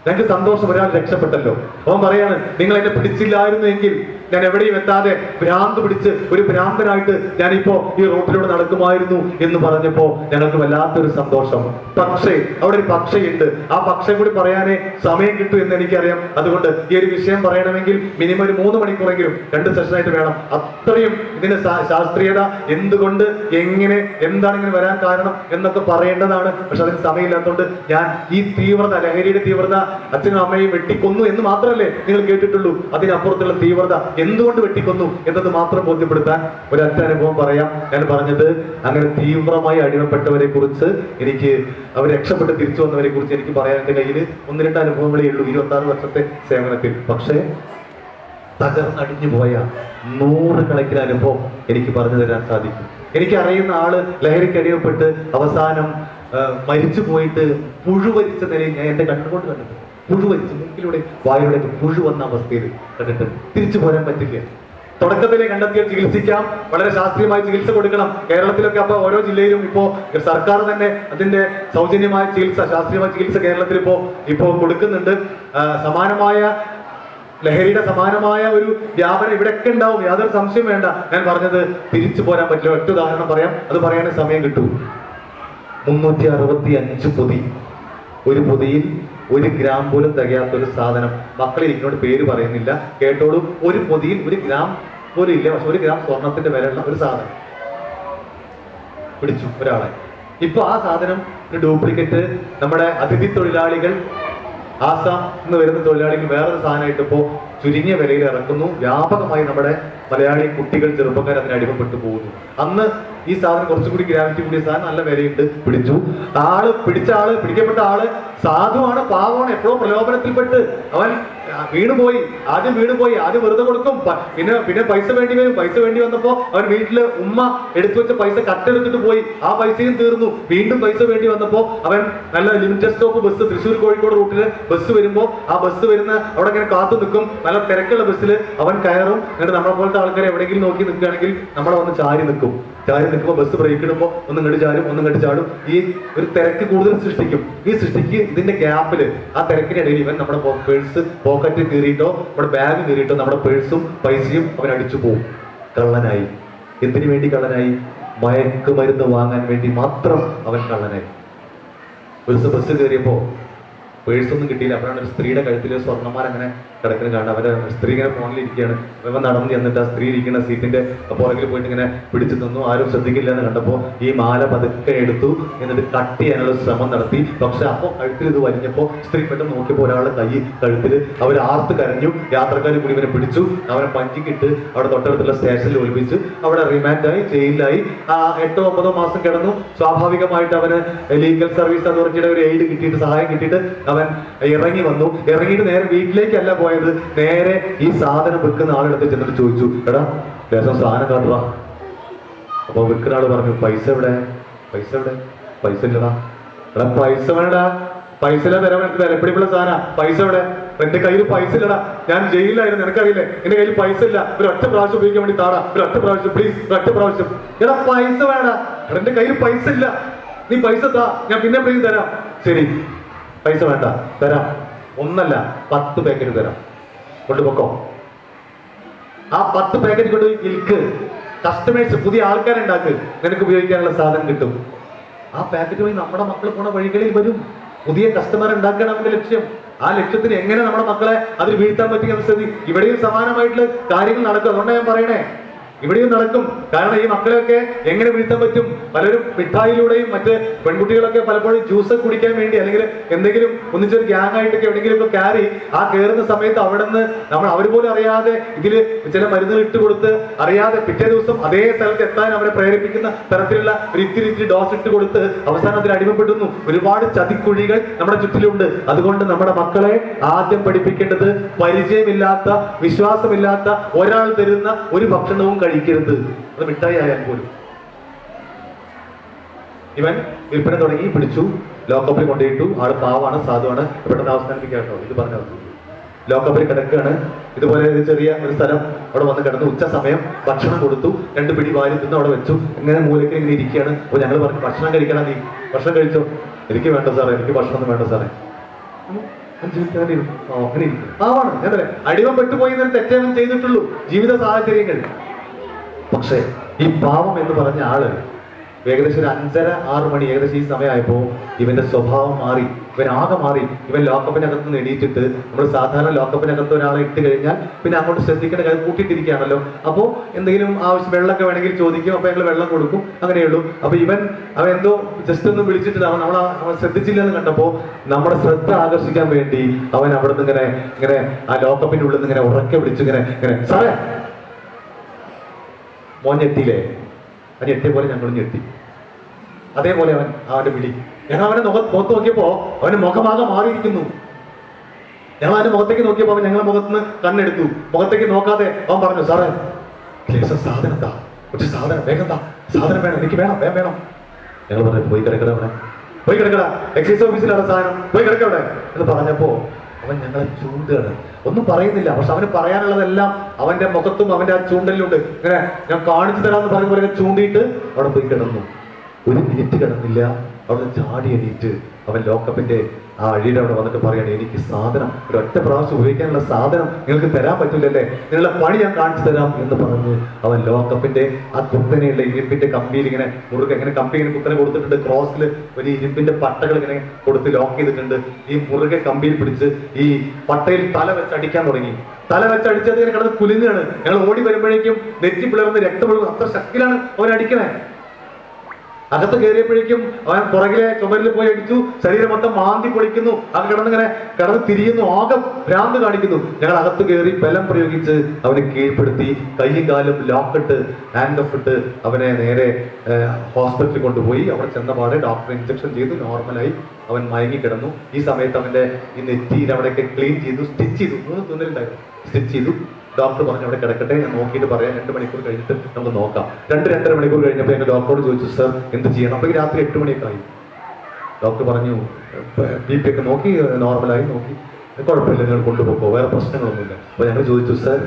ഞങ്ങൾക്ക് സന്തോഷം, ഒരാൾ രക്ഷപ്പെട്ടല്ലോ. അവൻ പറയാണ്, നിങ്ങൾ എന്നെ പിടിച്ചില്ലായിരുന്നു എങ്കിൽ ഞാൻ എവിടെയും എത്താതെ ഭ്രാന്ത് പിടിച്ച് ഒരു ഭ്രാന്തനായിട്ട് ഞാനിപ്പോ ഈ റോട്ടിലൂടെ നടക്കുമായിരുന്നു എന്ന് പറഞ്ഞപ്പോ ഞങ്ങൾക്ക് വല്ലാത്തൊരു സന്തോഷം. പക്ഷേ അവിടെ ഒരു പക്ഷയുണ്ട്, ആ പക്ഷം കൂടി പറയാനേ സമയം കിട്ടൂ എന്ന് എനിക്കറിയാം. അതുകൊണ്ട് ഈ ഒരു വിഷയം പറയണമെങ്കിൽ മിനിമം ഒരു 3 മണിക്കൂറെങ്കിലും 2 സെഷനായിട്ട് വേണം. അത്രയും ഇതിന് ശാസ്ത്രീയത, എന്തുകൊണ്ട്, എങ്ങനെ, എന്താണ് ഇങ്ങനെ വരാൻ കാരണം എന്നൊക്കെ പറയേണ്ടതാണ്. പക്ഷെ അതിന് സമയമില്ലാത്തതുകൊണ്ട് ഞാൻ ഈ തീവ്രത, ലഹരിയുടെ തീവ്രത, അച്ഛനും അമ്മയും വെട്ടിക്കൊന്നു എന്ന് മാത്രമല്ലേ നിങ്ങൾ കേട്ടിട്ടുള്ളൂ, അതിനപ്പുറത്തുള്ള തീവ്രത എന്തുകൊണ്ട് വെട്ടിക്കൊന്നു എന്നത് മാത്രം ബോധ്യപ്പെടുത്താൻ ഒരൊറ്റ അനുഭവം പറയാം. ഞാൻ പറഞ്ഞത്, അങ്ങനെ തീവ്രമായി അടിമപ്പെട്ടവരെ കുറിച്ച് എനിക്ക്, അവർ രക്ഷപ്പെട്ട് തിരിച്ചു വന്നവരെ കുറിച്ച് എനിക്ക് പറയാൻ എന്റെ കയ്യിൽ 1-2 അനുഭവങ്ങളേ ഉള്ളൂ 26 വർഷത്തെ സേവനത്തിൽ. പക്ഷേ തകർന്നടിഞ്ഞു പോയ 100 കണക്കിന് അനുഭവം എനിക്ക് പറഞ്ഞു തരാൻ സാധിക്കും. എനിക്കറിയുന്ന ആള് ലഹരിക്ക് അടിമപ്പെട്ട് അവസാനം മരിച്ചു പോയിട്ട് പുഴുവരിച്ച നിലയിൽ ഞാൻ എന്റെ കണ്ണുകൊണ്ട് കണ്ടിട്ടുണ്ട്. പുഴുവരിച്ച് മൂക്കിലൂടെ വായിലൂടെ പുഴു വന്ന അവസ്ഥയിൽ കണ്ടിട്ട് തിരിച്ചു പോരാൻ പറ്റില്ല. തുടക്കത്തിലെ കണ്ടെത്തിയാൽ ചികിത്സിക്കാം, വളരെ ശാസ്ത്രീയമായി ചികിത്സ കൊടുക്കണം. കേരളത്തിലൊക്കെ അപ്പൊ ഓരോ ജില്ലയിലും ഇപ്പോ സർക്കാർ തന്നെ അതിന്റെ സൗജന്യമായ ചികിത്സ, ശാസ്ത്രീയമായ ചികിത്സ കേരളത്തിൽ ഇപ്പോ കൊടുക്കുന്നുണ്ട്. സമാനമായ ലഹരിയുടെ സമാനമായ ഒരു വ്യാപനം ഇവിടെയൊക്കെ ഉണ്ടാവും, യാതൊരു സംശയം വേണ്ട. ഞാൻ പറഞ്ഞത് തിരിച്ചു പോരാൻ പറ്റില്ല. ഒറ്റ ഉദാഹരണം പറയാം, അത് പറയാനേ സമയം കിട്ടൂ. 365 പൊതി ഒരു പൊതിയിൽ 1 ഗ്രാം പോലും തികയാത്തൊരു സാധനം. മക്കളെ ഇങ്ങോട്ട് പേര് പറയുന്നില്ല, കേട്ടോളൂ. ഒരു പൊതിയിൽ 1 ഗ്രാം പോലും ഇല്ല, പക്ഷെ 1 ഗ്രാം സ്വർണത്തിന്റെ വിലയുള്ള ഒരു സാധനം പിടിച്ചു ഒരാളെ. ഇപ്പൊ ആ സാധനം ഡ്യൂപ്ലിക്കേറ്റ് നമ്മുടെ അതിഥി തൊഴിലാളികൾ, ആസാം എന്ന് വരുന്ന തൊഴിലാളികൾ വേറൊരു സാധനമായിട്ട് ഇപ്പോ ചുരുങ്ങിയ വിലയിൽ ഇറക്കുന്നു. വ്യാപകമായി നമ്മുടെ മലയാളി കുട്ടികൾ, ചെറുപ്പക്കാർ അതിന് അടിമപ്പെട്ടു പോകുന്നു. അന്ന് ഈ സാധനം കുറച്ചുകൂടി ഗ്രാവിറ്റി കൂടിയ സാധനം നല്ല വിലയുണ്ട്, പിടിച്ചു. പിടിക്കപ്പെട്ട ആള് സാധുവാണ്, പാവമാണ്, എപ്പോഴും പ്രലോഭനത്തിൽപ്പെട്ട് അവൻ വീണുപോയി. ആദ്യം വെറുതെ കൊടുക്കും, പിന്നെ പൈസ വേണ്ടി വരും. പൈസ വേണ്ടി വന്നപ്പോ അവൻ വീട്ടില് ഉമ്മ എടുത്തു വെച്ച പൈസ കട്ടെടുത്തിട്ട് പോയി, ആ പൈസയും തീർന്നു. വീണ്ടും പൈസ വേണ്ടി വന്നപ്പോ അവൻ നല്ല limited stop bus, Thrissur Kozhikode റൂട്ടില് ബസ് വരുമ്പോ ആ ബസ് വരുന്ന അവിടെ ഇങ്ങനെ കാത്തു നിൽക്കും. നല്ല തിരക്കുള്ള ബസ്സിൽ അവൻ കയറും. എന്നിട്ട് നമ്മളെ പോലത്തെ ആൾക്കാരെ എവിടെയെങ്കിലും നോക്കി നിൽക്കുകയാണെങ്കിൽ നമ്മളെ വന്ന് ചാരി നിൽക്കുമ്പോൾ ബസ് ബ്രേക്ക് ഇടുമ്പോൾ ഒന്നും കണ്ടു ചാടും. ഈ ഒരു തിരക്ക് കൂടുതൽ സൃഷ്ടിക്കും. ഈ സൃഷ്ടിക്ക് ഇതിന്റെ ഗ്യാപ്പില്, ആ തിരക്കിനിടയിൽ ഇവൻ നമ്മുടെ പേഴ്സ് പോക്കറ്റ് കീറിയിട്ടോ നമ്മുടെ ബാഗ് കീറിയിട്ടോ നമ്മുടെ പേഴ്സും പൈസയും അവൻ അടിച്ചു പോകും. കള്ളനായി. എന്തിനു വേണ്ടി കള്ളനായി? മയക്കുമരുന്ന് വാങ്ങാൻ വേണ്ടി മാത്രം അവൻ കള്ളനായി. ഒരു ദിവസം ബസ് കയറിയപ്പോ പേഴ്സൊന്നും കിട്ടിയില്ല. അപ്പോഴാണ് ഒരു സ്ത്രീയുടെ കഴുത്തിൽ സ്വർണ്ണമാർ അങ്ങനെ കിടക്കുന്ന കാണാം. അവരെ സ്ത്രീ ഇങ്ങനെ ഫോണിലിരിക്കുകയാണ്. ഇവൻ നടന്നു ചെന്നിട്ട് ആ സ്ത്രീ ഇരിക്കുന്ന സീറ്റിന്റെ പുറകിൽ പോയിട്ട് ഇങ്ങനെ പിടിച്ചു നിന്നു. ആരും ശ്രദ്ധിക്കില്ല എന്ന് കണ്ടപ്പോൾ ഈ മാല പതുക്കെ എടുത്തു. എന്നിട്ട് കട്ട് ചെയ്യാനുള്ള ശ്രമം നടത്തി. പക്ഷെ അപ്പോൾ കഴുത്തിൽ ഇത് വലിഞ്ഞപ്പോൾ സ്ത്രീ പെട്ടെന്ന് നോക്കിയപ്പോൾ ഒരാളുടെ കഴുത്തിൽ അവർ ആർത്ത് കരഞ്ഞു. യാത്രക്കാർ കൂടി ഇവനെ പിടിച്ചു. അവനെ പഞ്ചിക്കിട്ട് അവിടെ തൊട്ടടുത്തുള്ള സ്റ്റേഷനിൽ ഒളിപ്പിച്ച് അവിടെ റിമാൻഡായി, ജയിലിലായി. 8-9 മാസം കിടന്നു. സ്വാഭാവികമായിട്ട് അവന് ലീഗൽ സർവീസ് അതോറിറ്റിയുടെ ഒരു എയ്ഡ് കിട്ടിയിട്ട്, സഹായം കിട്ടിയിട്ട് അവൻ ഇറങ്ങി വന്നു. ഇറങ്ങിയിട്ട് നേരെ വീട്ടിലേക്കല്ല പോയത്, നേരെ ഈ സാധനം വിൽക്കുന്ന ആളെടുത്ത് ചെന്നിട്ട് ചോദിച്ചു, എടാ ലേശം സാധനം കാട്ടുക. അപ്പൊ വിൽക്കുന്ന ആള് പറഞ്ഞു, പൈസ എവിടെ? പൈസ ഇല്ലടാ. എടാ പൈസ വേണടാ, പൈസ ഇല്ല തരാൻ എനിക്ക് വിലപ്പിടിപ്പുള്ള സാധനം. പൈസ എവിടെ? എന്റെ കയ്യിൽ പൈസ ഇല്ലടാ, ഞാൻ ജയിലിലായിരുന്നു, നിനക്കറിയില്ലേ? എന്റെ കയ്യിൽ പൈസ ഇല്ല, ഒരു 1 പ്രാവശ്യം ഉപയോഗിക്കാൻ വേണ്ടി താടാ, ഒരു 1 പ്രാവശ്യം പ്ലീസ്, 1 പ്രാവശ്യം. എടാ പൈസ വേണ, എന്റെ കയ്യിൽ പൈസ ഇല്ല, നീ പൈസ താ, ഞാൻ പിന്നെ പ്ലീസ് തരാം. ശരി, പൈസ വേണ്ട, തരാം. 1 അല്ല 10 പാക്കറ്റ് തരാം, കൊണ്ടുപോക്കോ. ആ 10 പാക്കറ്റ് കൊണ്ട് വിൽക്ക്, കസ്റ്റമേഴ്സ്, പുതിയ ആൾക്കാരുണ്ടാക്ക്, നിനക്ക് ഉപയോഗിക്കാനുള്ള സാധനം കിട്ടും. ആ പാക്കറ്റ് വഴി നമ്മുടെ മക്കൾ പോണ വഴികളിൽ വരും. പുതിയ കസ്റ്റമർ ഉണ്ടാക്കുകയാണ് അവന്റെ ലക്ഷ്യം. ആ ലക്ഷ്യത്തിന് എങ്ങനെ നമ്മുടെ മക്കളെ അതിൽ വീഴ്ത്താൻ പറ്റിയ അവസ്ഥ ഇവിടെയും സമാനമായിട്ടുള്ള കാര്യങ്ങൾ നടക്കും. അതുകൊണ്ടാണ് ഞാൻ പറയണേ, ഇവിടെയും നടക്കും. കാരണം ഈ മക്കളെയൊക്കെ എങ്ങനെ വീഴ്ത്താൻ പറ്റും? പലരും മിഠായിലൂടെയും മറ്റ് പെൺകുട്ടികളൊക്കെ പലപ്പോഴും ജ്യൂസ് കുടിക്കാൻ വേണ്ടി അല്ലെങ്കിൽ എന്തെങ്കിലും ഒന്നിച്ചൊരു ഗ്യാങ് ആയിട്ടൊക്കെ എവിടെയെങ്കിലും ഒക്കെ ആ കയറുന്ന സമയത്ത് അവിടെ നിന്ന് അവർ പോലും അറിയാതെ ഇതില് ചില മരുന്നുകൾ ഇട്ട് കൊടുത്ത് അറിയാതെ പിറ്റേ ദിവസം അതേ സ്ഥലത്ത് എത്താൻ അവരെ പ്രേരിപ്പിക്കുന്ന തരത്തിലുള്ള ഒരു ഇത്തിരി ഡോസ് ഇട്ട് കൊടുത്ത് അവസാനം അതിൽ അടിമപ്പെടുന്നു. ഒരുപാട് ചതിക്കുഴികൾ നമ്മുടെ ചുറ്റിലുണ്ട്. അതുകൊണ്ട് നമ്മുടെ മക്കളെ ആദ്യം പഠിപ്പിക്കേണ്ടത് പരിചയമില്ലാത്ത, വിശ്വാസമില്ലാത്ത ഒരാൾ തരുന്ന ഒരു ഭക്ഷണവും കഴിക്കരുത്. അത് മിഠായി ആയാൽ പോലും. ഇവൻ വിൽപ്പന തുടങ്ങി, പിടിച്ചു, ലോക്കപ്പിൽ കൊണ്ടുപോയിട്ടു. ആള് പാവാണ്, സാധുവാണ്. പെട്ടെന്ന് അവസാനിപ്പിക്കാം കേട്ടോ, ഇത് പറഞ്ഞ ലോക്കപ്പിൽ കിടക്കുകയാണ്. ഇതുപോലെ ഒരു ചെറിയ ഒരു സ്ഥലം അവിടെ വന്ന് കിടന്നു. ഉച്ച സമയം ഭക്ഷണം കൊടുത്തു. 2 പിടി വാരി തിന്ന് അവിടെ വെച്ചു. ഇങ്ങനെ മൂലയ്ക്ക് ഇങ്ങനെ ഇരിക്കുകയാണ്. അപ്പോൾ ഞങ്ങൾ പറഞ്ഞു, ഭക്ഷണം കഴിക്കണം, നീ ഭക്ഷണം കഴിച്ചോ? എനിക്ക് വേണ്ട സാറേ, എനിക്ക് ഭക്ഷണം വേണ്ട സാറേ. പാവാണ്, ഞാൻ പറയാം, അടിമപ്പെട്ടുപോയി എന്നൊരു തെറ്റവൻ ചെയ്തിട്ടുള്ളൂ, ജീവിത സാഹചര്യങ്ങൾ. പക്ഷെ ഈ പാവം എന്ന് പറഞ്ഞ ആള് ഏകദേശം ഒരു 5:30-6 മണി ഏകദേശം ഈ സമയമായപ്പോ ഇവന്റെ സ്വഭാവം മാറി. ഇവൻ ആകെ മാറി. ഇവൻ ലോക്കപ്പിനകത്ത് നിന്ന് എണീറ്റിട്ട്, നമ്മൾ സാധാരണ ലോക്കപ്പിനകത്ത് ഒരാളെ ഇട്ട് കഴിഞ്ഞാൽ പിന്നെ അങ്ങോട്ട് ശ്രദ്ധിക്കേണ്ട കാര്യം കൂട്ടിയിട്ടിരിക്കുകയാണല്ലോ. അപ്പോ എന്തെങ്കിലും ആവശ്യം വെള്ളമൊക്കെ വേണമെങ്കിൽ ചോദിക്കും. അപ്പൊ ഞങ്ങൾ വെള്ളം കൊടുക്കും, അങ്ങനെയുള്ളൂ. അപ്പൊ അവൻ എന്തോ ജസ്റ്റ് ഒന്ന് വിളിച്ചിട്ട് അവൻ ശ്രദ്ധിച്ചില്ലെന്ന് കണ്ടപ്പോ നമ്മുടെ ശ്രദ്ധ ആകർഷിക്കാൻ വേണ്ടി അവൻ അവിടെ നിന്ന് ഇങ്ങനെ ആ ലോക്കപ്പിന്റെ ഉള്ളിൽ നിന്ന് ഇങ്ങനെ ഉറക്കെ വിളിച്ചു, ഇങ്ങനെ സാറേ. മോൻ ഞെട്ടിയില്ലേ? ആ ഞെട്ടിയ പോലെ ഞങ്ങളും ഞെട്ടി. അതേപോലെ അവന്റെ വിളി. ഞങ്ങൾ അവനെ മുഖത്ത് നോക്കിയപ്പോ അവന്റെ മുഖമാകെ മാറിയിരിക്കുന്നു. ഞങ്ങൾ അവന്റെ മുഖത്തേക്ക് നോക്കിയപ്പോ അവൻ ഞങ്ങളുടെ മുഖത്തുനിന്ന് കണ്ണെടുത്തു. മുഖത്തേക്ക് നോക്കാതെ അവൻ പറഞ്ഞു, സാറേ സാധനം താ, പക്ഷെ സാധനം വേഗം താ, സാധനം വേണം, എനിക്ക് വേണം, വേണം. ഞങ്ങൾ പറഞ്ഞു, പോയി കിടക്കട അവിടെ, പോയി കിടക്കട, എക്സൈസ് ഓഫീസിലാണ് സാധനം, പോയി കിടക്കവിടെ എന്ന് പറഞ്ഞപ്പോ അവൻ ഞങ്ങളെ ചൂണ്ടുകയാണ്. ഒന്നും പറയുന്നില്ല, പക്ഷെ അവന് പറയാനുള്ളതെല്ലാം അവന്റെ മുഖത്തും അവന്റെ ആ ചൂണ്ടലിലുണ്ട്. ഇങ്ങനെ ഞാൻ കാണിച്ചു തരാമെന്ന് പറയുമ്പോൾ ചൂണ്ടിയിട്ട് അവിടെ പോയി കിടന്നു. 1 മിനിറ്റ് കിടന്നില്ല, അവിടെ ചാടി എണീറ്റ് അവൻ ലോക്കപ്പിന്റെ ആ അഴിയുടെ അവിടെ വന്നിട്ട് പറയാണ്, എനിക്ക് സാധനം ഒരു ഒറ്റ പ്രാവശ്യം ഉപയോഗിക്കാനുള്ള സാധനം നിങ്ങൾക്ക് തരാൻ പറ്റില്ലല്ലേ, നിങ്ങളുടെ പണി ഞാൻ കാണിച്ചു തരാം എന്ന് പറഞ്ഞ് അവൻ ലോക്കപ്പിന്റെ ആ കുത്തനെയുള്ള ഇരുമ്പിന്റെ കമ്പിയിൽ ഇങ്ങനെ മുറുകെ ഇങ്ങനെ കമ്പി ഇങ്ങനെ കുത്തനെ കൊടുത്തിട്ടുണ്ട്, ക്രോസിൽ ഒരു ഇരുമ്പിന്റെ പട്ടകൾ ഇങ്ങനെ കൊടുത്ത് ലോക്ക് ചെയ്തിട്ടുണ്ട്. ഈ മുറുകെ കമ്പിയിൽ പിടിച്ച് ഈ പട്ടയിൽ തല വെച്ച് അടിക്കാൻ തുടങ്ങി. തല വെച്ച് അടിച്ചത് ഇങ്ങനെ കിടന്ന് കുലുങ്ങാണ്. ഞങ്ങൾ ഓടി വരുമ്പോഴേക്കും നെറ്റി പിളർന്ന് രക്തം അത്ര ശക്തിയിലാണ് അവൻ അടിക്കണേ. അകത്ത് കയറിയപ്പോഴേക്കും അവൻ പുറകിലെ ചുമരിൽ പോയി അടിച്ചു. ശരീരം മൊത്തം മാന്തി പൊളിക്കുന്നു. അത് കിടന്ന് തിരിയുന്നു, ആകെ ഭ്രാന്ത് കാണിക്കുന്നു. ഞങ്ങൾ അകത്ത് കയറി ബലം പ്രയോഗിച്ച് അവനെ കീഴ്പ്പെടുത്തി കൈയും കാലും ലോക്കിട്ട് ഹാൻഡ് ഓഫ് ഇട്ട് അവനെ നേരെ ഹോസ്പിറ്റലിൽ കൊണ്ടുപോയി. അവിടെ ചെന്നപാടെ ഡോക്ടർ ഇഞ്ചക്ഷൻ ചെയ്തു, നോർമലായി അവൻ മയങ്ങി കിടന്നു. ഈ സമയത്ത് അവന്റെ ഈ നെറ്റിയിൽ അവിടെയൊക്കെ ക്ലീൻ ചെയ്തു, സ്റ്റിച്ച് ചെയ്തു. 3 തുന്നലുണ്ടായിരുന്നു, സ്റ്റിച്ച് ചെയ്തു. ഡോക്ടർ പറഞ്ഞു അവിടെ കിടക്കട്ടെ, ഞാൻ നോക്കിയിട്ട് പറയാം, 2 മണിക്കൂർ കഴിഞ്ഞിട്ട് നമുക്ക് നോക്കാം. 2-2.5 മണിക്കൂർ കഴിഞ്ഞപ്പോൾ ഞങ്ങൾ ഡോക്ടറോട് ചോദിച്ചു, സർ എന്ത് ചെയ്യണം? അപ്പോൾ രാത്രി 8 മണിയൊക്കെ ആയി. ഡോക്ടർ പറഞ്ഞു ബി പി ഒക്കെ നോക്കി, നോർമലായി നോക്കി, കുഴപ്പമില്ല, നിങ്ങൾ കൊണ്ടുപോക്കോ, വേറെ പ്രശ്നങ്ങളൊന്നുമില്ല. അപ്പോൾ ഞങ്ങൾ ചോദിച്ചു, സർ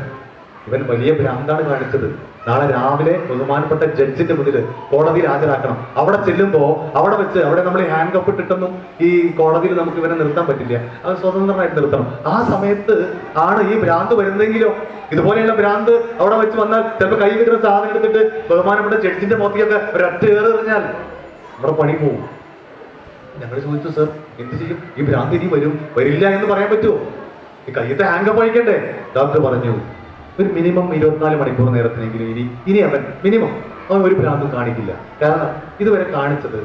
ഇവൻ വലിയ ഭ്രാന്താണ് കാണിച്ചത്, നാളെ രാവിലെ ബഹുമാനപ്പെട്ട ജഡ്ജിന്റെ മുന്നിൽ കോടതിയിൽ ഹാജരാക്കണം. അവിടെ ചെല്ലുമ്പോൾ അവിടെ നമ്മൾ ഹാൻഡ് കപ്പ് ഇട്ടിട്ടൊന്നും ഈ കോടതിയിൽ നമുക്ക് ഇവനെ നിർത്താൻ പറ്റില്ല, അത് സ്വതന്ത്രമായിട്ട് നിർത്തണം. ആ സമയത്ത് ആണ് ഈ ഭ്രാന്ത് വരുന്നെങ്കിലോ, ഇതുപോലെയുള്ള ഭ്രാന്ത് അവിടെ വെച്ച് വന്നാൽ ചിലപ്പോൾ കൈ കിട്ടുന്ന സാധനം എടുത്തിട്ട് ബഹുമാനപ്പെട്ട ജഡ്ജിന്റെ മുഖത്തേക്കൊക്കെ ഒരൊറ്റ ഏറ് എറിഞ്ഞാൽ നമ്മുടെ പണി പോകും. ഞങ്ങൾ ചോദിച്ചു, സർ എന്ത് ചെയ്യും? ഈ ഭ്രാന്ത് ഇനി വരില്ല എന്ന് പറയാൻ പറ്റുമോ? ഈ കയ്യത്തെ ഹാൻഡ് കപ്പ് അയക്കണ്ടേ? ഡോക്ടർ പറഞ്ഞു, ഒരു മിനിമം 24 മണിക്കൂർ നേരത്തിനെങ്കിലും ഇനി അവൻ ഒരു ഭ്രാന്തും കാണിക്കില്ല. കാരണം ഇതുവരെ കാണിച്ചത്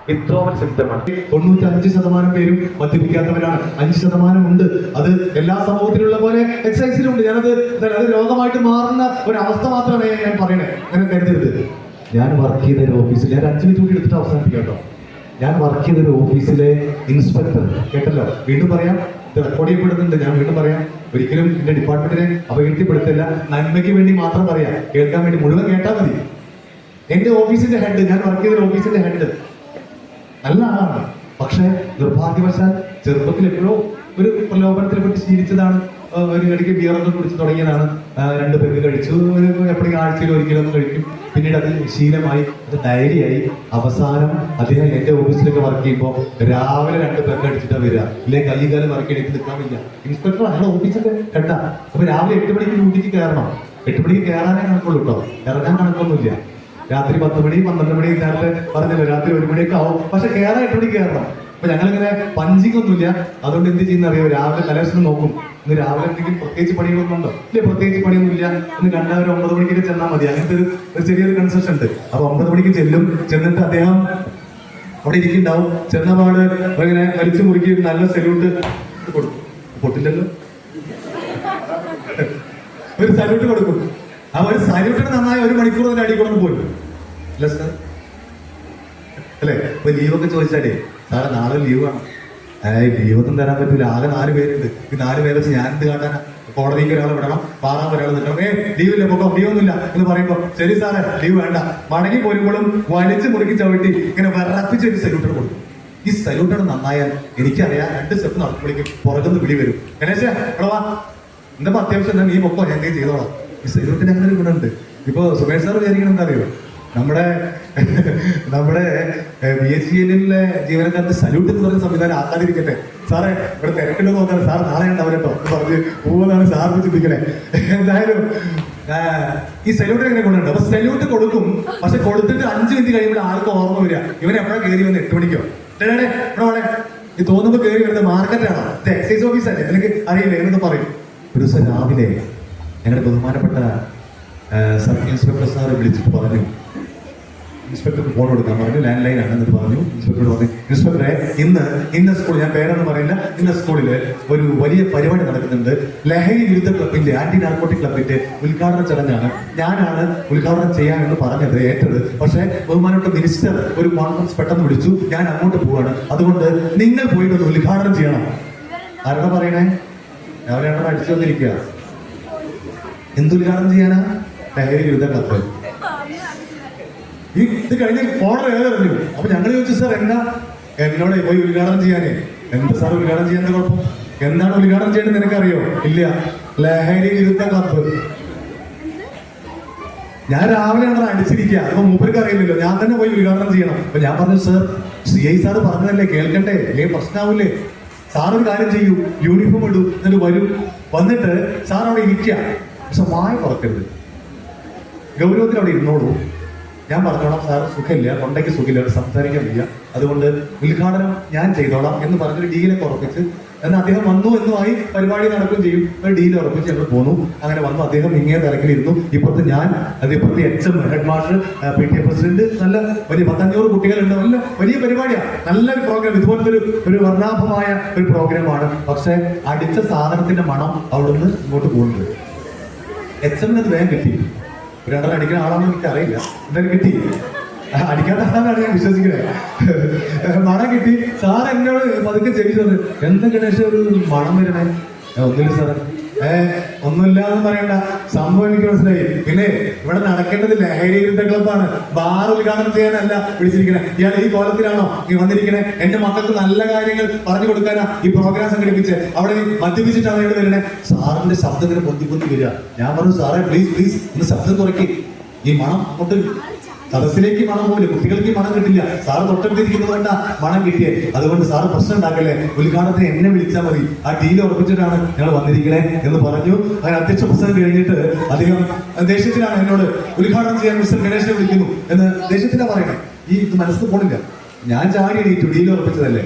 വിത്ഡ്രോവൽ സിംറ്റമാണ്. 95% പേരും മദ്യപിക്കാത്തവരാണ്. 5% ഉണ്ട്. അത് എല്ലാ സമൂഹത്തിലുള്ള പോലെ എക്സൈസിലുണ്ട്. അത് രോഗമായിട്ട് മാറുന്ന ഒരു അവസ്ഥ മാത്രമാണ് ഞാൻ പറയണേ. അങ്ങനെ കരുതരുത്. ഞാൻ വർക്ക് ചെയ്ത ഒരു ഓഫീസിൽ, ഞാൻ 5 മിനിറ്റ് കൂടി എടുത്തിട്ട് അവസാനിപ്പിക്കാം കേട്ടോ. ഞാൻ വർക്ക് ചെയ്തൊരു ഓഫീസിലെ ഇൻസ്പെക്ടർ, കേട്ടല്ലോ, വീണ്ടും പറയാം, റെക്കോർഡ് ചെയ്യപ്പെടുന്നുണ്ട്, ഞാൻ വീണ്ടും പറയാം, ഒരിക്കലും എന്റെ ഡിപ്പാർട്ട്മെന്റിനെ അപകീർത്തിപ്പെടുത്തില്ല, നന്മയ്ക്ക് വേണ്ടി മാത്രം പറയാം, കേൾക്കാൻ വേണ്ടി, മുഴുവൻ കേട്ടാൽ മതി. എന്റെ ഓഫീസിന്റെ ഹെഡ്, ഞാൻ വർക്ക് ചെയ്തൊരു ഓഫീസിന്റെ ഹെഡ് നല്ല ആളാണ്. പക്ഷെ നിർഭാഗ്യവശാൽ ചെറുപ്പത്തിൽ എപ്പോഴോ ഒരു പ്രലോഭനത്തിനെ പറ്റി ശീലിച്ചതാണ്. ഒരു ഇടയ്ക്ക് ബിയറൊക്കെ കുടിച്ച് തുടങ്ങിയതാണ്. 2 പെഗ് കഴിച്ചു, എപ്പോഴും ആഴ്ചയിൽ ഒരിക്കലൊന്നും കഴിക്കും. പിന്നീട് അത് ശീലമായി, അത് ഡയറിയായി. അവസാനം അദ്ദേഹം എന്റെ ഓഫീസിലൊക്കെ വർക്ക് ചെയ്യുമ്പോൾ രാവിലെ 2 പെഗ് അടിച്ചിട്ടാണ് വരിക. ഇല്ലേ കൈകാലം വർക്ക് എടുത്ത് നിൽക്കാൻ പറ്റില്ല. ഇൻസ്പെക്ടർ അയാളെ ഓഫീസൊക്കെ കണ്ട. അപ്പൊ രാവിലെ 8 മണിക്ക് ഡ്യൂട്ടിക്ക് കയറണം. 8 മണിക്ക് കയറാനേ കണക്കുള്ളൂ കേട്ടോ, ഇറങ്ങാൻ കണക്കൊന്നുമില്ല. രാത്രി 10 മണി 12 മണി നേരത്തെ പറഞ്ഞല്ലോ, രാത്രി 1 മണിയൊക്കെ ആവും. പക്ഷെ കയറാൻ 8 മണിക്ക് കയറണം. അപ്പൊ ഞങ്ങളിങ്ങനെ പഞ്ചിങ് ഒന്നുമില്ല. അതുകൊണ്ട് എന്ത് ചെയ്യുന്ന അറിയാം, രാവിലെ തലേദിവസം നോക്കും, ഇന്ന് രാവിലെ എന്തെങ്കിലും പ്രത്യേകിച്ച് പണികളൊന്നും ഉണ്ടോ? ഇല്ലേ, പ്രത്യേകിച്ച് പണിയൊന്നും ഇല്ല. ഇന്ന് കണ്ടവർ 9 മണിക്കൊക്കെ ചെന്നാൽ മതി. അങ്ങനത്തെ ഒരു ചെറിയൊരു കൺസെഷൻ ഉണ്ട്. അപ്പൊ 9 മണിക്ക് ചെന്നിട്ട് അദ്ദേഹം അവിടെ ഇരിക്കുന്നുണ്ടാവും. ചെന്നപാട് ഇങ്ങനെ വലിച്ചു മുറുക്കി നല്ല സല്യൂട്ട് കൊടുക്കും. പൊട്ടില്ലല്ലോ, ഒരു സല്യൂട്ട് കൊടുക്കും. ആ ഒരു സല്യൂട്ടിന് നന്നായി 1 മണിക്കൂർ തന്നെ അടിക്കൊണ്ടു പോലും അല്ല സാർ, അല്ലേ? ഇപ്പൊ ലീവൊക്കെ ചോദിച്ചാലേ, സാറേ നാളെ ലീവ് വേണം. ലീവൊന്നും തരാൻ പറ്റില്ല, ആകെ 4 പേരുണ്ട്. ഈ 4 പേരെ വെച്ച് ഞാനെന്ത് കാട്ടാനാ? കോടതിക്ക് ഒരാൾ വിടണം, പാറാൻ ഒരാൾ നിൽക്കണം. ലീവില്ല, പൊക്കം, ലീവൊന്നുമില്ല എന്ന് പറയുമ്പോ ശരി സാറേ ലീവ് വേണ്ട. മടങ്ങി പോരുമ്പോഴും വലിച്ചു മുറുക്കി ചവിട്ടി ഇങ്ങനെ വിറപ്പിച്ച് ഒരു സല്യൂട്ടർ കൊടുക്കും. ഈ സല്യൂട്ടർ നന്നായാൽ എനിക്കറിയാം 2 സ്റ്റെപ്പ് നടക്കുമ്പോഴേക്കും പുറകുന്ന് വിളി വരും, ഗണേശ എടവാ എന്താ അത്യാവശ്യം എന്താ നീ പൊക്കോ, ഞാൻ എന്തെങ്കിലും ചെയ്തോളാം. ഈ സല്യൂട്ടിന് അങ്ങനെ ഒരു ഗുണമുണ്ട്. ഇപ്പൊ സുമേഷ് സാർ വിചാരിക്കണം എന്താ അറിയോ, നമ്മുടെ BHELലെ ജീവനക്കാർക്ക് സല്യൂട്ട് എന്ന് പറയുന്ന സംവിധാനം ആക്കാതിരിക്കട്ടെ. സാറേ ഇവിടെ തിരക്കുണ്ടോ നോക്കാൻ, സാർ നാളെ ഉണ്ടാവില്ലട്ടോ എന്ന് പറഞ്ഞ് പോകുന്നതാണ് സാറിന് ചിന്തിക്കണേ. എന്തായാലും ഈ സല്യൂട്ട് എങ്ങനെ കൊണ്ടുണ്ട്. അപ്പൊ സല്യൂട്ട് കൊടുക്കും, പക്ഷെ കൊടുത്തിട്ട് 5 മിനിറ്റ് കഴിയുമ്പോൾ ആൾക്ക് ഓർമ്മ വരിക, ഇവൻ എപ്പോഴാണ് കയറി വന്ന് 8 മണിക്കോ ഇവിടെ ഈ തോന്നുമ്പോ കയറി വരുന്നത് മാർക്കറ്റാണോ, ഇത് എക്സൈസ് ഓഫീസല്ലേ, നിനക്ക് അറിയില്ലേ എന്നൊക്കെ പറയും. ഒരു ദിവസം രാവിലെ ഞങ്ങളുടെ ബഹുമാനപ്പെട്ട സർക്കിൾ ഇൻസ്പെക്ടർ സാർ വിളിച്ചിട്ട് പറഞ്ഞു, ഇൻസ്പെക്ടർക്ക് ഫോൺ കൊടുക്കാൻ പറഞ്ഞു, ലാൻഡ് ലൈൻ ആണ് എന്നിട്ട് പറഞ്ഞു. ഇൻസ്പെക്ടർ പറഞ്ഞു, ഇൻസ്പെക്ടറെ ഇന്ന സ്കൂൾ, ഞാൻ പേരൊന്നും പറയുന്നില്ല, ഇന്ന സ്കൂളിൽ ഒരു വലിയ പരിപാടി നടക്കുന്നുണ്ട്. ലഹരി വിരുദ്ധ ക്ലബിന്റെ, ആന്റി നാർക്കോട്ടിക് ക്ലബിന്റെ ഉദ്ഘാടന ചടങ്ങാണ്. ഞാനാണ് ഉദ്ഘാടനം ചെയ്യാമെന്ന് പറഞ്ഞത്, ഏറ്റത്. പക്ഷേ ബഹുമാനപ്പെട്ട മിനിസ്റ്റർ ഒരു കോൺഫറൻസ് പെട്ടെന്ന് വിളിച്ചു, ഞാൻ അങ്ങോട്ട് പോവാണ്, അതുകൊണ്ട് നിങ്ങൾ പോയിട്ട് ഒന്ന് ഉദ്ഘാടനം ചെയ്യണം. ആരോടാ പറയണേ? അവരാണോ അടിച്ചു വന്നിരിക്കുക? എന്തുദ്ഘാടനം ചെയ്യാനാ? ലഹരി വിരുദ്ധ ക്ലബ്. ഇത് കഴിഞ്ഞ് ഓർഡർ ഏതെറിഞ്ഞു. അപ്പൊ ഞങ്ങൾ ചോദിച്ചു, സാർ എന്താ എന്നോട് പോയി ഉദ്ഘാടനം ചെയ്യാനേ? എന്താ സാർ ഉദ്ഘാടനം ചെയ്യാൻ കുഴപ്പം? എന്താണ് ഉദ്ഘാടനം ചെയ്യേണ്ടത് നിനക്കറിയോ? ഇല്ല, ലഹരി വിരുദ്ധ ക്ലബ്. ഞാൻ രാവിലെ ആണ് അടിച്ചിരിക്കുക. അപ്പൊ മൂപ്പർക്ക് അറിയില്ലല്ലോ, ഞാൻ തന്നെ പോയി ഉദ്ഘാടനം ചെയ്യണം. അപ്പൊ ഞാൻ പറഞ്ഞു, സർ CI സാറ് പറഞ്ഞതല്ലേ, കേൾക്കണ്ടേ, അല്ലേ പ്രശ്നമാവില്ലേ, സാർ ഒരു കാര്യം ചെയ്യൂ, യൂണിഫോം ഇടൂ, എന്നിട്ട് വരൂ, വന്നിട്ട് സാർ അവിടെ ഇരിക്കുക, പക്ഷെ മായ തുറക്കരുത്, ഗൗരവത്തിൽ അവിടെ ഇരുന്നോളൂ, ഞാൻ പറഞ്ഞോളാം, സാർ സുഖമില്ല, തൊണ്ടയ്ക്ക് സുഖമില്ല, സംസാരിക്കാൻ വയ്യ, അതുകൊണ്ട് ഉദ്ഘാടനം ഞാൻ ചെയ്തോളാം എന്ന് പറഞ്ഞൊരു ഡീലൊക്കെ ഉറപ്പിച്ച്, എന്നാൽ അദ്ദേഹം വന്നു എന്നുമായി പരിപാടി നടക്കുകയും ചെയ്യും. ഒരു ഡീൽ ഉറപ്പിച്ച് ഞങ്ങൾ പോന്നു. അങ്ങനെ വന്നു, അദ്ദേഹം ഇങ്ങനെ തിരക്കിലിരുന്നു. ഇപ്പുറത്ത് ഞാൻ, അതിപ്പുറത്ത് HM head master, PTA president, നല്ല വലിയ 500 കുട്ടികളുണ്ട്, നല്ല വലിയ പരിപാടിയാണ്, നല്ലൊരു പ്രോഗ്രാം, ഇതുപോലത്തെ ഒരു വർണ്ണാഭമായ ഒരു പ്രോഗ്രാമാണ്. പക്ഷെ അടിച്ച സാധനത്തിന്റെ മണം അവിടുന്ന് ഇങ്ങോട്ട് പോകുന്നുണ്ട്. HM അത് വേഗം കിട്ടി. രണ്ടെണ്ണം അടിക്കുന്ന ആളാണെന്ന് എനിക്ക് അറിയില്ല, എന്തായാലും കിട്ടി. അടിക്കാത്ത ആളാണ് ഞാൻ വിശ്വസിക്കുന്നത്. മണം കിട്ടി. സാർ എന്നോട് പതുക്കെ ചോദിച്ചത്, എന്താ ഗണേശ ഒരു മണം വരണേ? ഒന്നുമില്ല സാറേ. ഒന്നുമില്ല എന്ന് പറയണ്ട, സംഭവം എനിക്ക് മനസ്സിലായി. പിന്നെ ഇവിടെ നടക്കേണ്ടത് ലഹരി വിരുദ്ധ ക്ലബ്ബാണ്, ബാർ ഉദ്ഘാടനം ചെയ്യാനല്ല വിളിച്ചിരിക്കണേ. ഇയാൾ ഈ കോലത്തിലാണോ ഈ വന്നിരിക്കണേ? എന്റെ മക്കൾക്ക് നല്ല കാര്യങ്ങൾ പറഞ്ഞു കൊടുക്കാനാ ഈ പ്രോഗ്രാം സംഘടിപ്പിച്ച്. അവിടെ മദ്യപിച്ചിട്ടാണ് ഇയാൾ വരണേ. സാറിന്റെ ശബ്ദത്തിന് പൊന്തി വരിക. ഞാൻ പറഞ്ഞു, സാറേ പ്ലീസ് പ്ലീസ് ഒന്ന് ശബ്ദം കുറയ്ക്ക്, ഈ മണം അങ്ങോട്ട് സദസ്സിലേക്ക് മണം പോകില്ല, കുട്ടികൾക്ക് മണം കിട്ടില്ല. സാറ് തൊട്ടടുത്തിരിക്കുന്നത് കൊണ്ടാ മണം കിട്ടിയേ. അതുകൊണ്ട് സാറ് പ്രശ്നം ഉണ്ടാക്കല്ലേ, ഉദ്ഘാടനത്തിന് എന്നെ വിളിച്ചാൽ മതി, ആ ഡീൽ ഉറപ്പിച്ചിട്ടാണ് ഞങ്ങൾ വന്നിരിക്കണേ എന്ന് പറഞ്ഞു. അങ്ങനെ അധ്യക്ഷ പ്രസംഗം കഴിഞ്ഞിട്ട് അദ്ദേഹം ദേഷ്യത്തിലാണ് എന്നോട്, ഉദ്ഘാടനം ചെയ്യാൻ മിസ്റ്റർ ഗണേശനെ വിളിക്കുന്നു എന്ന് ദേഷ്യത്തിലാണ് പറയണേ. ഇത് മനസ്സിൽ പോണില്ല. ഞാൻ ചാടി എണീറ്റു, ഡീൽ ഉറപ്പിച്ചതല്ലേ.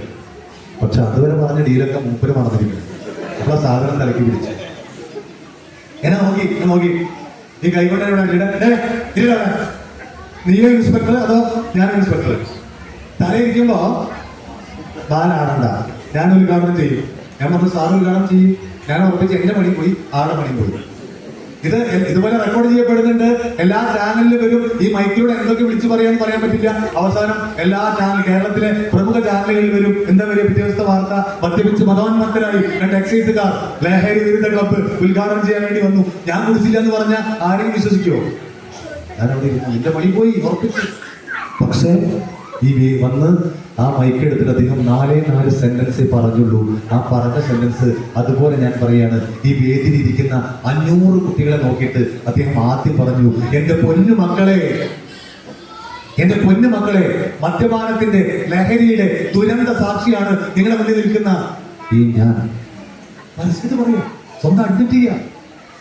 പക്ഷെ അതുവരെ പറഞ്ഞ ഡീലൊക്കെ മൂപ്പര് മറന്നിരിക്കുന്നു. അപ്പോൾ സാധനം തലക്കി പിടിച്ചു. എന്നെ നോക്കി ഈ കൈകൊണ്ടേ നീയോ ഇൻസ്പെക്ടർ അതോ ഞാൻ ഇൻസ്പെക്ടർ? തലയിരിക്കുമ്പോ ബാലാടണ്ട, ഞാൻ ഉദ്ഘാടനം ചെയ്യും. ഞാൻ പറഞ്ഞു, സാറ് ഉദ്ഘാടനം ചെയ്യും. ഞാൻ ഉറപ്പിച്ച് എന്റെ പണി പോയി, ആളുടെ പണി പോയി. ഇതുപോലെ റെക്കോർഡ് ചെയ്യപ്പെടുന്നുണ്ട്, എല്ലാ ചാനലിലും വരും. ഈ മൈക്കിലൂടെ എന്തൊക്കെ വിളിച്ചു പറയാൻ പറ്റില്ല. അവസാനം എല്ലാ കേരളത്തിലെ പ്രമുഖ ചാനലുകളിൽ വരും. എന്താ വരിക? പിറ്റേ ദിവസത്തെ വാർത്ത, മദ്യപിച്ച് മതോന്മത്തരായി 2 എക്സൈസുകാർ ലഹരി വിരുദ്ധ ക്ലബ്ബ് ഉദ്ഘാടനം ചെയ്യാൻ വേണ്ടി വന്നു. ഞാൻ കുടിച്ചില്ല എന്ന് പറഞ്ഞാൽ ആരെയും വിശ്വസിക്കുമോ? ഞാനവിടെ ഇരുന്നു, എന്റെ പണി പോയി, ഉറപ്പിച്ചു. പക്ഷേ ഈ വന്ന് ആ മൈക്ക് എടുത്തിട്ട് അദ്ദേഹം 4 സെന്റൻസേ പറഞ്ഞുള്ളൂ. ആ പറഞ്ഞ സെന്റൻസ് അതുപോലെ ഞാൻ പറയാണ്. ഈ വേദിയിലിരിക്കുന്ന 500 കുട്ടികളെ നോക്കിയിട്ട് അദ്ദേഹം ആദ്യം പറഞ്ഞു, എന്റെ പൊന്നു മക്കളെ, മദ്യപാനത്തിന്റെ ലഹരിയുടെ ദുരന്ത സാക്ഷിയാണ് നിങ്ങളുടെ മുന്നിൽ നിൽക്കുന്ന ഈ ഞാൻ. മനസ്സിൽ പറയാ, സ്വന്തം അഡ്മിറ്റ് ചെയ്യാം.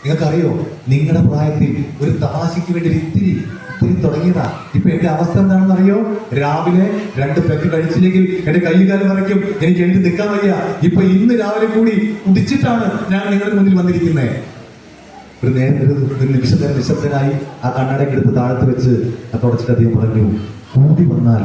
നിങ്ങൾക്കറിയോ, നിങ്ങളുടെ പ്രായത്തിൽ ഒരു തമാശയ്ക്ക് വേണ്ടി ഇത്തിരി തുടങ്ങിയതാ. ഇപ്പൊ എന്റെ അവസ്ഥ എന്താണെന്ന് അറിയോ? രാവിലെ 2 പെഗ് കഴിച്ചില്ലെങ്കിൽ എന്റെ കൈകാലം വരയ്ക്കും, എനിക്ക് എഴുതി നിൽക്കാൻ വയ്യ. ഇപ്പൊ ഇന്ന് രാവിലെ കൂടി കുടിച്ചിട്ടാണ് ഞാൻ നിങ്ങളുടെ മുന്നിൽ വന്നിരിക്കുന്നത്. ഒരു നിമിഷത്തെ നിശബ്ദനായി ആ കണ്ണടയ്ക്ക് എടുത്ത് താഴത്ത് വെച്ച് തുടച്ചിട്ട് അദ്ദേഹം പറഞ്ഞു, കൂടി വന്നാൽ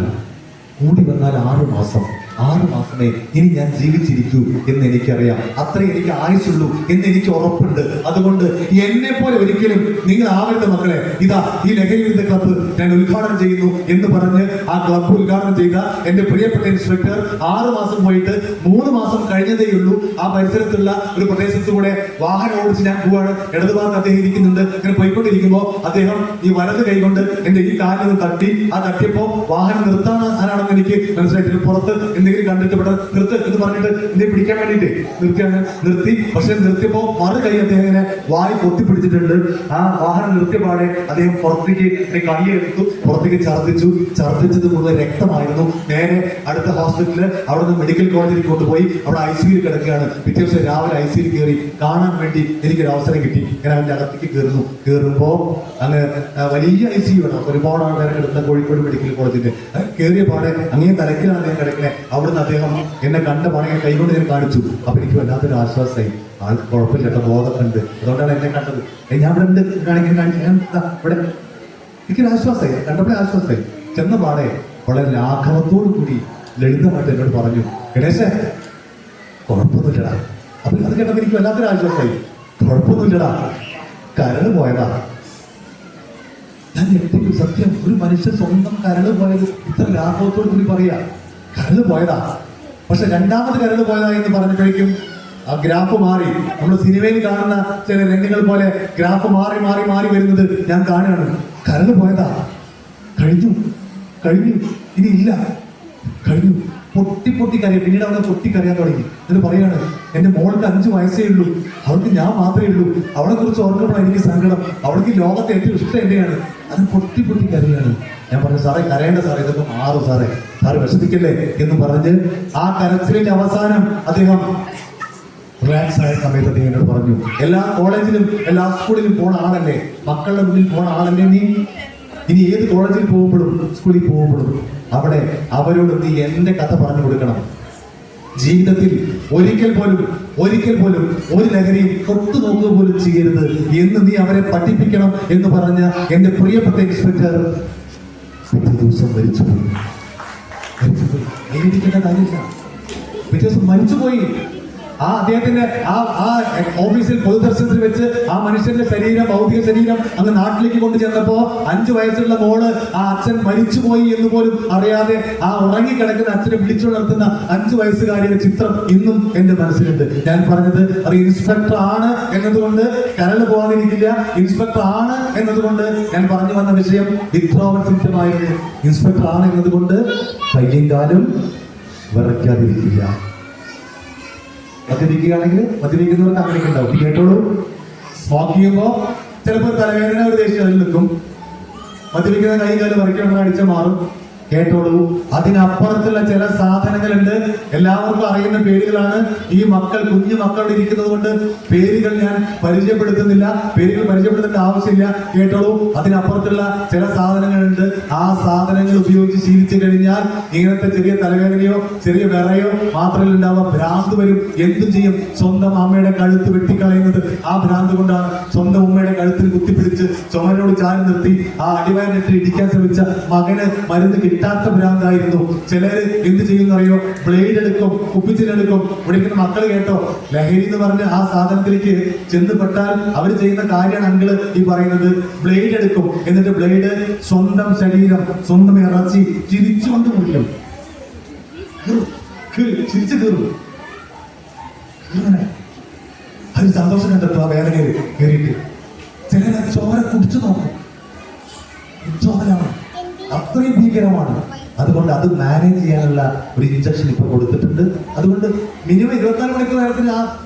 6 മാസമേ ഇനി ഞാൻ ജീവിച്ചിരിക്കൂ എന്ന് എനിക്കറിയാം. അത്രേ എനിക്ക് ആയുസുള്ളൂ എന്ന് എനിക്ക് ഉറപ്പുണ്ട്. അതുകൊണ്ട് എന്നെ പോലെ ഒരിക്കലും നിങ്ങൾ ആവരുത് മക്കളെ. ഇതാ ഈ ലഹരി വിരുദ്ധ ക്ലബ്ബ് ഞാൻ ഉദ്ഘാടനം ചെയ്യുന്നു എന്ന് പറഞ്ഞ് ആ ക്ലബ്ബ് ഉദ്ഘാടനം ചെയ്ത എന്റെ പ്രിയപ്പെട്ട ഇൻസ്പെക്ടർ 6 മാസം പോയിട്ട് 3 മാസം കഴിഞ്ഞതേയുള്ളൂ. ആ പരിസരത്തുള്ള ഒരു പ്രദേശത്തു കൂടെ വാഹനം ഓടിച്ച് ഞാൻ പോവാണ്. ഇടതുഭാഗത്ത് അദ്ദേഹം ഇരിക്കുന്നുണ്ട്. ഇങ്ങനെ പോയിക്കൊണ്ടിരിക്കുമ്പോൾ അദ്ദേഹം ഈ വലത് കൈകൊണ്ട് എന്റെ ഈ കാലിൽ നിന്ന് തട്ടി. ആ തട്ടിയപ്പോ വാഹനം നിർത്താനാണെന്ന് എനിക്ക് മനസ്സിലായിട്ട് പുറത്ത് എന്തെങ്കിലും കണ്ടിട്ട് ഇവിടെ നിർത്ത് എന്ന് പറഞ്ഞിട്ട് എന്നെ പിടിക്കാൻ വേണ്ടിയിട്ട് നിർത്തി. പക്ഷെ നിർത്തിയപ്പോ മറു കൈ അദ്ദേഹം ഇങ്ങനെ വായി പൊത്തിപ്പിടിച്ചിട്ടുണ്ട്. ആ വാഹനം നിർത്തിയപാടെ അദ്ദേഹം പുറത്തേക്ക് കൈയെടുത്തു, പുറത്തേക്ക് ഛർദ്ദിച്ചത് മുഴുവൻ രക്തമായിരുന്നു. നേരെ അടുത്ത ഹോസ്പിറ്റലിൽ അവിടെ നിന്ന് മെഡിക്കൽ കോളേജിൽ കൊണ്ടുപോയി. അവിടെ ICU കിടക്കുകയാണ്. പിറ്റേ ദിവസം രാവിലെ ICU കയറി കാണാൻ വേണ്ടി എനിക്കൊരു അവസരം കിട്ടി. ഞാൻ അതിന്റെ അകത്തേക്ക് കയറുമ്പോ അങ്ങനെ വലിയ ICU ആണ്, ഒരുപാട് ആൾക്കാരെ കിടക്കുന്ന കോഴിക്കോട് മെഡിക്കൽ കോളേജിന്റെ. കയറിയ പാടെ അങ്ങനെ തലക്കിലാണ് ഞാൻ കിടക്കണേ. അവിടുന്ന് അദ്ദേഹം എന്നെ കണ്ട പാടെ കൈകൊണ്ട് ഞാൻ കാണിച്ചു. അപ്പൊ എനിക്ക് വല്ലാത്തൊരു ആശ്വാസമായി. ആൾ കുഴപ്പമില്ല കേട്ടോ, ബോധമൊക്കെ ഉണ്ട്, അതുകൊണ്ടാണ് എന്നെ കണ്ടത്. ഞാൻ ഇവിടെ ഉണ്ട് ഇവിടെ. എനിക്കൊരു ആശ്വാസമായി, കണ്ടപ്പോഴേ ആശ്വാസമായി. ചെന്ന പാടെ വളരെ ലാഘവത്തോടു കൂടി ലളിതമായിട്ട് എന്നോട് പറഞ്ഞു, ഗണേശ കുഴപ്പമൊന്നുമില്ലടാ. അപ്പൊ അത് കേട്ടപ്പോ എനിക്ക് വല്ലാത്തൊരു ആശ്വാസമായി. കുഴപ്പമൊന്നുമില്ലടാ, കരട് പോയതാ. ഞാൻ എന്തെങ്കിലും സത്യം, ഒരു മനുഷ്യൻ സ്വന്തം കരട് പോയത് ഇത്ര ലാഘവത്തോടു കൂടി പറയാ, കരട് പോയതാ. പക്ഷെ രണ്ടാമത് കരട് പോയതാ എന്ന് പറഞ്ഞപ്പോഴേക്കും ആ ഗ്രാഫ് മാറി. നമ്മൾ സിനിമയിൽ കാണുന്ന ചില രംഗങ്ങൾ പോലെ ഗ്രാഫ് മാറി മാറി മാറി വരുന്നത് ഞാൻ കാണുകയാണ്. കരട് പോയതാ, കഴിഞ്ഞു, ഇനി ഇല്ല, കഴിഞ്ഞു. പൊട്ടി കരയും. പിന്നീട് അവനെ പൊട്ടിക്കരയാൻ തുടങ്ങി. എന്നിട്ട് പറയാണ്, എന്റെ മോൾക്ക് 5 വയസ്സേ ഉള്ളൂ, അവൾക്ക് ഞാൻ മാത്രമേ ഉള്ളൂ, അവളെ കുറിച്ച് ഓർക്കുമ്പോൾ എനിക്ക് സങ്കടം, അവൾക്ക് ലോകത്തെ ഏറ്റവും ഇഷ്ടം എന്റെയാണ്. അത് പൊട്ടി കരയാണ്. ഞാൻ പറഞ്ഞു, സാറേ കരയേണ്ട സാറേ, ഇതൊക്കെ മാറും സാറേ, സാറ് വിഷമിക്കല്ലേ എന്ന് പറഞ്ഞ് ആ കരച്ചിലിന്റെ അവസാനം അദ്ദേഹം റിലാക്സ് ആയ സമയത്ത് അദ്ദേഹം എന്നോട് പറഞ്ഞു, എല്ലാ കോളേജിലും എല്ലാ സ്കൂളിലും പോണ ആളല്ലേ, മക്കളുടെ മുന്നിൽ പോണ ആളല്ലേ നീ, ഇനി ഏത് കോളേജിൽ പോകുമ്പോഴും സ്കൂളിൽ പോകുമ്പോഴും അവിടെ അവരോട് നീ എന്റെ കഥ പറഞ്ഞു കൊടുക്കണം. ജീവിതത്തിൽ ഒരിക്കൽ പോലും ഒരു ലഹരിയും തൊട്ടു നോക്കുക പോലും ചെയ്യരുത് എന്ന് നീ അവരെ പഠിപ്പിക്കണം എന്ന് പറഞ്ഞ എന്റെ പ്രിയപ്പെട്ട ഇൻസ്പെക്ടർ പിറ്റേ ദിവസം മരിച്ചുപോയി. എഴുതിക്കേണ്ട കാര്യമില്ല, പിറ്റേ ദിവസം മരിച്ചുപോയി. ആ അദ്ദേഹത്തിന്റെ ആ ഓഫീസിൽ പൊതുദർശനത്തിൽ വെച്ച് ആ മനുഷ്യന്റെ ശരീരം, ഭൗതിക ശരീരം അങ്ങ് നാട്ടിലേക്ക് കൊണ്ടു ചെന്നപ്പോ 5 വയസ്സുള്ള മോള് ആ അച്ഛൻ മരിച്ചുപോയി എന്ന് പോലും അറിയാതെ ആ ഉറങ്ങിക്കിടക്കുന്ന അച്ഛനെ വിളിച്ചുണർത്തുന്ന 5 വയസ്സുകാരിയുടെ ചിത്രം ഇന്നും എന്റെ മനസ്സിലുണ്ട്. ഞാൻ പറഞ്ഞത് അത് ഇൻസ്പെക്ടർ ആണ് എന്നതുകൊണ്ട് കരൾ പോകാതിരിക്കില്ല, ഇൻസ്പെക്ടർ ആണ് എന്നതുകൊണ്ട് ഞാൻ പറഞ്ഞു വന്ന വിഷയം വിദ്രോഹ സിദ്ധമായിരുന്നു. ഇൻസ്പെക്ടർ ആണ് എന്നതുകൊണ്ട് കയ്യും കാലും വിറയ്ക്കാതിരിക്കില്ല. മദ്യപിക്കുകയാണെങ്കിൽ മദ്യപിക്കുന്നവർക്ക് അങ്ങനെയൊക്കെ ഉണ്ടാവും. കേട്ടോളൂ, സ്മോക്ക് ചെയ്യുമ്പോൾ ചിലപ്പോൾ തലവേദന ഒരു ദേഷ്യം അതിൽ നിൽക്കും, മദ്യപിക്കുന്ന കൈ കാലം വരയ്ക്കണം അടിച്ച മാറും. കേട്ടോളൂ, അതിനപ്പുറത്തുള്ള ചില സാധനങ്ങളുണ്ട്. എല്ലാവർക്കും അറിയുന്ന പേരുകളാണ്. ഈ കുഞ്ഞു മക്കൾ ഇരിക്കുന്നത് കൊണ്ട് പേരുകൾ ഞാൻ പരിചയപ്പെടുത്തുന്നില്ല, പേരുകൾ പരിചയപ്പെടുത്തേണ്ട ആവശ്യമില്ല. കേട്ടോളൂ, അതിനപ്പുറത്തുള്ള ചില സാധനങ്ങളുണ്ട്. ആ സാധനങ്ങൾ ഉപയോഗിച്ച് ശീലിച്ചു കഴിഞ്ഞാൽ ഇങ്ങനത്തെ ചെറിയ തലവേദനയോ ചെറിയ വിറയോ മാത്രമല്ല ഉണ്ടാവുക, ഭ്രാന്ത് വരും. എന്തും ചെയ്യും. സ്വന്തം അമ്മയുടെ കഴുത്ത് വെട്ടിക്കളയുന്നത് ആ ഭ്രാന്ത് കൊണ്ടാണ്. സ്വന്തം ഉമ്മയുടെ കഴുത്തിൽ കുത്തിപ്പിടിച്ച് ചുമരോട് ചാരി നിർത്തി ആ അടിവയറിട്ട് ഇടിക്കാൻ ശ്രമിച്ച മകന് മരുന്ന് കിട്ടാത്ത ഭ്രാന്തായിരുന്നു. ചിലര് എന്ത് ചെയ്യുന്നറിയോ, ബ്ലേഡ് എടുക്കും, കുപ്പിച്ചിലെടുക്കും. വിളിക്കുന്ന മക്കൾ കേട്ടോ, ലഹരി എന്ന് പറഞ്ഞ ആ സാധനത്തിലേക്ക് ചെന്നുപെട്ടാൽ അവർ ചെയ്യുന്ന കാര്യമാണ് അങ്കിള് ഈ പറയുന്നത്. ബ്ലേഡ് എടുക്കും, എന്നിട്ട് ബ്ലേഡ് സ്വന്തം ശരീരം, സ്വന്തം ഇറച്ചി ചിരിച്ചുകൊണ്ട് മുറിക്കും. ചിരിച്ചു കീറും. അത് സന്തോഷം കണ്ടെത്തും ആ വേദനയിൽ കയറിയിട്ട്. ചിലരെ ചോര കുടിച്ചു നോക്കും. ചോരയാണ്, അത്രയും ഭീകരമാണ്. അതുകൊണ്ട് അത് മാനേജ് ചെയ്യാനുള്ള ഒരു ഇഞ്ചക്ഷൻ ഇപ്പൊ കൊടുത്തിട്ടുണ്ട്. അതുകൊണ്ട് മിനിമം 24 മണിക്കൂർ നേരത്തിന്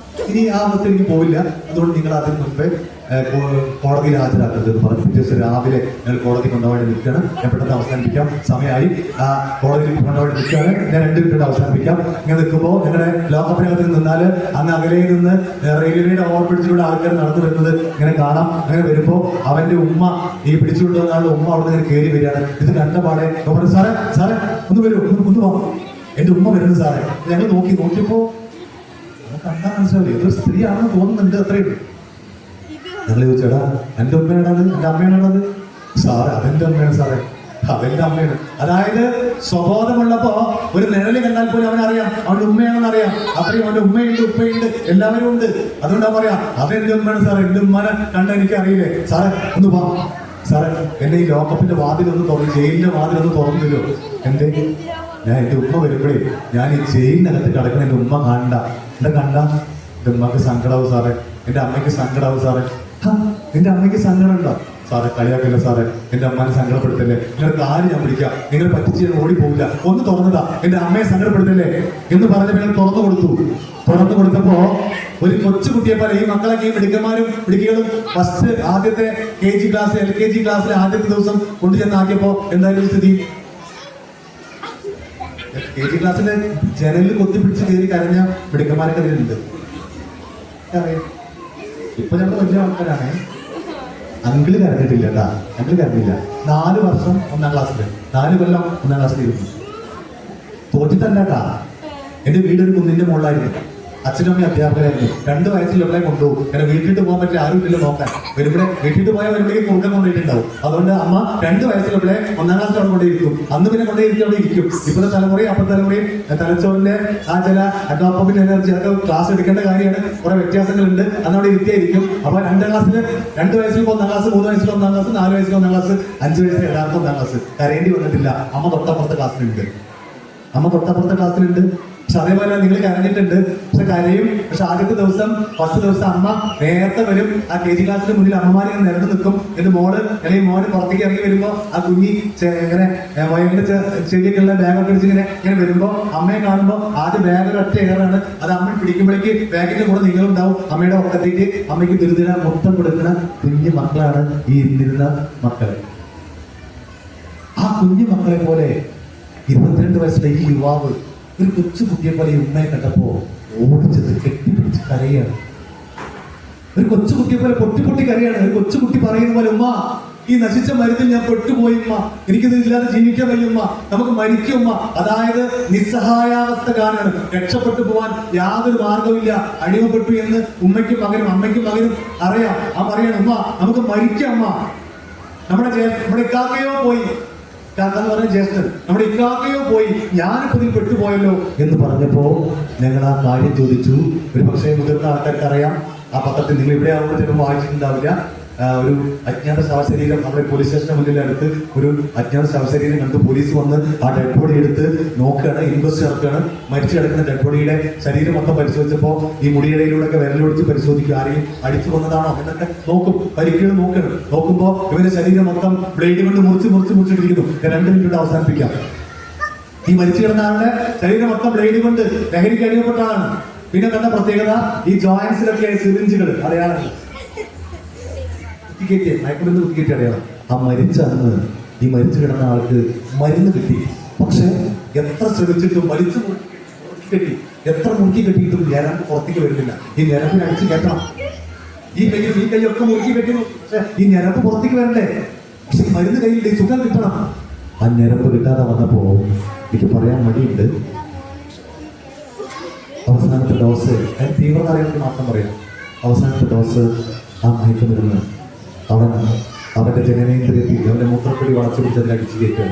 ഇനി ആ അവസ്ഥയിലേക്ക് പോവില്ല. അതുകൊണ്ട് നിങ്ങൾ അതിന് മുമ്പേ കോടതിയിൽ ഹാജരാക്കരുത് എന്ന് പറഞ്ഞു. പിറ്റേ ദിവസം രാവിലെ ഞങ്ങൾ കോടതി കൊണ്ടുപോയി നിൽക്കുകയാണ്. ഞാൻ പെട്ടെന്ന് അവസാനിപ്പിക്കാം, സമയമായി. കോടതിയിൽ കൊണ്ടുപോയി നിൽക്കുകയാണ്. ഞാൻ 2 മിനിറ്റ് അവസാനിപ്പിക്കാം. ഇങ്ങനെ നിൽക്കുമ്പോൾ ഞങ്ങളുടെ ലോകപ്പിനകത്തിൽ നിന്നാൽ അന്ന് അകലയിൽ നിന്ന് റെയിൽവേയുടെ ഓവർബ്രിഡ്ജിലൂടെ ആൾക്കാർ നടന്നു വരുന്നത് ഇങ്ങനെ കാണാം. അങ്ങനെ വരുമ്പോൾ അവന്റെ ഉമ്മ, ഈ പിടിച്ചുകൊണ്ടുവന്ന ആളുടെ ഉമ്മ അവിടെ നിന്ന് കയറി വരികയാണ്. ഇത് കണ്ട പാടെ പറഞ്ഞു, സാറേ ഒന്ന് വരൂ, ഒന്ന് വാ, എന്റെ ഉമ്മ വരുന്നു സാറേ. ഞങ്ങൾ നോക്കിയപ്പോ കണ്ടാൽ മനസ്സിലാവില്ല, ഇതൊരു സ്ത്രീയാണെന്ന് തോന്നുന്നുണ്ട്, അത്രയും. ഞങ്ങൾ ചോദിച്ചേടാ, എന്റെ ഉമ്മയാണത്, എന്റെ അമ്മയാണത്? സാറേ അതെന്റെ അമ്മയാണ് സാറേ, അതെന്റെ അമ്മയാണ്. അതായത് സ്വബോധമുള്ളപ്പോ ഒരു നിഴല് കണ്ടാൽ പോലും അവനറിയാം അവന്റെ ഉമ്മയാണെന്ന് അറിയാം. അത്രയും അവന്റെ ഉമ്മയുണ്ട്, ഉപ്പയുണ്ട്, എല്ലാവരും ഉണ്ട്. അതുകൊണ്ടാ പറയാ അതെന്റെ ഉമ്മയാണ് സാറേ, എന്റെ ഉമ്മനെ കണ്ട എനിക്ക് അറിയില്ലേ. സാറേ ഒന്ന് വാ സാറേ, എന്റെ ഈ ലോക്കപ്പിന്റെ വാതിലൊന്ന് തുറന്നു, ജയിലിന്റെ വാതിലൊന്ന് തുറന്നില്ലോ. എന്റെ എന്റെ ഉമ്മ വരുമ്പോഴേ ഞാൻ ഈ ജയിലിനകത്ത് കിടക്കുന്ന എന്റെ ഉമ്മ കണ്ട എന്റെ ഉമ്മക്ക് സങ്കടാവും സാറേ, എന്റെ അമ്മയ്ക്ക് സങ്കടാവും സാറേ. എന്റെ അമ്മയ്ക്ക് സങ്കടം ഉണ്ടോ സാറേ? കളിയാക്കല്ല സാറേ, എന്റെ അമ്മനെ സങ്കടപ്പെടുത്തല്ലേ, നിങ്ങളുടെ കാര്യം ഞാൻ പിടിക്കാം, നിങ്ങൾ പറ്റിച്ച് ഞാൻ ഓടിപ്പോവില്ല, ഒന്ന് തുറന്നതാ, എന്റെ അമ്മയെ സങ്കടപ്പെടുത്തല്ലേ എന്ന് പറഞ്ഞപ്പോൾ ഞങ്ങൾ തുറന്നു കൊടുത്തപ്പോ ഒരു കൊച്ചുകുട്ടിയെ പോലെ ഈ മക്കളൊക്കെ ഈ മിടുക്കന്മാരും മിടുക്കികളും ഫസ്റ്റ് ആദ്യത്തെ KG ക്ലാസ് LKG ക്ലാസ്സിലെ ആദ്യത്തെ ദിവസം കൊണ്ടുചെന്നാക്കിയപ്പോ എന്തായാലും സ്ഥിതി, KG ക്ലാസ്സിലെ ജനലിൽ കൊത്തിപ്പിടിച്ച് കയറി കരഞ്ഞ മിടുക്കന്മാരൊക്കെ അതിലുണ്ട്. ഇപ്പൊ ഞങ്ങൾ വലിയ ആൾക്കാരാണ്. അങ്കിള് കരഞ്ഞിട്ടില്ല കേട്ടാ, അങ്കിള് കരഞ്ഞില്ല. 4 വർഷം 1-ാം ക്ലാസ്സില്, 4 കൊല്ലം 1-ാം ക്ലാസ്സിലിരുന്നു. തോറ്റിട്ടല്ല കേട്ടാ. എന്റെ വീടൊരു കുന്നിന്റെ മുകളിലായിരുന്നു. അച്ഛനും അമ്മയും അധ്യാപകരായിരുന്നു. 2 വയസ്സിലുള്ളവരെ കൊണ്ടുപോകും. കാരണം വീട്ടിട്ട് പോകാൻ പറ്റില്ല, ആരും ഇല്ലല്ലോ നോക്കാൻ. വരുമ്പോഴേ വീട്ടിട്ട് പോയാൽ വരുമ്പോഴേക്കും കുറുക്കം കൊണ്ടുപോയിട്ടുണ്ടാവും. അതുകൊണ്ട് അമ്മ 2 വയസ്സിലുള്ളവരെ 1-ാം ക്ലാസ്സിൽ അവിടെ കൊണ്ടേയിരിക്കും. അന്ന് പിന്നെ കൊണ്ടേയിരിക്കും, അവിടെ ഇരിക്കും. ഇപ്പോഴത്തെ തലമുറയും അപ്പത്തെ തലമുറയും തലച്ചോറിന്റെ ആ ചില ഡോപ്പമിൻ എനർജി അതൊക്കെ ക്ലാസ് എടുക്കേണ്ട കാര്യമാണ്. കുറെ വ്യത്യാസങ്ങളുണ്ട്. അന്ന് അവിടെ ഇരുത്തിയായിരിക്കും. അപ്പൊ 2-ാം ക്ലാസ്സിൽ 2 വയസ്സിൽ 1-ാം ക്ലാസ്, 3 വയസ്സിൽ 1-ാം ക്ലാസ്, 4 വയസ്സിൽ 1-ാം ക്ലാസ്, 5 വയസ്സിൽ യഥാർത്ഥ 1-ാം ക്ലാസ്. കരയേണ്ടി വന്നിട്ടില്ല. അമ്മ തൊട്ടപ്പുറത്തെ ക്ലാസ്സിലുണ്ട്. പക്ഷെ അതേപോലെ നിങ്ങൾ കരഞ്ഞിട്ടുണ്ട്, പക്ഷെ കരയും. പക്ഷെ ആദ്യത്തെ ദിവസം ഫസ്റ്റ് ദിവസം അമ്മ നേരത്തെ വരും. ആ KG ക്ലാസ്സിന്റെ മുന്നിൽ അമ്മമാർ ഇങ്ങനെ നിരന്ന് നിൽക്കും. എന്നിട്ട് മോള് അല്ലെങ്കിൽ മോന് പുറത്തേക്ക് ഇറങ്ങി വരുമ്പോ ആ കുഞ്ഞി ഇങ്ങനെ വയലിന്റെ ചെടിയൊക്കെയുള്ള ബാഗൊക്കെ അടിച്ച് ഇങ്ങനെ വരുമ്പോ അമ്മയെ കാണുമ്പോൾ ആദ്യം ബാഗ് ഒറ്റ ഏറാണ്. അത് അമ്മ പിടിക്കുമ്പോഴേക്ക് ബാഗിന്റെ കൂടെ നിങ്ങളുണ്ടാവും. അമ്മയുടെ ഒക്കത്തേക്ക് അമ്മയ്ക്ക് ദുരിതര മൊത്തം കൊടുക്കുന്ന കുഞ്ഞു മക്കളാണ് ഈ ഇരുന്നിരുന്ന മക്കളെ. ആ കുഞ്ഞു മക്കളെ പോലെ 22 വയസ്സിലെ ഈ യുവാവ് ഒരു കൊച്ചു കുട്ടിയെ പോലെ ഈ ഉമ്മയെ കണ്ടപ്പോ ഓടിച്ചത് കെട്ടിപ്പിടിച്ച് കരയാണ്. ഒരു കൊച്ചു കുട്ടിയെ പോലെ പൊട്ടി കരയാണ്. ഒരു കൊച്ചു കുട്ടി പറയുന്ന പോലെ, ഉമ്മ ഈ നശിച്ച മരുന്നിൽ ഞാൻ പെട്ടുപോയി ഉമ്മ, എനിക്കിത് ഇല്ലാതെ ജീവിക്കാൻ വയ്യ ഉമ്മ, നമുക്ക് മരിക്കും ഉമ്മ. അതായത് നിസ്സഹായാവസ്ഥ കാണാണ്. രക്ഷപ്പെട്ടു പോവാൻ യാതൊരു മാർഗമില്ല, അടിമപ്പെട്ടു എന്ന് ഉമ്മയ്ക്കും മകനും അമ്മയ്ക്കും മകനും അറിയാം. ആ പറയാണ്, ഉമ്മ നമുക്ക് മരിക്കാം ഉമ്മ, നമ്മുടെ ഇക്കാക്കയോ പോയി, ഇക്കാക്ക എന്ന് പറഞ്ഞ ജ്യേഷ്ഠൻ, നമ്മുടെ ഇക്കാക്കയോ പോയി, ഞാനിപ്പോ ഇതിൽ പെട്ടുപോയല്ലോ എന്ന് പറഞ്ഞപ്പോ ഞങ്ങൾ ആ കാര്യം ചോദിച്ചു. ഒരു പക്ഷേ മുതിർന്ന ആൾക്കാർക്ക് അറിയാം, ആ പത്രത്തിൽ നിങ്ങൾ ഇവിടെ ആവുമ്പോൾ ചിലപ്പോൾ വായിച്ചിട്ടുണ്ടാവില്ല. ഒരു അജ്ഞാത ശവശരീരം നമ്മുടെ പോലീസ് സ്റ്റേഷന്റെ മുന്നിൽ അടുത്ത് ഒരു അജ്ഞാത ശവശരീരം കണ്ട് പോലീസ് വന്ന് ആ ഡെഡ് ബോഡി എടുത്ത് നോക്കുകയാണ്, ഇൻക്വസ്റ്റ് നടക്കുകയാണ്. മരിച്ചു കിടക്കുന്ന ഡെഡ് ബോഡിയുടെ ശരീരം മൊത്തം പരിശോധിച്ചപ്പോൾ ഈ മുടിയിടയിലൂടെ ഒക്കെ വിരലൊടിച്ച് പരിശോധിക്കും, ആരെയും അടിച്ചു കൊന്നതാണോ എന്നൊക്കെ നോക്കും, പരിക്കുകൾ നോക്കണം. നോക്കുമ്പോൾ ഇവന്റെ ശരീരം മൊത്തം ബ്ലേഡ് കൊണ്ട് മുറിച്ചിട്ടിരിക്കുന്നു. 2 മിനിറ്റ് അവസാനിപ്പിക്കാം. ഈ മരിച്ചു കിടന്ന ആളുടെ ശരീരം മൊത്തം ബ്ലേഡ് കൊണ്ട് ലഹരിക്ക് അടിമപ്പെട്ട ആളാണ്. പിന്നെ കണ്ട പ്രത്യേകത, ഈ ജോയിൻസിലൊക്കെ സിറിഞ്ചുകൾ അടയാളങ്ങൾ മയക്കുമരുന്ന് കുത്തിക്കേറ്റി അടയാളം. ആ മരിച്ച അന്ന് ഈ മരിച്ചു കിടന്ന ആൾക്ക് മരുന്ന് കിട്ടി. പക്ഷെ എത്ര ശ്രമിച്ചിട്ടും വലിച്ചു മുറുക്കി എത്ര മുറുക്കി കെട്ടിയിട്ടും ഞരമ്പ് പുറത്തേക്ക് വരുന്നില്ല. ഈ ഞരമ്പിന് അടിച്ച് കെട്ടണം. ഈ കൈയൊക്കെ മുറുക്കി കെട്ടുന്നു, പക്ഷെ ഈ ഞരമ്പ് പുറത്തേക്ക് വരണ്ടേ. പക്ഷെ ഈ മരുന്ന് കയ്യിൽ ഈ സുഖം കിട്ടണം. ആ ഞരമ്പ് കിട്ടാതെ വന്നപ്പോ എനിക്ക് പറയാൻ മടിയുണ്ട്. അവസാനത്തെ ഡോസ്, അതിന് തീവ്രത അറിയാൻ മാത്രം പറയാം. അവസാനത്തെ ഡോസ് ആ മയക്കുമരുന്ന് അവന്റെ ജനനേന്ദ്രിയത്തിൽ അവന്റെ മൂത്രപ്പൊടി വളച്ചു പിടിച്ചതിൽ അടിച്ചു കയറ്റി.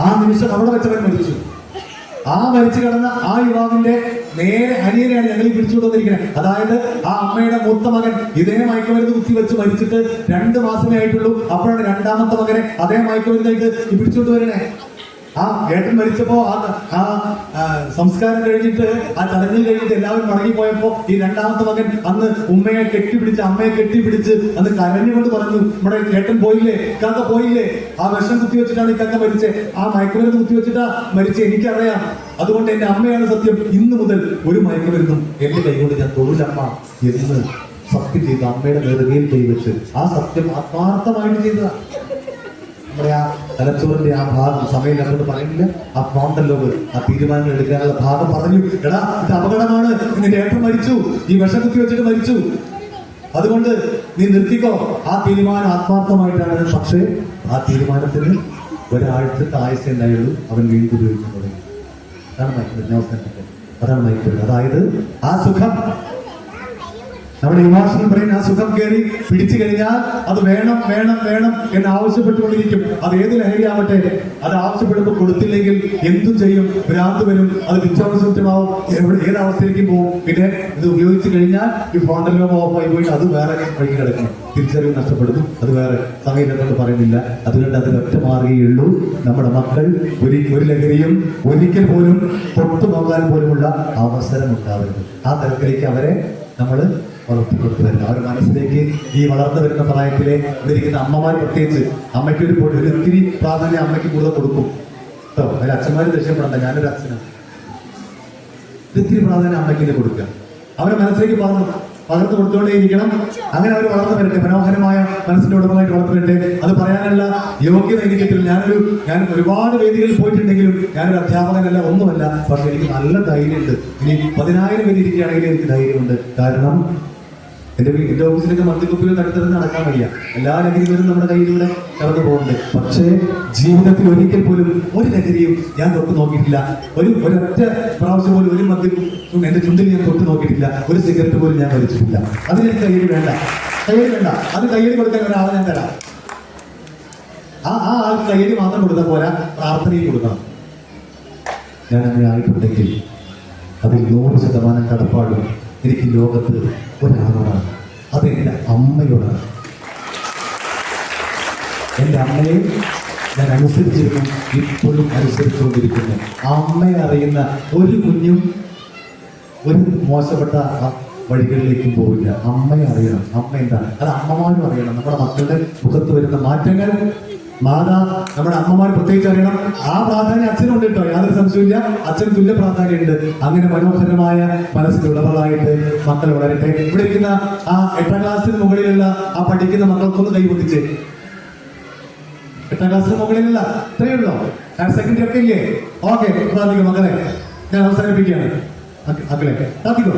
ആ നിമിഷം അവിടെ വെച്ചവൻ മരിച്ചു. ആ മരിച്ചു കിടന്ന ആ യുവാവിന്റെ നേരെ അനിയനെയാണ് ഞങ്ങൾ പിടിച്ചുകൊണ്ടിരിക്കുന്നത്. അതായത് ആ അമ്മയുടെ മൂത്ത മകൻ ഇതേ മയക്കുമരുന്ന് കുത്തിവെച്ച് മരിച്ചിട്ട് 2 മാസമേ ആയിട്ടുള്ളൂ. അപ്പോഴാണ് രണ്ടാമത്തെ മകനെ അതേ മയക്കുമരുന്നായിട്ട് പിടിച്ചുകൊണ്ട് വരണേ. ആ ഏട്ടൻ മരിച്ചപ്പോ ആ സംസ്കാരം കഴിഞ്ഞിട്ട് ആ ചടങ്ങിൽ കഴിഞ്ഞിട്ട് എല്ലാവരും മടങ്ങിപ്പോയപ്പോ ഈ രണ്ടാമത്തെ മകൻ അന്ന് ഉമ്മയെ കെട്ടിപ്പിടിച്ച് അമ്മയെ കെട്ടിപ്പിടിച്ച് അന്ന് കരഞ്ഞുകൊണ്ട് പറഞ്ഞു, നമ്മുടെ ഏട്ടൻ പോയില്ലേ, ഇക്കാക്ക പോയില്ലേ, ആ വിഷം കുത്തിവെച്ചിട്ടാണ് ഇക്കാക്ക മരിച്ചേ, ആ മയക്കുമരുന്ന് കുത്തിവെച്ചിട്ടാ മരിച്ചേ, എനിക്കറിയാം, അതുകൊണ്ട് എന്റെ അമ്മയാണ് സത്യം, ഇന്ന് മുതൽ ഒരു മയക്കുമരുന്നും എന്റെ കൈകൊണ്ട് ഞാൻ തൊഴിലമ്മ എന്ന് സത്യം ചെയ്തു. അമ്മയുടെ നെറുകയിൽ കൈവച്ച് ആ സത്യം ആത്മാർത്ഥമായിട്ട് ചെയ്തതാണ്. നമ്മുടെ ആ തലച്ചോറിന്റെ ആ ഭാഗം സമയം അങ്ങോട്ട് പറയുന്നില്ല, ആ ഫ്രോണ്ടൽ ലോബ് ആ തീരുമാനങ്ങൾ എടുക്കാനുള്ള ഭാഗം പറഞ്ഞു, എടാ ഇത് അപകടമാണ്, നിന്റെ ഏട്ടൻ മരിച്ചു, ഈ വിഷം കുത്തി വെച്ചിട്ട് മരിച്ചു, അതുകൊണ്ട് നീ നിർത്തിക്കോ. ആ തീരുമാനം ആത്മാർത്ഥമായിട്ടാണ്. പക്ഷേ ആ തീരുമാനത്തിന് ഒരാഴ്ചത്തെ ആയുസേ ഉണ്ടായുള്ളൂ. അവൻ വീണ്ടും ഉപയോഗിക്കാൻ തുടങ്ങി. അതാണ് മയക്കുമരുന്ന് അവസാനിപ്പിക്കുന്നത്. അതാണ് മയക്കുമരുന്ന്. അതായത് ആ സുഖം, നമ്മുടെ ഇമോഷണൽ ബ്രെയിൻ ആ സുഖം കയറി പിടിച്ചു കഴിഞ്ഞാൽ അത് വേണം വേണം വേണം എന്ന് ആവശ്യപ്പെട്ടുകൊണ്ടിരിക്കും. അത് ഏത് ലഹരി ആവട്ടെ, അത് ആവശ്യപ്പെടുമ്പോൾ കൊടുത്തില്ലെങ്കിൽ എന്തും ചെയ്യും, ഭ്രാന്ത് വരും, അത് വിശ്വാസമാവും, ഏത് അവസ്ഥയിലേക്കും പോകും. പിന്നെ ഇത് ഉപയോഗിച്ച് കഴിഞ്ഞാൽ ഈ ഫ്രോണ്ടൽ ലോബ് ഓഫ് ആയി പോയിട്ട് അത് വേറെ വഴി കിടക്കണം, തിരിച്ചറിവ് നഷ്ടപ്പെടുന്നു. അത് വേറെ സമയത്തൊന്നും പറയുന്നില്ല. അതുകൊണ്ട് അത് ഒറ്റ മാറുകയുള്ളൂ. നമ്മുടെ മക്കൾ ഒരു ലഹരിയും ഒരിക്കൽ പോലും തൊട്ടു നോക്കാൻ പോലുമുള്ള അവസരം ഉണ്ടാവരുത്. ആ തരത്തിലേക്ക് അവരെ നമ്മൾ വളർത്തിക്കൊടുത്തു വരുന്നത്. അവർ മനസ്സിലേക്ക് ഈ വളർന്നു വരുന്ന പ്രായത്തിലെ ഇരിക്കുന്ന അമ്മമാർ പ്രത്യേകിച്ച് അമ്മയ്ക്ക് ഒരു ഇത്തിരി പ്രാധാന്യം അമ്മയ്ക്ക് കൂടുതൽ കൊടുക്കും കേട്ടോ. അതിൽ അച്ഛന്മാർ രക്ഷപ്പെടണ്ട, ഞാനൊരു അച്ഛനാണ്. ഇത്തിരി പ്രാധാന്യം അമ്മയ്ക്ക് കൊടുക്കുക. അവരെ മനസ്സിലേക്ക് പകർന്നു കൊടുത്തുകൊണ്ടേയിരിക്കണം. അങ്ങനെ അവർ വളർന്നു വരട്ടെ, മനോഹരമായ മനസ്സിന്റെ ഉടമകളായിട്ട് വളർന്നു വരട്ടെ. അത് പറയാനുള്ള യോഗ്യത എനിക്ക് കിട്ടില്ല. ഞാൻ ഒരുപാട് വേദികളിൽ പോയിട്ടുണ്ടെങ്കിലും ഞാനൊരു അധ്യാപകനല്ല, ഒന്നുമല്ല. പക്ഷെ എനിക്ക് നല്ല ധൈര്യമുണ്ട്. ഇനി 10,000 പേര് ഇരിക്കുകയാണെങ്കിൽ എനിക്ക് ധൈര്യമുണ്ട്. കാരണം എന്റെ ഓഫീസിലൊക്കെ മദ്യക്കുപ്പികൾ തടുത്തിരുന്ന് നടക്കാൻ വയ്യ. എല്ലാ ലഹരികളും നമ്മുടെ കയ്യിലൂടെ കടന്നു പോകുന്നുണ്ട്. പക്ഷേ ജീവിതത്തിൽ ഒരിക്കൽ പോലും ഒരു ലഹരിയും ഞാൻ തൊട്ട് നോക്കിയിട്ടില്ല. ഒരൊറ്റ പ്രാവശ്യം പോലും ഒരു മദ്യം എന്റെ ചുണ്ടിൽ ഞാൻ തൊട്ട് നോക്കിയിട്ടില്ല. ഒരു സിഗരറ്റ് പോലും ഞാൻ വലിച്ചിട്ടില്ല. അതിനെനിക്ക് കയ്യിൽ വേണ്ട. അത് കയ്യിൽ കൊടുക്കാൻ ഒരാളെ ഞാൻ തരാം. ആ ആൾക്ക് കയ്യിൽ മാത്രം കൊടുത്താൽ പോരാ, പ്രാർത്ഥനയും കൊടുക്കണം. ഞാൻ അങ്ങനെ ആയിട്ടുണ്ടെങ്കിൽ അതിൽ 100% കടപ്പാടും എനിക്ക് ലോകത്ത് ഒരാളോടാണ്. അതെൻ്റെ അമ്മയോടാണ്. എൻ്റെ അമ്മയെ ഞാൻ അനുസരിച്ചിരുന്നു, ഇപ്പോഴും അനുസരിച്ചുകൊണ്ടിരിക്കുന്നു. അമ്മയെ അറിയുന്ന ഒരു കുഞ്ഞും ഒരു മോശപ്പെട്ട വഴികളിലേക്കും പോവില്ല. അമ്മയെ അറിയണം. അമ്മ എന്താണ് അത് അമ്മമാരും അറിയണം. നമ്മുടെ മക്കളുടെ മുഖത്ത് വരുന്ന മാറ്റങ്ങൾ നമ്മുടെ അമ്മമാർ പ്രത്യേകിച്ച് അറിയണം. ആ പ്രാധാന്യം അച്ഛനുണ്ട് കേട്ടോ, യാതൊരു സംശയമില്ല. അച്ഛൻ തുല്യ പ്രാധാന്യമുണ്ട്. അങ്ങനെ മനോഹരമായ മനസ്സിലുള്ളവളായിട്ട് മക്കൾ വളരട്ടെ. ഇവിടെ ഇരിക്കുന്ന ആ 8ാം ക്ലാസ്സിന് മുകളിലുള്ള ആ പഠിക്കുന്ന മക്കൾക്കൊന്ന് കൈവത്തിച്ച്. 8ാം ക്ലാസ്സിന് മുകളിലുള്ള ഇത്രയേ ഉള്ളോ? ഹയർ സെക്കൻഡറി ഒക്കെ ഇല്ലേ? ഓക്കെ, പ്രാർത്ഥിക്കും മക്കളെ. ഞാൻ അവസാനിപ്പിക്കുകയാണ്. മക്കളെ പ്രാർത്ഥിക്കോ.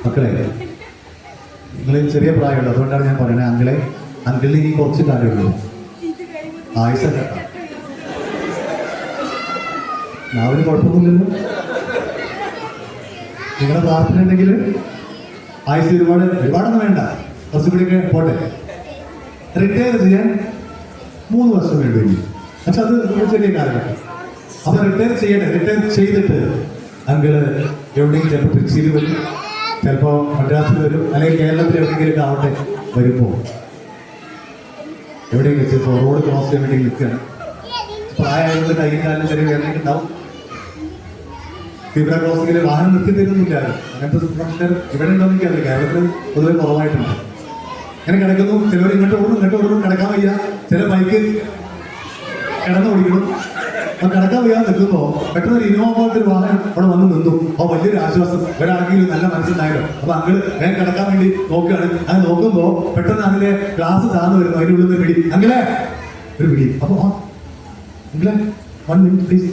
മക്കളെ നിങ്ങൾ ചെറിയ പ്രായമുള്ളൂ, അതുകൊണ്ടാണ് ഞാൻ പറയണത്. അങ്കിളിന് ഇനി കുറച്ച് കാര്യമുള്ളൂ. ആയുസല്ല, നാവിന് കുഴപ്പമൊന്നുമില്ലല്ലോ. നിങ്ങളുടെ പ്രാർത്ഥന ഉണ്ടെങ്കിൽ ആയുസ് ഒരുപാടൊന്നും വേണ്ട, കുറച്ചും കൂടിയൊക്കെ പോട്ടെ. റിട്ടയർ ചെയ്യാൻ 3 വർഷം വേണ്ടി. പക്ഷെ അത് ചെറിയ കാലഘട്ടം. അപ്പൊ റിട്ടയർ ചെയ്യട്ടെ. റിട്ടയർ ചെയ്തിട്ട് അങ്കിള് എവിടെയെങ്കിലും ചിലപ്പോൾ ട്രിച്ചിയിൽ വരും, ചിലപ്പോൾ മദ്രാസിൽ വരും, അല്ലെങ്കിൽ കേരളത്തിൽ എവിടെയെങ്കിലും ആവട്ടെ. വരുമ്പോൾ എവിടെയെങ്കിലും വെച്ചിപ്പോൾ റോഡ് ക്രോസ് ചെയ്യാൻ വേണ്ടി നിൽക്കുകയാണ്. പ്രായമായതുകൊണ്ട് കയ്യും കാലിലും ചെറിയ വേദനയൊക്കെ ഉണ്ടാവും. ഫിബ്ര ക്രോസിംഗിൽ വാഹനം നിർത്തി തരുന്നില്ല. അങ്ങനത്തെ പ്രശ്നം ഇവിടെ ഉണ്ടോ എന്ന് എനിക്കറിയില്ല. കേരളത്തിൽ പൊതുവെ കുറവായിട്ടുണ്ട്. അങ്ങനെ കിടക്കുന്നു. ചിലവർ ഇങ്ങോട്ട് ഓടും കിടക്കാൻ വയ്യ. ചില ബൈക്ക് കിടന്ന് ഓടിക്കണം. അപ്പൊ കിടക്കാൻ വയ്യാതെ നിൽക്കുമ്പോ പെട്ടെന്ന് ഒരു ഇനോവ പോലത്തെ ഒരു വാഹനം അവിടെ വന്ന് നിന്നു. അപ്പൊ വലിയൊരു ആശ്വാസം. ഒരാൾക്കെങ്കിലും നല്ല മനസ്സിലായല്ലോ. അപ്പൊ അങ്കിള് വേഗം കിടക്കാൻ വേണ്ടി നോക്കുകയാണ്. അത് നോക്കുമ്പോ പെട്ടെന്ന് അതിന്റെ ഗ്ലാസ് താന്ന് വരുന്നു. അതിന്റെ ഉള്ളിൽ നിന്ന് പിടി. അങ്കിളെ ഒരു പിടി. അപ്പൊ അങ്കിളെ 1 minute പ്ലീസ്.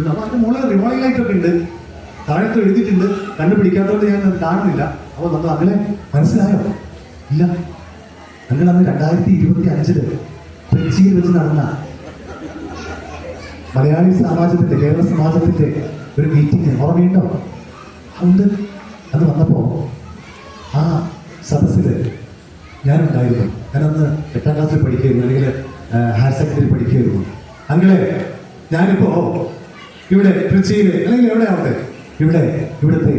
അപ്പൊ അതിന്റെ മുകളിൽ റിവോളിംഗ് ലൈറ്റൊക്കെ ഉണ്ട്, താഴത്ത് എഴുതിയിട്ടുണ്ട്. കണ്ടുപിടിക്കാത്തതുകൊണ്ട് ഞാൻ അത് കാണുന്നില്ല. അപ്പൊ നമ്മൾ അങ്കിളെ മനസ്സിലായോ? ഇല്ല. അങ്കിൾ അന്ന് 2025 ട്രിച്ചിയിൽ വെച്ച് നടന്ന മലയാളി സമാജത്തിന്റെ, കേരള സമാജത്തിന്റെ ഒരു മീറ്റിംഗ് ഓർമ്മയുണ്ടോ? ഉണ്ട്. അത് വന്നപ്പോ ആ സദസ്സില് ഞാനുണ്ടായിരുന്നു. ഞാനന്ന് 8ാം ക്ലാസ്സിൽ പഠിക്കുകയായിരുന്നു, അല്ലെങ്കിൽ ഹയർ സെക്കൻഡറി പഠിക്കുകയായിരുന്നു. അങ്കിളെ ഞാനിപ്പോ ഇവിടെ ട്രിച്ചിയില്, അല്ലെങ്കിൽ എവിടെ ആവട്ടെ, ഇവിടുത്തെ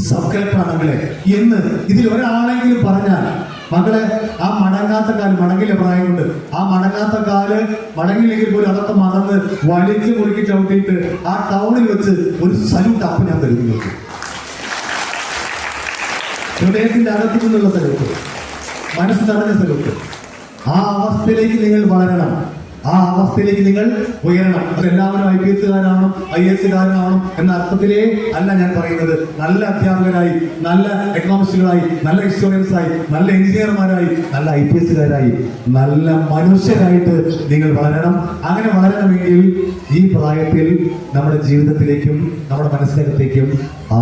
സബ് കളക്ടറാണ് അങ്കിളെ എന്ന് ഇതിൽ ഒരാളെങ്കിലും പറഞ്ഞാൽ, മകളെ ആ മടങ്ങാത്ത കാല്, മടങ്ങില്ല പ്രായം കൊണ്ട്, ആ മടങ്ങാത്ത കാല് മടങ്ങില്ലെങ്കിൽ പോലും അതൊക്കെ മറന്ന് വലിച്ച് മുറുക്കി ചവിട്ടിയിട്ട് ആ ടൗണിൽ വെച്ച് ഒരു സല്യൂട്ട് അപ്പം ഞാൻ തരും നിങ്ങൾക്ക്. ഹൃദയത്തിന്റെ അകത്തു നിന്നുള്ള സല്യൂട്ട്, മനസ്സ് തടഞ്ഞ സല്യൂട്ട്. ആ അവസ്ഥയിലേക്ക് നിങ്ങൾ വളരണം. ആ അവസ്ഥയിലേക്ക് നിങ്ങൾ ഉയരണം. അതെല്ലാവരും IPS-കാരാവണം, IAS-കാരാവണം എന്ന അർത്ഥത്തിലേ അല്ല ഞാൻ പറയുന്നത്. നല്ല അധ്യാപകരായി, നല്ല എക്കണോമിസ്റ്റുകളായി, നല്ല ഹിസ്റ്റോറിയൻസായി, നല്ല എഞ്ചിനീയർമാരായി, നല്ല IPS-കാരായി, നല്ല മനുഷ്യരായിട്ട് നിങ്ങൾ വളരണം. അങ്ങനെ വളരണമെങ്കിൽ ഈ പ്രായത്തിൽ നമ്മുടെ ജീവിതത്തിലേക്കും നമ്മുടെ മനസ്സിനകത്തേക്കും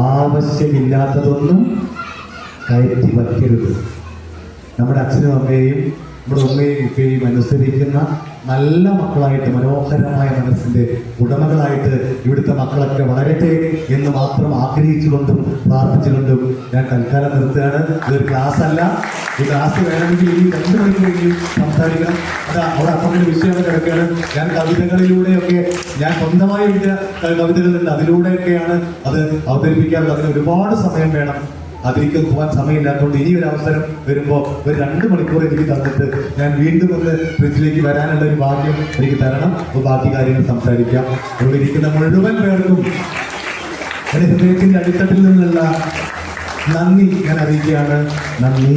ആവശ്യമില്ലാത്തതൊന്നും കയറ്റി വയ്ക്കരുത്. നമ്മുടെ അച്ഛനും അമ്മയെയും നമ്മുടെ ഉമ്മയും ഉപ്പയും അനുസരിക്കുന്ന നല്ല മക്കളായിട്ട്, മനോഹരമായ മനസ്സിന്റെ ഉടമകളായിട്ട് ഇവിടുത്തെ മക്കളൊക്കെ വളരട്ടെ എന്ന് മാത്രം ആഗ്രഹിച്ചുകൊണ്ടും പ്രാർത്ഥിച്ചുകൊണ്ടും ഞാൻ തൽക്കാലം നിർത്തുകയാണ്. ഇതൊരു ക്ലാസ് അല്ല. ഈ ക്ലാസ് വേണമെങ്കിൽ ഈ 2 മണിക്കൂറെങ്കിലും സംസാരിക്കണം. അവിടെ അപ്പൻ്റെ വിഷയം കിടക്കുകയാണ്. ഞാൻ കവിതകളിലൂടെയൊക്കെ, ഞാൻ സ്വന്തമായി എഴുതിയ കവിതകളുണ്ട്, അതിലൂടെയൊക്കെയാണ് അത് അവതരിപ്പിക്കാറുള്ളത്. അതിന് ഒരുപാട് സമയം വേണം. അതിലേക്ക് പോകാൻ സമയമില്ലാത്തതുകൊണ്ട് ഇനി ഒരു അവസരം വരുമ്പോൾ ഒരു 2 മണിക്കൂർ എനിക്ക് തന്നിട്ട് ഞാൻ വീണ്ടും ഒന്ന് ഫ്രിഡ്ജിലേക്ക് വരാനുള്ള ഒരു ഭാഗ്യം എനിക്ക് തരണം. അപ്പോൾ ബാക്കി കാര്യങ്ങൾ സംസാരിക്കാം. ഇവിടെ ഇരിക്കുന്ന മുഴുവൻ പേർക്കും എൻ്റെ ഹൃദയത്തിൻ്റെ അടിത്തട്ടിൽ നിന്നുള്ള നന്ദി ഞാൻ അറിയിക്കുകയാണ്. നന്ദി.